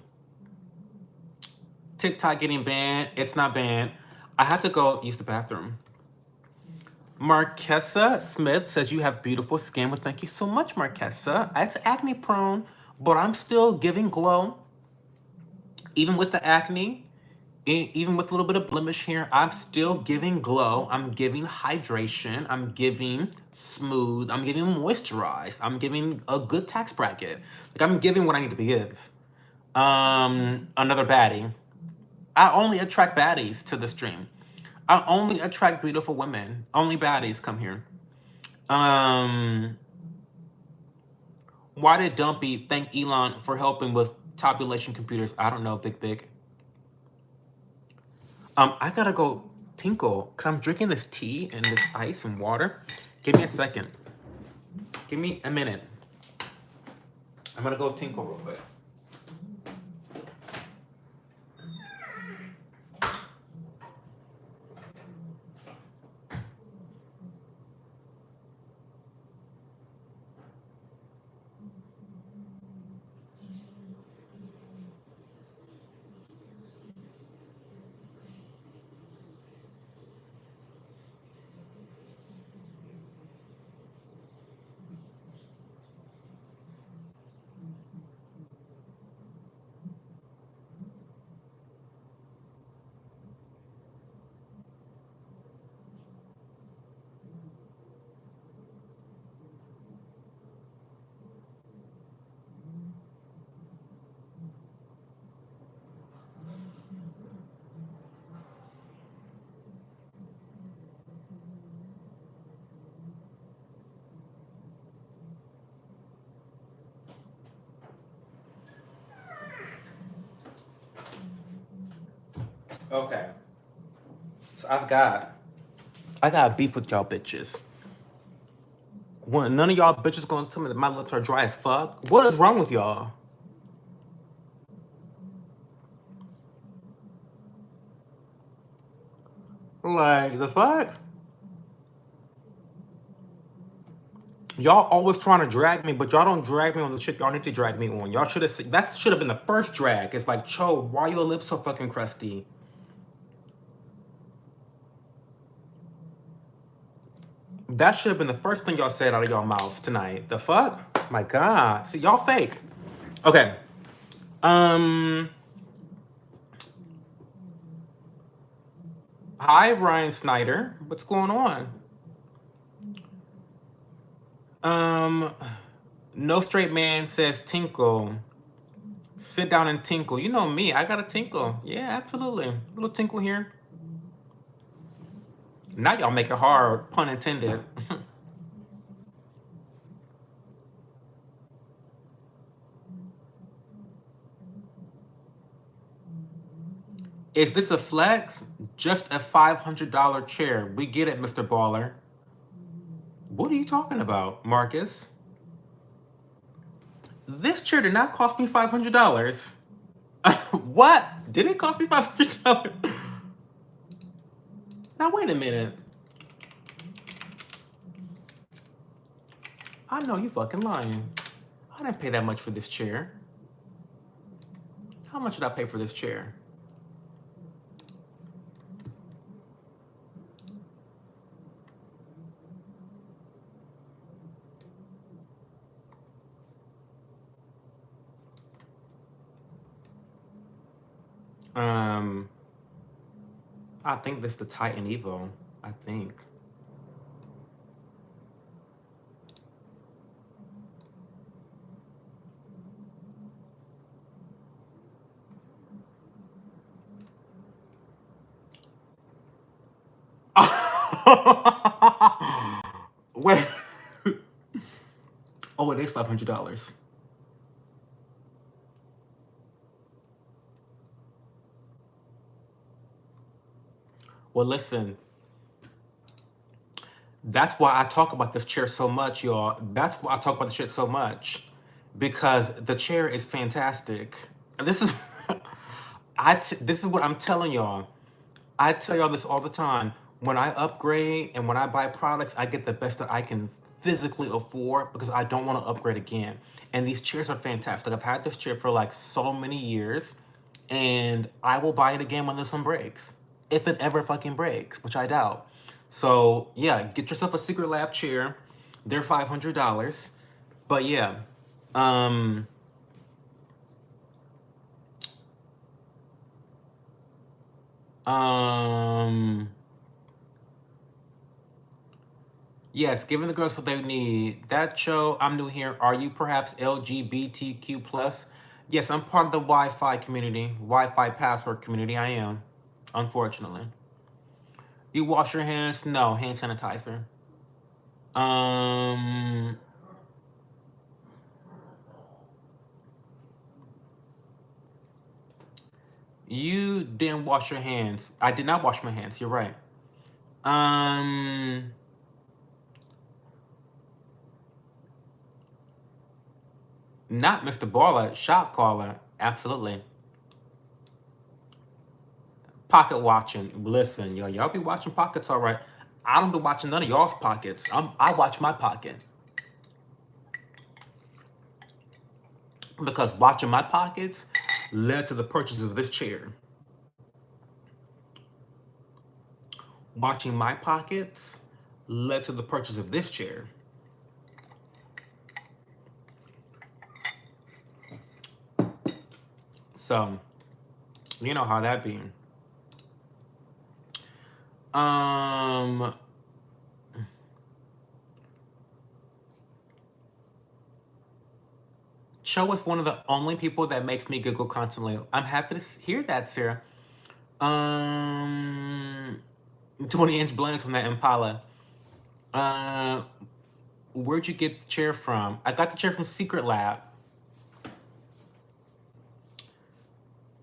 TikTok getting banned. It's not banned. I had to go use the bathroom. Marquesa Smith says you have beautiful skin. Well, thank you so much, Marquesa. It's acne prone, but I'm still giving glow. Even with the acne, even with a little bit of blemish here, I'm still giving glow. I'm giving hydration. I'm giving smooth. I'm giving moisturize. I'm giving a good tax bracket. Like I'm giving what I need to give. Another baddie. I only attract baddies to the stream. I only attract beautiful women. Only baddies come here. Why did Dumpy thank Elon for helping with tabulation computers? I don't know, Big. I gotta go tinkle because I'm drinking this tea and this ice and water. Give me a second. Give me a minute. I'm gonna go tinkle real quick. Okay. So I got beef with y'all bitches. When none of y'all bitches gonna tell me that my lips are dry as fuck. What is wrong with y'all? Like the fuck? Y'all always trying to drag me, but y'all don't drag me on the shit y'all need to drag me on. Y'all should have that should have been the first drag. It's like, Cho, why your lips so fucking crusty? That should have been the first thing y'all said out of y'all mouth tonight. The fuck? My God. See, y'all fake. Okay. Hi, Ryan Snyder. What's going on? Um, no straight man says tinkle. Sit down and tinkle. You know me. I got a tinkle. Yeah, absolutely. Little tinkle here. Now y'all make it hard. Pun intended. Is this a flex? Just a $500 chair. We get it, Mr. Baller. What are you talking about, Marcus? This chair did not cost me $500. What? Did it cost me $500? Now, wait a minute. I know you fucking lying. I didn't pay that much for this chair. How much did I pay for this chair? Um, I think this is the Titan Evo. I think. Wait. Oh, it is $500. Well, listen. That's why I talk about this chair so much, y'all. That's why I talk about this shit so much. Because the chair is fantastic. And this is this is what I'm telling y'all. I tell y'all this all the time. When I upgrade and when I buy products, I get the best that I can physically afford because I don't want to upgrade again. And these chairs are fantastic. I've had this chair for like so many years, and I will buy it again when this one breaks. If it ever fucking breaks, which I doubt. So yeah, get yourself a Secret Lab chair. They're $500. But yeah. Um um Yes, giving the girls what they need. That show, I'm new here. Are you perhaps LGBTQ plus? Yes, I'm part of the Wi-Fi community, Wi-Fi password community. I am, unfortunately. You wash your hands? No, hand sanitizer. Um, you didn't wash your hands. I did not wash my hands. You're right. Um, not Mr. Baller, shot caller. Absolutely. Pocket watching. Listen, y'all be watching pockets, all right. I don't be watching none of y'all's pockets. I watch my pocket because watching my pockets led to the purchase of this chair. Watching my pockets led to the purchase of this chair. So, you know how that be. Um, Cho is one of the only people that makes me giggle constantly. I'm happy to hear that, Sarah. Um, 20-inch blends from that Impala. Uh, where'd you get the chair from? I got the chair from Secret Lab.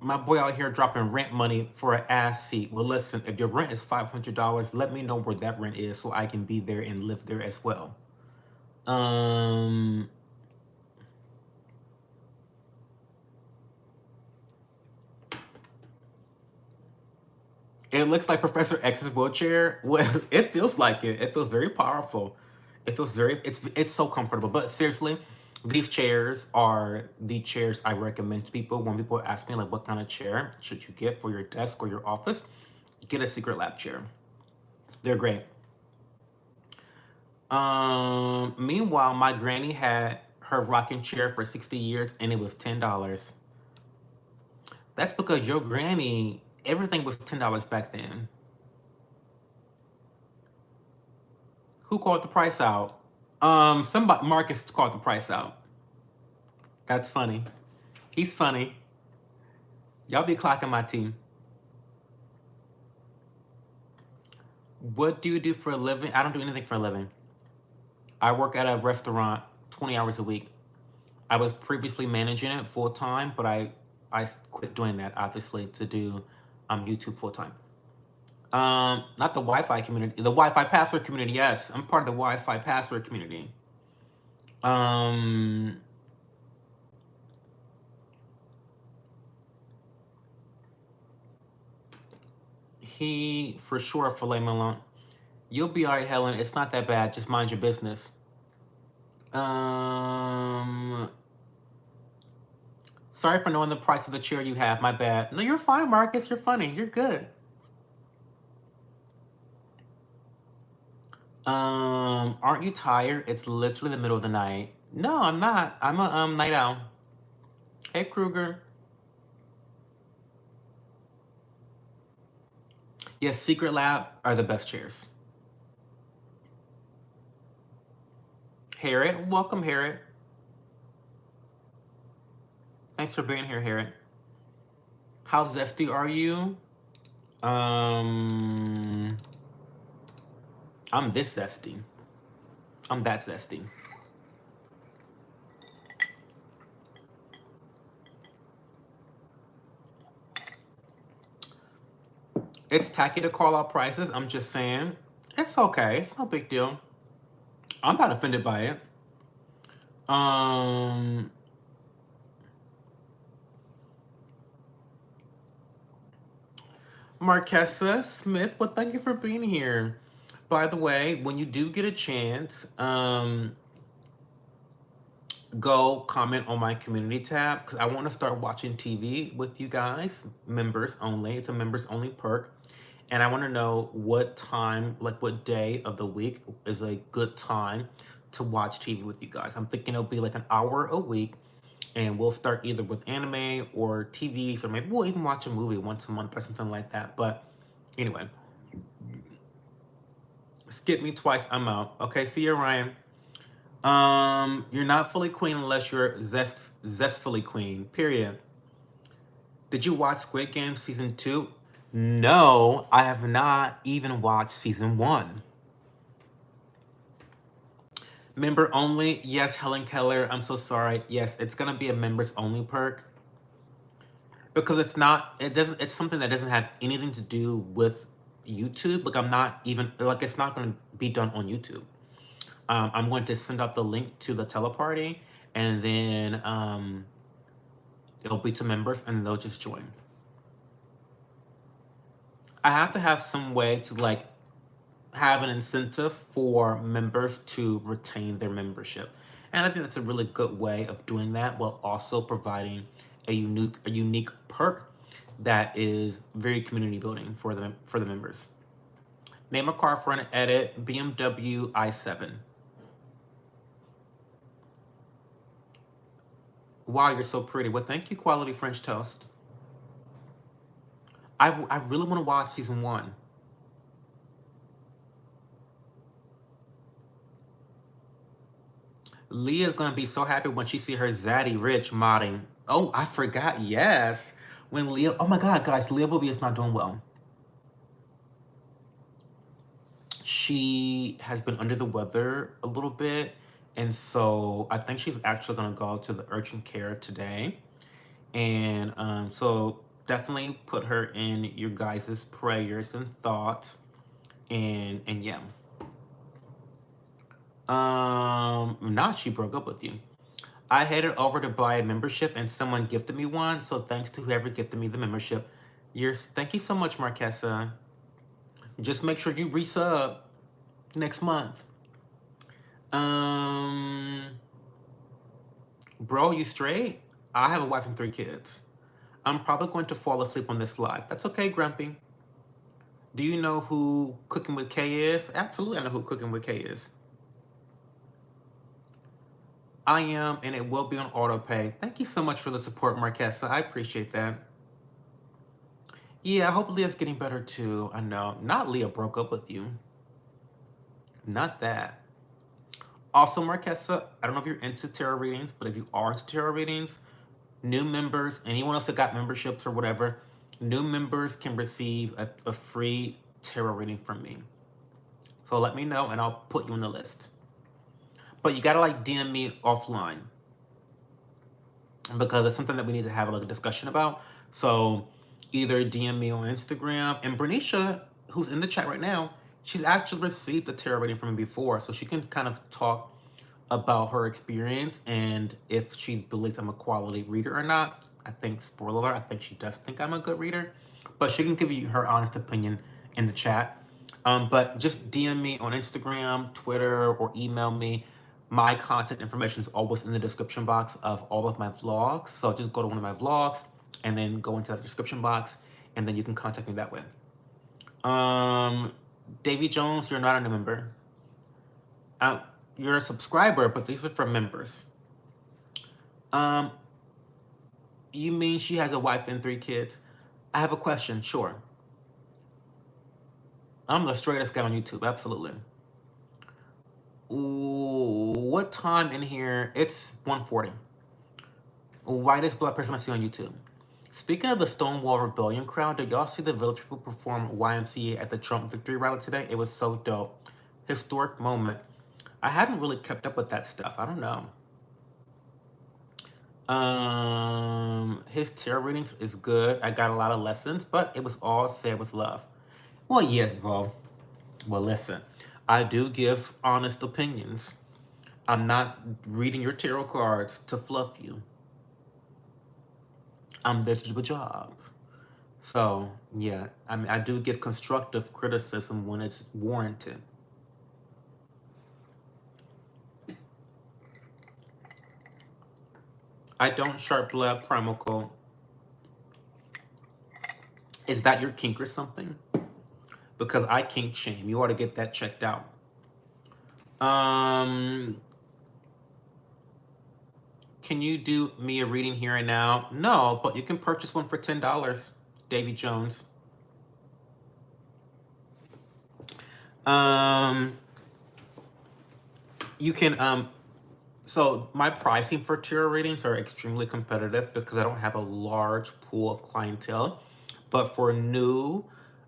My boy out here dropping rent money for an ass seat. Well, listen, if your rent is $500, let me know where that rent is so I can be there and live there as well. Um, it looks like Professor X's wheelchair. Well, it feels like it. It feels very powerful. It feels very. It's so comfortable. But seriously, these chairs are the chairs I recommend to people when people ask me like, what kind of chair should you get for your desk or your office? Get a Secret Lab chair. They're great. Meanwhile, my granny had her rocking chair for 60 years and it was $10. That's because your granny, everything was $10 back then. Who called the price out? Somebody Marcus called the price out. That's funny. He's funny. Y'all be clocking my team. What do you do for a living? I don't do anything for a living. I work at a restaurant 20 hours a week. I was previously managing it full time, but I quit doing that obviously to do YouTube full time. Not the Wi-Fi community, the Wi-Fi password community. Yes, I'm part of the Wi-Fi password community. He for sure filet mignon. You'll be alright, Helen. It's not that bad. Just mind your business. Sorry for knowing the price of the chair you have. My bad. No, you're fine, Marcus. You're funny. You're good. Aren't you tired? It's literally the middle of the night. No, I'm not. I'm a night owl. Hey, Kruger. Yes, Secret Lab are the best chairs. Harriet, welcome, Harriet. Thanks for being here, Harriet. How zesty are you? I'm this zesty. I'm that zesty. It's tacky to call out prices. I'm just saying. It's okay. It's no big deal. I'm not offended by it. Marquessa Smith, well, thank you for being here. By the way, when you do get a chance, go comment on my community tab because I want to start watching TV with you guys. Members only. It's a members only perk. And I want to know what time, like what day of the week is a good time to watch TV with you guys. I'm thinking it'll be like an hour a week. And we'll start either with anime or TVs, or maybe we'll even watch a movie once a month or something like that. But anyway, skip me twice, I'm out. Okay, see you, Ryan. You're not fully queen unless you're zestfully queen. Period. Did you watch Squid Game season 2? No, I have not even watched season 1. Member only? Yes, Helen Keller. I'm so sorry. Yes, it's gonna be a members only perk. Because it's something that doesn't have anything to do with YouTube. Like I'm not even, like it's not gonna be done on YouTube. I'm going to send out the link to the teleparty and then it'll be to members and they'll just join. I have to have some way to like have an incentive for members to retain their membership. And I think that's a really good way of doing that while also providing a unique perk that is very community building for the members. Name a car for an edit, BMW i7. Wow, you're so pretty. Well, thank you, Quality French Toast. I really want to watch season 1. Leah's gonna be so happy when she see her Zaddy Rich modding. Oh, I forgot. Yes, when Leah. Oh my God, guys, Leah Bobby is not doing well. She has been under the weather a little bit, and so I think she's actually gonna go to the urgent care today. And so definitely put her in your guys' prayers and thoughts. And yeah. Now she broke up with you. I headed over to buy a membership and someone gifted me one. So thanks to whoever gifted me the membership. Thank you so much, Marquessa. Just make sure you resub next month. Bro, you straight? I have a wife and 3 kids. I'm probably going to fall asleep on this live. That's okay, Grumpy. Do you know who Cooking with K is? Absolutely, I know who Cooking with K is. I am, and it will be on auto pay. Thank you so much for the support, Marquessa. I appreciate that. Yeah, I hope Leah's getting better too. I know. Not Leah broke up with you. Not that. Also, Marquesa, I don't know if you're into tarot readings, but if you are into tarot readings, new members, anyone else that got memberships or whatever, new members can receive a free tarot reading from me. So let me know and I'll put you on the list. But you gotta like DM me offline because it's something that we need to have like a discussion about. So either DM me on Instagram, and Bernicia, who's in the chat right now, she's actually received a tarot reading from me before, so she can kind of talk about her experience and if she believes I'm a quality reader or not. I think, spoiler alert, I think she does think I'm a good reader, but she can give you her honest opinion in the chat. But just DM me on Instagram, Twitter, or email me. My contact information is always in the description box of all of my vlogs. So just go to one of my vlogs and then go into the description box, and then you can contact me that way. Davy Jones, you're not a member. You're a subscriber, but these are for members. You mean she has a wife and 3 kids? I have a question, sure. I'm the straightest guy on YouTube, absolutely. Ooh, what time in here? It's 1:40. Whitest black person I see on YouTube. Speaking of the Stonewall Rebellion crowd, did y'all see the Village People perform YMCA at the Trump victory rally today? It was so dope. Historic moment. I haven't really kept up with that stuff. I don't know. His tarot readings is good. I got a lot of lessons, but it was all said with love. Well, yes, bro. Well, listen, I do give honest opinions. I'm not reading your tarot cards to fluff you. I'm there to do a job. So, yeah, I mean, I do give constructive criticism when it's warranted. I don't sharp blood primal code. Is that your kink or something? Because I kink shame. You ought to get that checked out. Can you do me a reading here and now? No, but you can purchase one for $10, Davy Jones. You can, so my pricing for tarot readings are extremely competitive because I don't have a large pool of clientele. But for new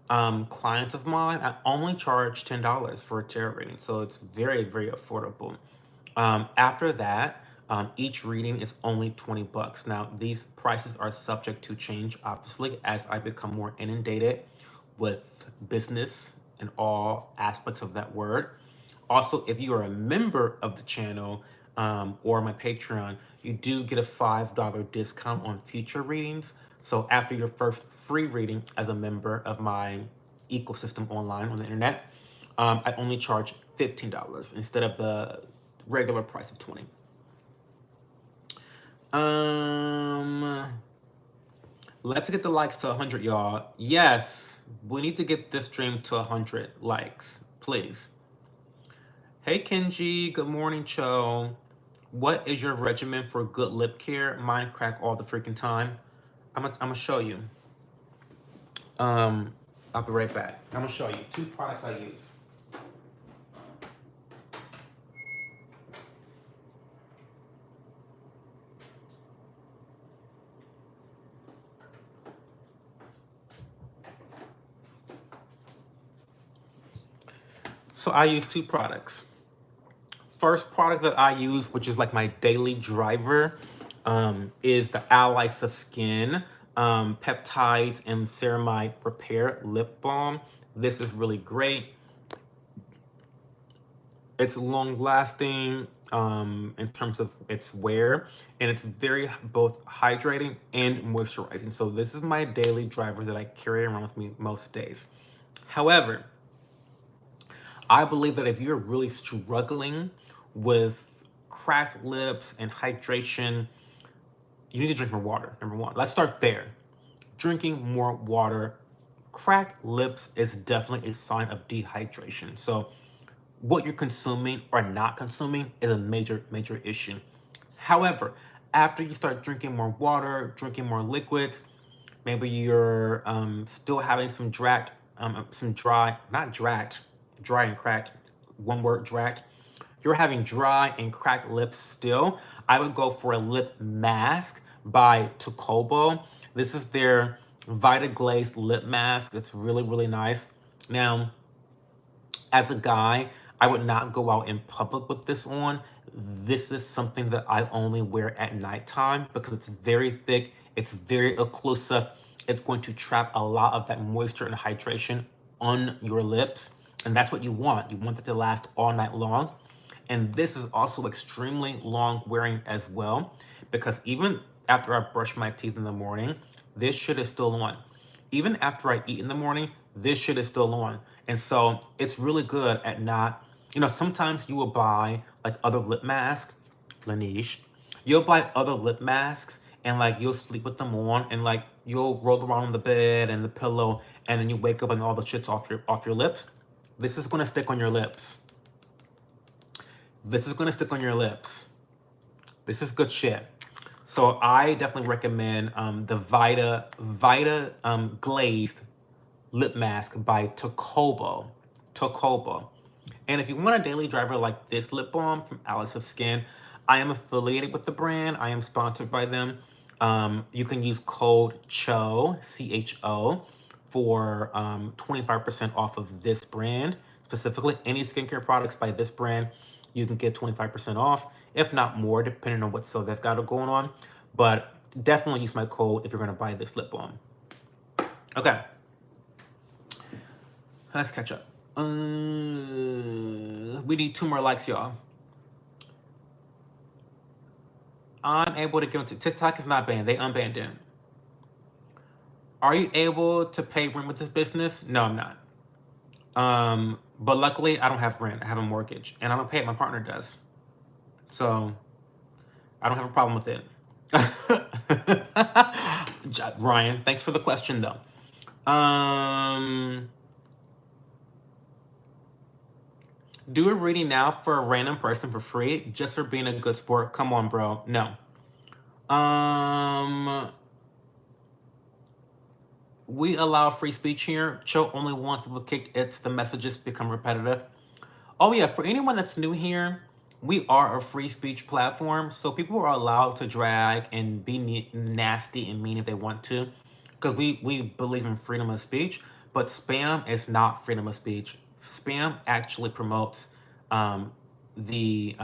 clients of mine, I only charge $10 for a tarot reading. So it's very, very affordable. After that, each reading is only 20 bucks. Now, these prices are subject to change, obviously, as I become more inundated with business and all aspects of that word. Also, if you are a member of the channel or my Patreon, you do get a $5 discount on future readings. So after your first free reading as a member of my ecosystem online on the internet, I only charge $15 instead of the regular price of 20. Let's get the likes to 100, y'all. Yes, we need to get this stream to 100 likes, please. Hey Kenji, good morning, Cho. What is your regimen for good lip care? Mine crack all the freaking time. I'm gonna show you. I'll be right back. I'm gonna show you 2 products I use. So I use 2 products. First product that I use, which is like my daily driver, is the Alisa Skin Peptides and Ceramide Repair Lip Balm. This is really great. It's long lasting in terms of its wear, and it's very both hydrating and moisturizing. So this is my daily driver that I carry around with me most days. However, I believe that if you're really struggling with cracked lips and hydration, you need to drink more water, number one. Let's start there. Drinking more water. Cracked lips is definitely a sign of dehydration. So what you're consuming or not consuming is a major, major issue. However, after you start drinking more water, drinking more liquids, maybe you're still having some dry and cracked, one word, dragged, you're having dry and cracked lips still, I would go for a lip mask by Tocobo. This is their Vita Glazed lip mask. It's really, really nice. Now, as a guy, I would not go out in public with this on. This is something that I only wear at nighttime because it's very thick, it's very occlusive. It's going to trap a lot of that moisture and hydration on your lips. And that's what you want. You want it to last all night long. And this is also extremely long wearing as well, because even after I brush my teeth in the morning, this shit is still on. Even after I eat in the morning, this shit is still on. And so it's really good at not, sometimes you will buy like other lip masks, Laneige. You'll buy other lip masks and like you'll sleep with them on and like you'll roll around on the bed and the pillow and then you wake up and all the shit's off your lips. This is gonna stick on your lips. This is gonna stick on your lips. This is good shit. So I definitely recommend the Vita glazed lip mask by Tocobo. Tocobo. And if you want a daily driver like this lip balm from Alice of Skin, I am affiliated with the brand. I am sponsored by them. You can use code CHO, CHO, for 25% off of this brand. Specifically, any skincare products by this brand, you can get 25% off, if not more, depending on what sale they've got going on. But definitely use my code if you're going to buy this lip balm. Okay. Let's catch up. We need 2 more likes, y'all. I'm able to get into TikTok is not banned. They unbanned it. Are you able to pay rent with this business? No, I'm not. But luckily, I don't have rent. I have a mortgage, and I don't pay it. My partner does. So I don't have a problem with it. Ryan, thanks for the question, though. Do a reading now for a random person for free, just for being a good sport. Come on, bro. No. We allow free speech here. Cho only wants people kicked. It's the messages become repetitive. Oh yeah, for anyone that's new here, we are a free speech platform, so people are allowed to drag and be nasty and mean if they want to, because we believe in freedom of speech. But spam is not freedom of speech. Spam actually promotes the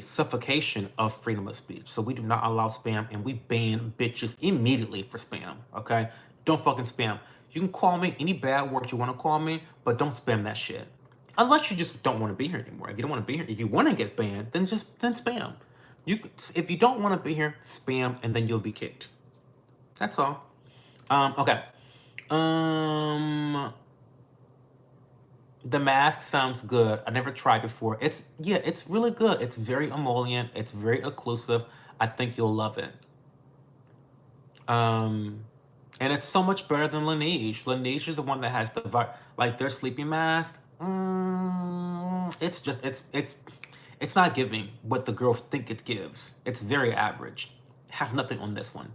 suffocation of freedom of speech. So we do not allow spam, and we ban bitches immediately for spam. Okay, don't fucking spam. You can call me any bad word you want to call me, but don't spam that shit. Unless you just don't want to be here anymore. If you don't want to be here, if you want to get banned, then spam. If you don't want to be here, spam, and then you'll be kicked. That's all. Okay. The mask sounds good. I never tried before. It's really good. It's very emollient. It's very occlusive. I think you'll love it. And it's so much better than Laneige. Laneige is the one that has their sleeping mask. It's not giving what the girls think it gives. It's very average. It has nothing on this one.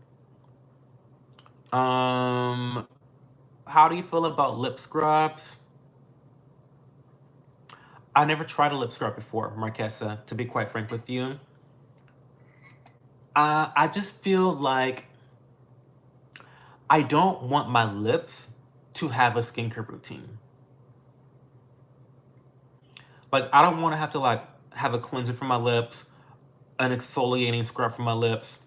How do you feel about lip scrubs? I never tried a lip scrub before, Marquesa, to be quite frank with you. I just feel like I don't want my lips to have a skincare routine. Like, I don't want to have to have a cleanser for my lips, an exfoliating scrub for my lips,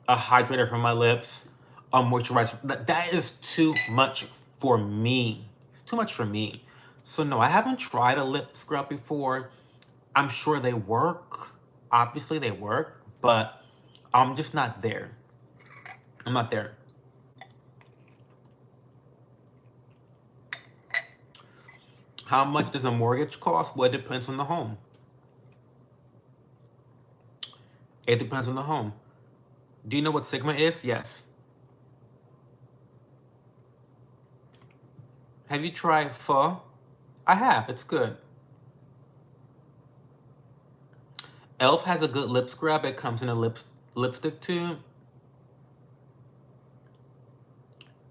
a hydrator for my lips, a moisturizer. That is too much for me. It's too much for me. So no, I haven't tried a lip scrub before. I'm sure they work. Obviously they work, but I'm just not there. I'm not there. How much does a mortgage cost? Well, it depends on the home. It depends on the home. Do you know what Sigma is? Yes. Have you tried pho? I have. It's good. Elf has a good lip scrub. It comes in a lipstick tube.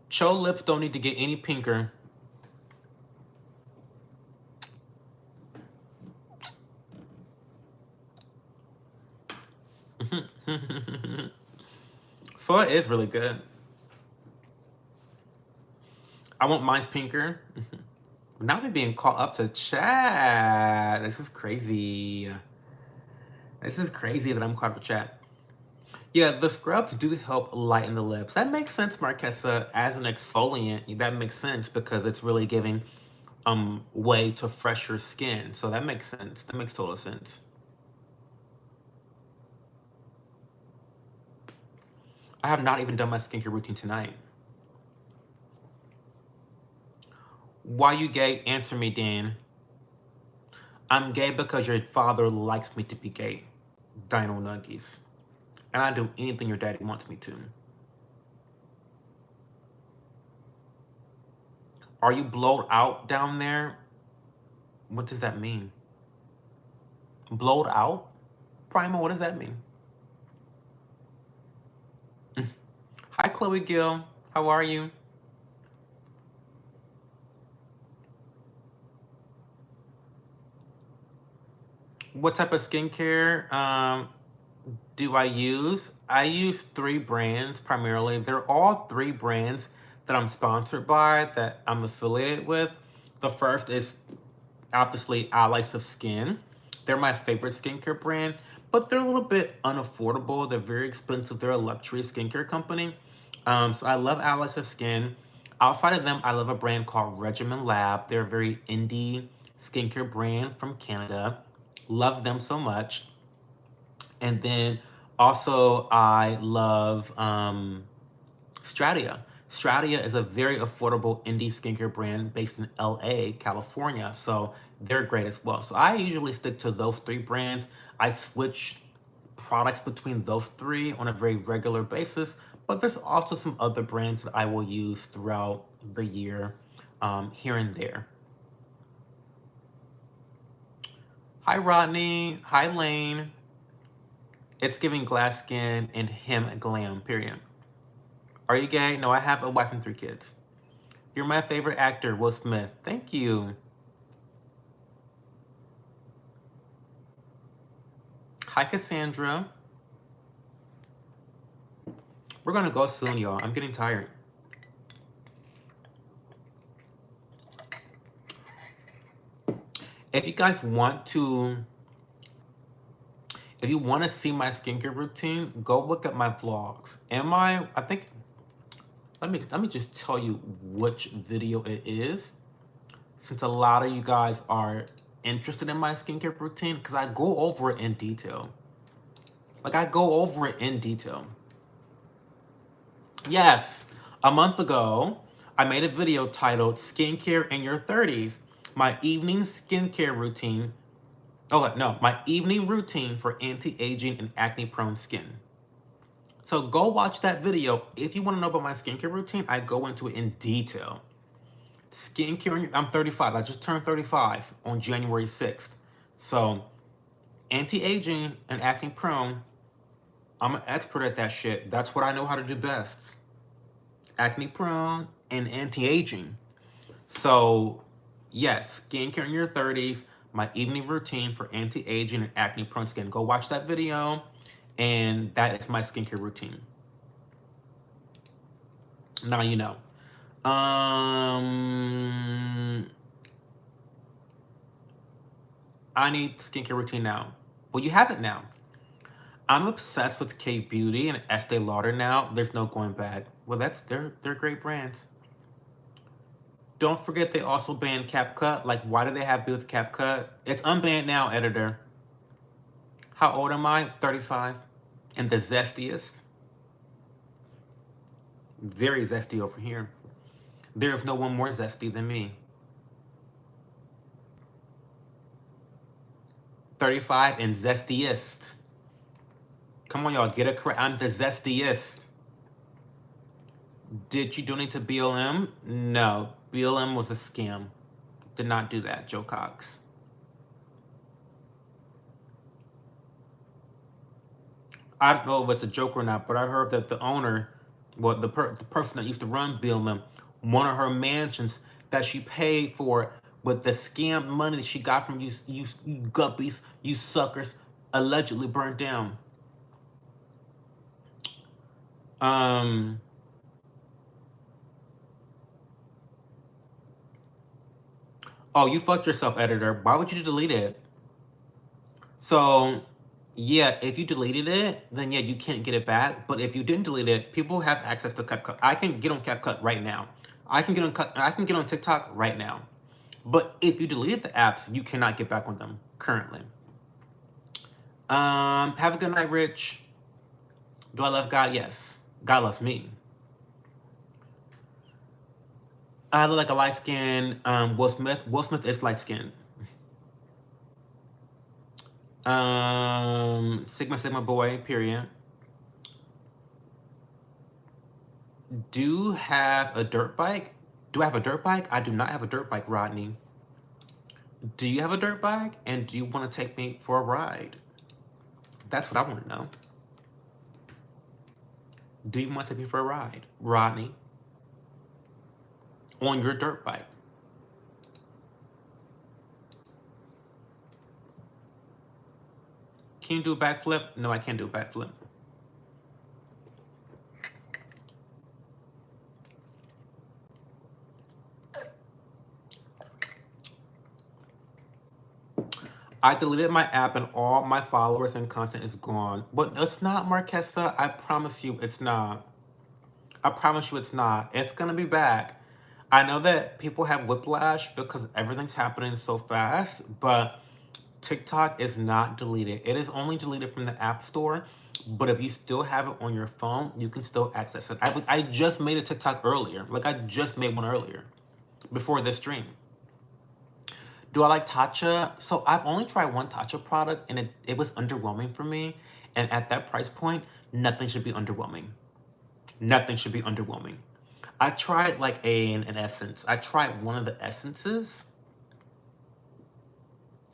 Cho lips don't need to get any pinker. Pho is really good. I want mine's pinker. Now we're being called up to chat. This is crazy. This is crazy that I'm caught up to chat. Yeah, the scrubs do help lighten the lips. That makes sense, Marquesa. As an exfoliant, that makes sense because it's really giving way to fresher skin. So that makes sense. That makes total sense. I have not even done my skincare routine tonight. Why you gay? Answer me, Dan. I'm gay because your father likes me to be gay. Dino Nuggies. And I do anything your daddy wants me to. Are you blowed out down there? What does that mean? Blowed out? Primal, what does that mean? Hi, Chloe Gill. How are you? What type of skincare do I use? I use 3 brands primarily. They're all 3 brands that I'm sponsored by, that I'm affiliated with. The first is obviously Allies of Skin. They're my favorite skincare brand, but they're a little bit unaffordable. They're very expensive. They're a luxury skincare company. So I love Allies of Skin. Outside of them, I love a brand called Regimen Lab. They're a very indie skincare brand from Canada. Love them so much. And then also I love Stratia. Stratia is a very affordable indie skincare brand based in LA, California. So they're great as well. So I usually stick to those 3 brands. I switch products between those 3 on a very regular basis, but there's also some other brands that I will use throughout the year, here and there. Hi, Rodney. Hi, Lane. It's giving glass skin and him glam, period. Are you gay? No, I have a wife and 3 kids. You're my favorite actor, Will Smith. Thank you. Hi, Cassandra. We're gonna go soon, y'all. I'm getting tired. If you guys want to, if you want to see my skincare routine, go look at my vlogs. I think, let me just tell you which video it is, since a lot of you guys are interested in my skincare routine, because I go over it in detail. Like, I go over it in detail. Yes, a month ago, I made a video titled Skincare in Your 30s, my evening skincare routine. Oh, no, my evening routine for anti-aging and acne-prone skin. So go watch that video. If you want to know about my skincare routine, I go into it in detail. Skincare, I'm 35. I just turned 35 on January 6th. So anti-aging and acne-prone, I'm an expert at that shit. That's what I know how to do best. Acne-prone and anti-aging. So yes, skincare in your 30s, my evening routine for anti-aging and acne-prone skin. Go watch that video, and that is my skincare routine. Now you know. I need skincare routine now. Well, you have it now. I'm obsessed with K Beauty and Estee Lauder now. There's no going back. Well, they're great brands. Don't forget they also banned CapCut. Like, why do they have beef with CapCut? It's unbanned now, editor. How old am I? 35. And the zestiest? Very zesty over here. There's no one more zesty than me. 35 and zestiest. Come on, y'all, get it correct. I'm the zestiest. Did you donate to BLM? No. BLM was a scam. Did not do that, Joe Cox. I don't know if it's a joke or not, but I heard that the owner, well, the person that used to run BLM, one of her mansions that she paid for with the scam money that she got from you guppies, you suckers, allegedly burnt down. Um, oh, you fucked yourself, editor. Why would you delete it? So, yeah, if you deleted it, then yeah, you can't get it back. But if you didn't delete it, people have access to CapCut. I can get on CapCut right now. I can get on TikTok right now. But if you deleted the apps, you cannot get back on them currently. Have a good night, Rich. Do I love God? Yes. God loves me. I look like a light skin. Will Smith. Will Smith is light skinned. Sigma Sigma boy. Period. Do have a dirt bike? Do I have a dirt bike? I do not have a dirt bike, Rodney. Do you have a dirt bike? And do you want to take me for a ride? That's what I want to know. Do you want to take me for a ride, Rodney? On your dirt bike? Can you do a backflip? No, I can't do a backflip. I deleted my app and all my followers and content is gone. But it's not, Marquesa. I promise you it's not. I promise you it's not. It's gonna be back. I know that people have whiplash because everything's happening so fast, but TikTok is not deleted. It is only deleted from the App Store, but if you still have it on your phone, you can still access it. I just made a TikTok earlier. Like, I just made one earlier before this stream. Do I like Tatcha? So I've only tried one Tatcha product and it was underwhelming for me. And at that price point, nothing should be underwhelming. Nothing should be underwhelming. I tried like an essence. I tried one of the essences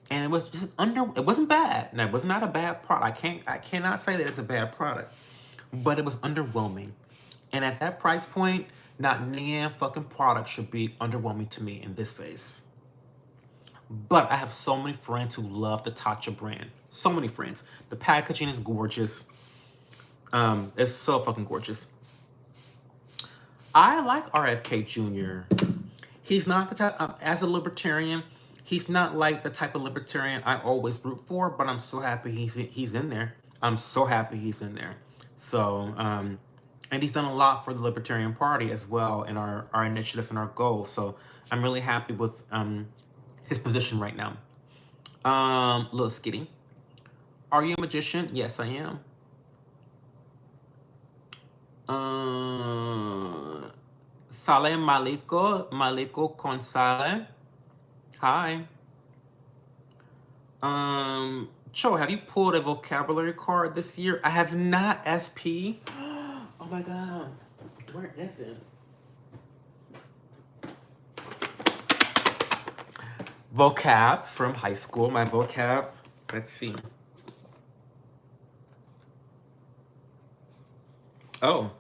and it was just it wasn't bad. And it was not a bad product. I cannot say that it's a bad product. But it was underwhelming. And at that price point, not damn fucking product should be underwhelming to me in this phase. But I have so many friends who love the Tatcha brand. So many friends. The packaging is gorgeous. It's so fucking gorgeous. I like RFK Jr. He's not the type, as a libertarian, he's not like the type of libertarian I always root for, but I'm so happy he's in there. I'm so happy he's in there. So, and he's done a lot for the Libertarian Party as well in our initiative and our goals. So I'm really happy with his position right now. Little Skitty. Are you a magician? Yes, I am. Saleh Maliko Consale. Hi. Cho, have you pulled a vocabulary card this year? I have not, SP. Oh my god. Where is it? Vocab from high school. My vocab. Let's see. Oh.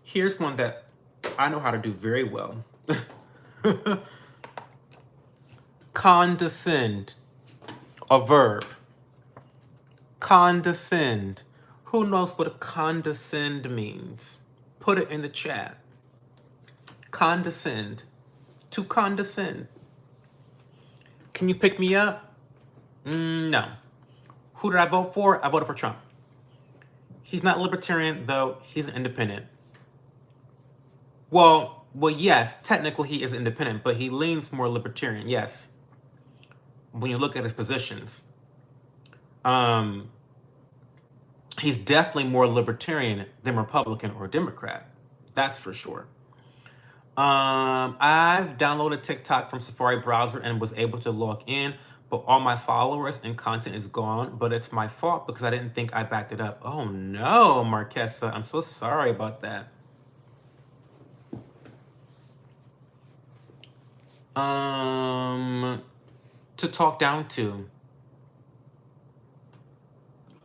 Here's one that I know how to do very well. Condescend. A verb. Condescend. Who knows what condescend means? Put it in the chat. Condescend. To condescend. Can you pick me up? No. Who did I vote for? I voted for Trump. He's not libertarian, though. He's an independent. Well, yes, technically he is independent, but he leans more libertarian, yes. When you look at his positions. He's definitely more libertarian than Republican or Democrat. That's for sure. I've downloaded TikTok from Safari browser and was able to log in, but all my followers and content is gone, but it's my fault because I didn't think I backed it up. Oh no, Marquesa, I'm so sorry about that. To talk down to.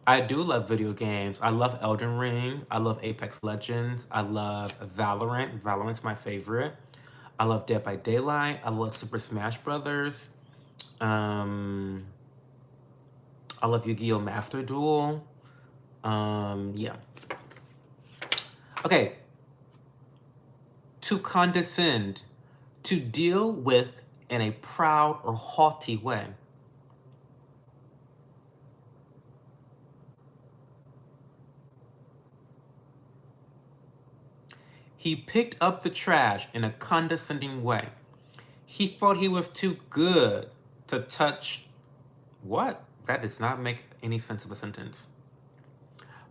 I do love video games. I love Elden Ring. I love Apex Legends. I love Valorant. Valorant's my favorite. I love Dead by Daylight. I love Super Smash Brothers. I love Yu-Gi-Oh! Master Duel. Yeah. Okay, to condescend, to deal with in a proud or haughty way. He picked up the trash in a condescending way. He thought he was too good to touch. What? That does not make any sense of a sentence.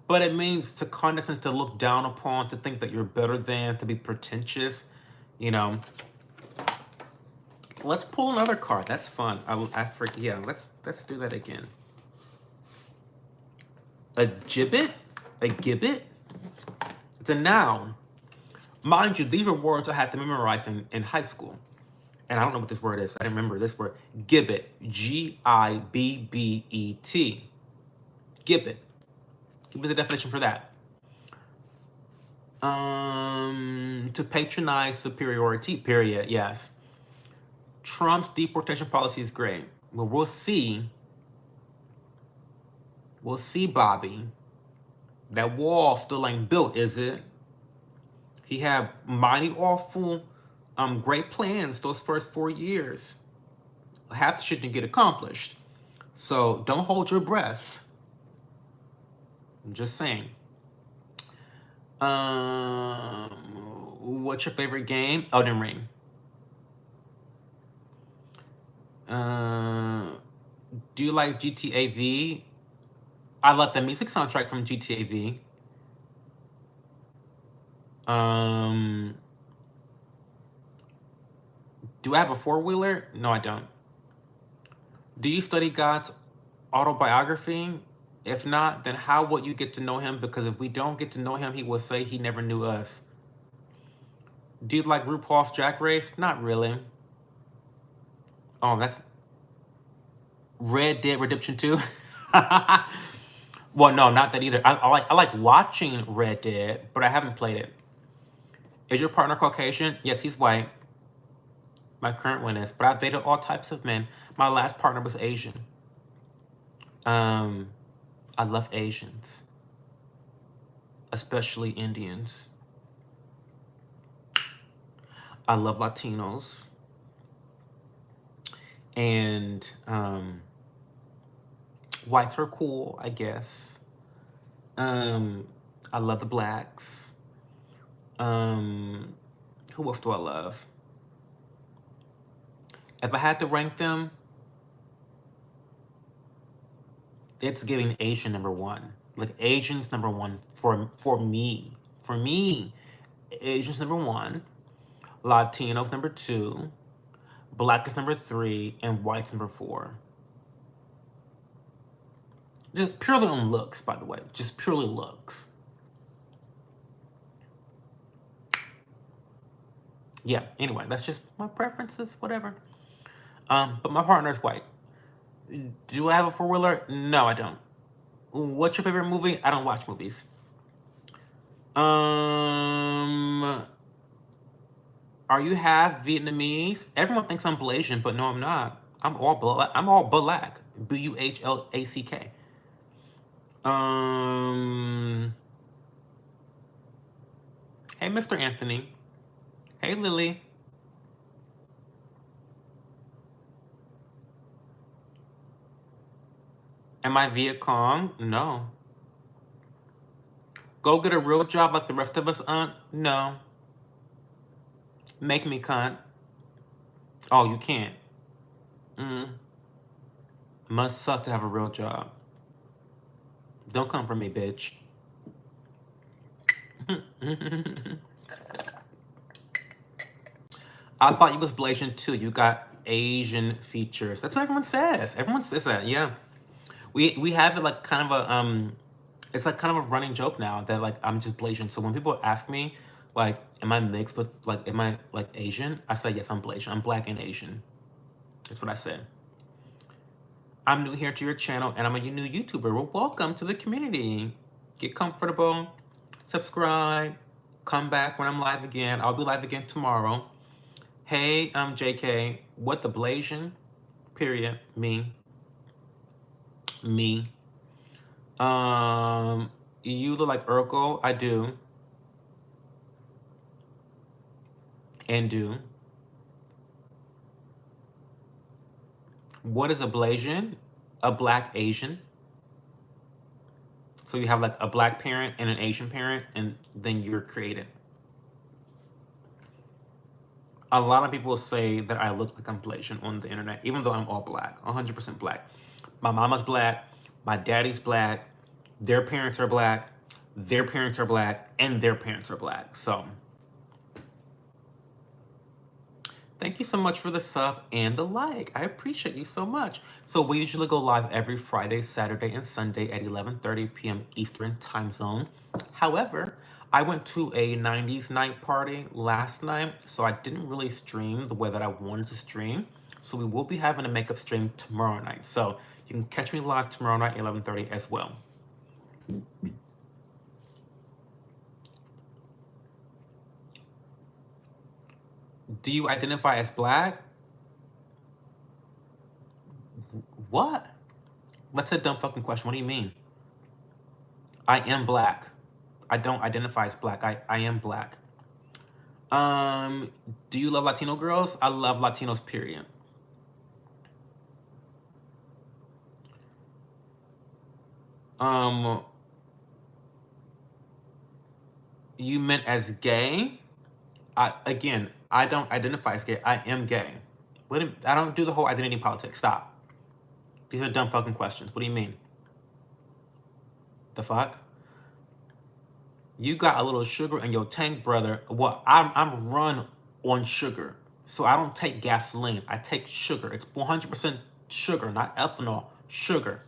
But it means to condescend, to look down upon, to think that you're better than, to be pretentious. You know. Let's pull another card. That's fun. I forget. Yeah, let's do that again. A gibbet? A gibbet? It's a noun. Mind you, these are words I had to memorize in high school. And I don't know what this word is. I didn't remember this word. Gibbet. Gibbet. Gibbet. Give me the definition for that. To patronize superiority, period, yes. Trump's deportation policy is great. Well, we'll see. We'll see, Bobby. That wall still ain't built, is it? He had mighty awful, great plans those first 4 years. Half the shit didn't get accomplished. So don't hold your breath. I'm just saying. What's your favorite game? Elden Ring. Do you like GTA V? I love the music soundtrack from GTA V. Do I have a four-wheeler? No, I don't. Do you study God's autobiography? If not, then how would you get to know him? Because if we don't get to know him, he will say he never knew us. Do you like RuPaul's Drag Race? Not really. Oh, that's Red Dead Redemption 2? Well, no, not that either. I like watching Red Dead, but I haven't played it. Is your partner Caucasian? Yes, he's white. My current one is, but I've dated all types of men. My last partner was Asian. I love Asians, especially Indians. I love Latinos. And whites are cool, I guess. I love the blacks. Who else do I love? If I had to rank them, it's giving Asian number one. Like Asians number one for me. For me, Asians number one, Latinos number two, Black is number three, and white's number four. Just purely on looks, by the way. Just purely looks. Yeah, anyway, that's just my preferences, whatever. But my partner's white. Do I have a four-wheeler? No, I don't. What's your favorite movie? I don't watch movies. Are you half Vietnamese? Everyone thinks I'm Malaysian, but no, I'm not. I'm all black. I'm all black. Buhlack. Hey, Mr. Anthony. Hey, Lily. Am I Viet Cong? No. Go get a real job like the rest of us, aunt? No. Make me cunt. Oh, you can't. Must suck to have a real job. Don't come for me, bitch. I thought you was Blasian too. You got Asian features. That's what everyone says. Everyone says that. Yeah, we have it like kind of a it's like kind of a running joke now that like I'm just Blasian. So when people ask me like, am I mixed with like, am I like Asian? I say yes, I'm Blasian. I'm black and Asian. That's what I say. I'm new here to your channel and I'm a new YouTuber. Well, welcome to the community. Get comfortable, subscribe, come back when I'm live again. I'll be live again tomorrow. Hey, I'm JK. What the Blasian? Period. Me. You look like Urkel. I do. And do. What is a Blasian? A black Asian. So you have like a black parent and an Asian parent, and then you're created. A lot of people say that I look like I'm Blasian on the internet, even though I'm all black, 100% black. My mama's black, my daddy's black, their parents are black, their parents are black, and their parents are black. So thank you so much for the sub and the like. I appreciate you so much. So we usually go live every Friday, Saturday, and Sunday at 11:30 p.m. Eastern time zone. However, I went to a 90s night party last night, so I didn't really stream the way that I wanted to stream. So we will be having a makeup stream tomorrow night. So you can catch me live tomorrow night at 11:30 as well. Do you identify as black? What? That's a dumb fucking question. What do you mean? I am black. I don't identify as black. I am black. Um, do you love Latino girls? I love Latinos, period. Um, you meant as gay? I don't identify as gay. I am gay. I don't do the whole identity politics. Stop. These are dumb fucking questions. What do you mean? The fuck? You got a little sugar in your tank, brother. Well, I'm run on sugar. So I don't take gasoline. I take sugar. It's 100% sugar, not ethanol. Sugar.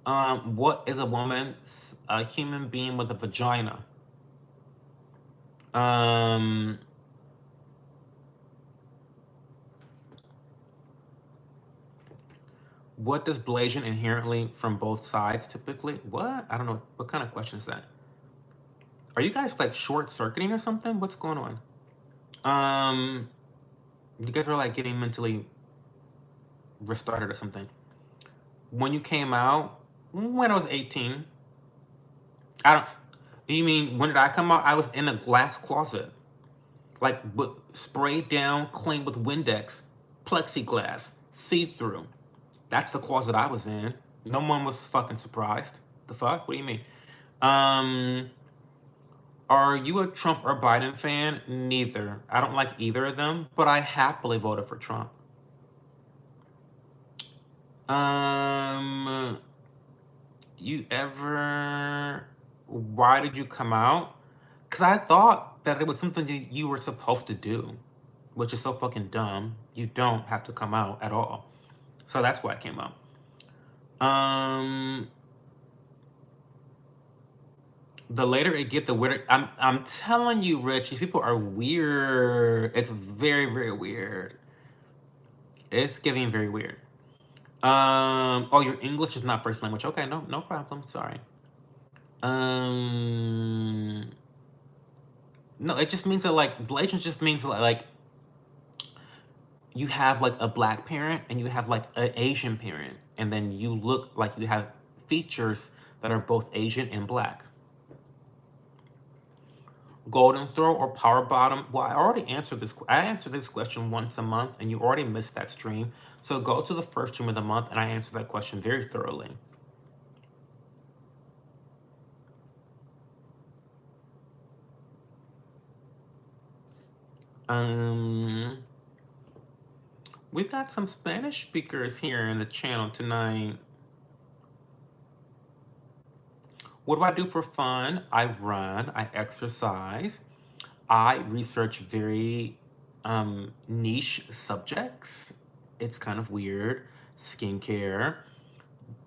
What is a woman? A human being with a vagina. What does Blasian inherently from both sides typically? What? I don't know. What kind of question is that? Are you guys like short circuiting or something? What's going on? You guys were like getting mentally restarted or something. When you came out, when I was 18, I don't. You mean when did I come out? I was in a glass closet, like sprayed down, clean with Windex, plexiglass, see through. That's the closet I was in. No one was fucking surprised. The fuck? What do you mean? Are you a Trump or Biden fan? Neither. I don't like either of them, but I happily voted for Trump. You ever... Why did you come out? Because I thought that it was something that you were supposed to do, which is so fucking dumb. You don't have to come out at all. So that's why I came out. The later it get, the weirder. I'm telling you, Rich, these people are weird. It's very, very weird. It's getting very weird. Oh, your English is not first language. Okay, no problem. Sorry. No, it just means that like Blasian just means like you have like a black parent and you have like an Asian parent, and then you look like you have features that are both Asian and black. Golden throw or power bottom? Well, I already answered this. I answer this question once a month, and you already missed that stream. So go to the first stream of the month, and I answer that question very thoroughly. We've got some Spanish speakers here in the channel tonight. What do I do for fun? I run, I exercise, I research very niche subjects. It's kind of weird. Skincare,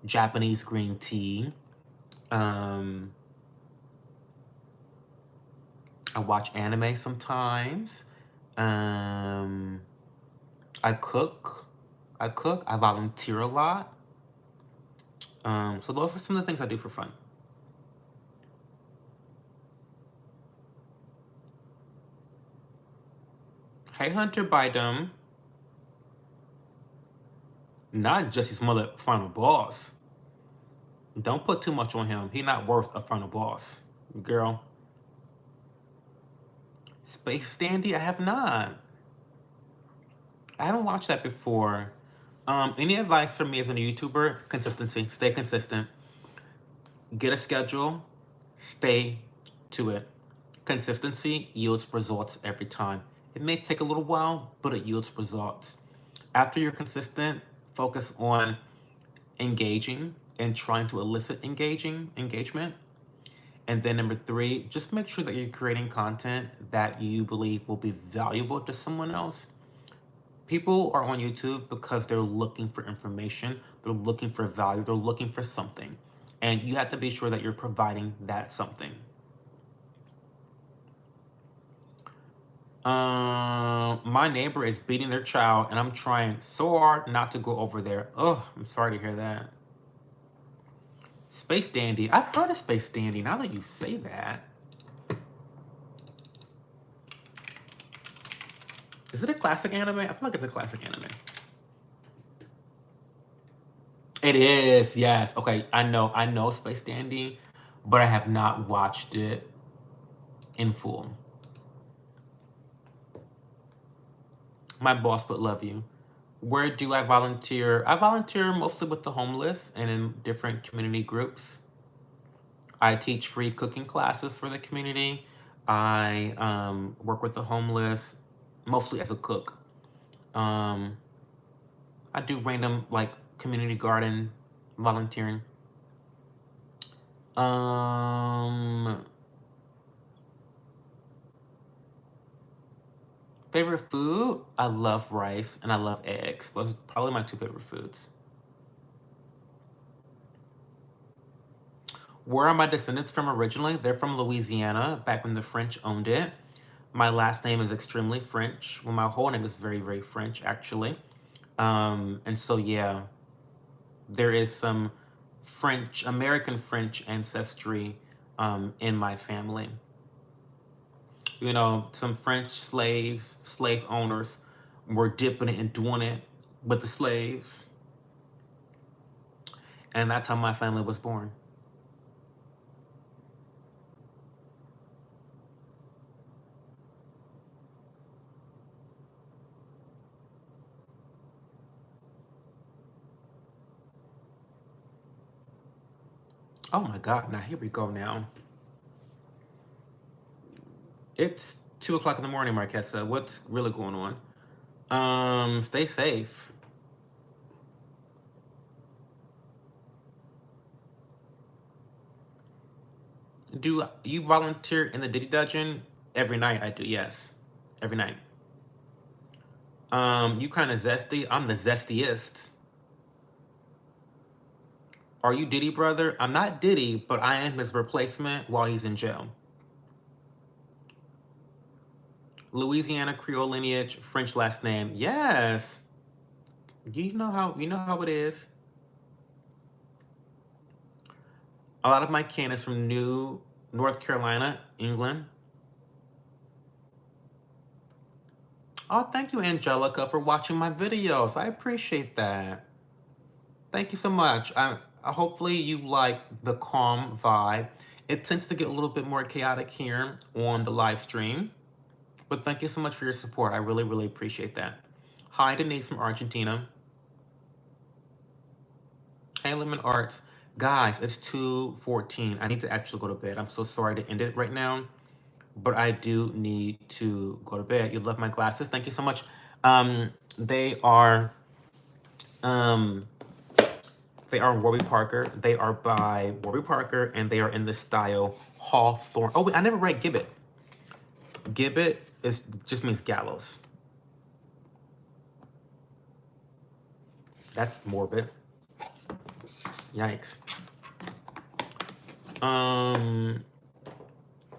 Japanese green tea. I watch anime sometimes. I cook. I volunteer a lot. So those are some of the things I do for fun. Hey, Hunter Biden. Not just his mother final boss. Don't put too much on him. He not worth a final boss. Girl. Space Dandy, I have not. I haven't watched that before. Any advice from me as a YouTuber? Consistency. Stay consistent. Get a schedule. Stay to it. Consistency yields results every time. It may take a little while, but it yields results. After you're consistent, focus on engaging and trying to elicit engagement. And then number three, just make sure that you're creating content that you believe will be valuable to someone else. People are on YouTube because they're looking for information, they're looking for value, they're looking for something. And you have to be sure that you're providing that something. My neighbor is beating their child, and I'm trying so hard not to go over there. Oh, I'm sorry to hear that. Space Dandy. I've heard of Space Dandy now that you say that. Is it a classic anime? I feel like it's a classic anime. It is, yes. Okay, I know Space Dandy, but I have not watched it in full. My boss would love you. Where do I volunteer? I volunteer mostly with the homeless and in different community groups. I teach free cooking classes for the community. I work with the homeless, mostly as a cook. Um, I do random like community garden volunteering. Um, Favorite food? I love rice and I love eggs. Those are probably my two favorite foods. Where are my descendants from originally? They're from Louisiana, back when the French owned it. My last name is extremely French. Well, my whole name is very, very French, actually. And so, yeah, there is some French, American French ancestry in my family. You know, some French slaves, slave owners were dipping it and doing it with the slaves. And that's how my family was born. Oh my God, now here we go now. It's 2 o'clock in the morning, Marquesa. What's really going on? Stay safe. Do you volunteer in the Diddy Dungeon? Every night I do, yes. Every night. You kind of zesty. I'm the zestiest. Are you Diddy brother? I'm not Diddy, but I am his replacement while he's in jail. Louisiana Creole lineage, French last name. Yes. You know how it is. A lot of my kin is from New North Carolina, England. Oh, thank you, Angelica, for watching my videos. I appreciate that. Thank you so much. Hopefully you like the calm vibe. It tends to get a little bit more chaotic here on the live stream, but thank you so much for your support. I really, really appreciate that. Hi, Denise from Argentina. Hey, Lemon Arts. Guys, it's 2:14. I need to actually go to bed. I'm so sorry to end it right now, but I do need to go to bed. You love my glasses. Thank you so much. They are um They are Warby Parker. They are by Warby Parker, and they are in the style Hawthorne. Oh, wait, I never read Gibbet. Gibbet just means gallows. That's morbid. Yikes.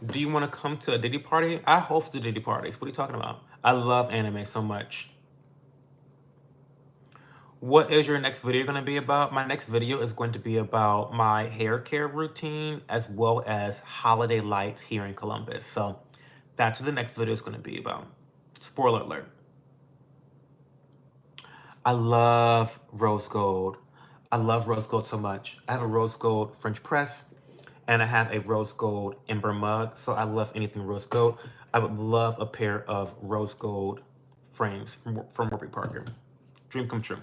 Do you want to come to a Diddy party? I host the Diddy parties. What are you talking about? I love anime so much. What is your next video going to be about? My next video is going to be about my hair care routine as well as holiday lights here in Columbus. So that's what the next video is going to be about. Spoiler alert. I love rose gold. I love rose gold so much. I have a rose gold French press and I have a rose gold ember mug. So I love anything rose gold. I would love a pair of rose gold frames from Warby Parker. Dream come true.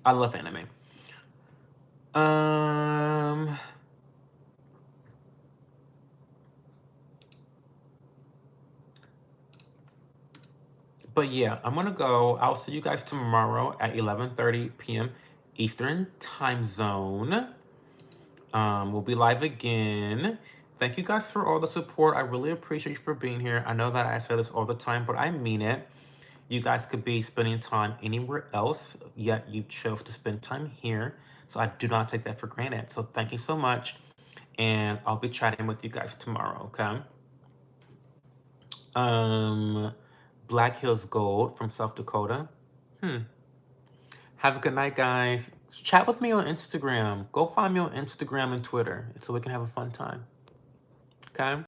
I love anime. Um, but yeah, I'm gonna go. I'll see you guys tomorrow at 11:30 p.m. Eastern time zone. We'll be live again. Thank you guys for all the support. I really appreciate you for being here. I know that I say this all the time, but I mean it. You guys could be spending time anywhere else, yet you chose to spend time here. So I do not take that for granted. So thank you so much. And I'll be chatting with you guys tomorrow, okay? Um, Black Hills Gold from South Dakota. Hmm. Have a good night, guys. Chat with me on Instagram. Go find me on Instagram and Twitter so we can have a fun time. Okay?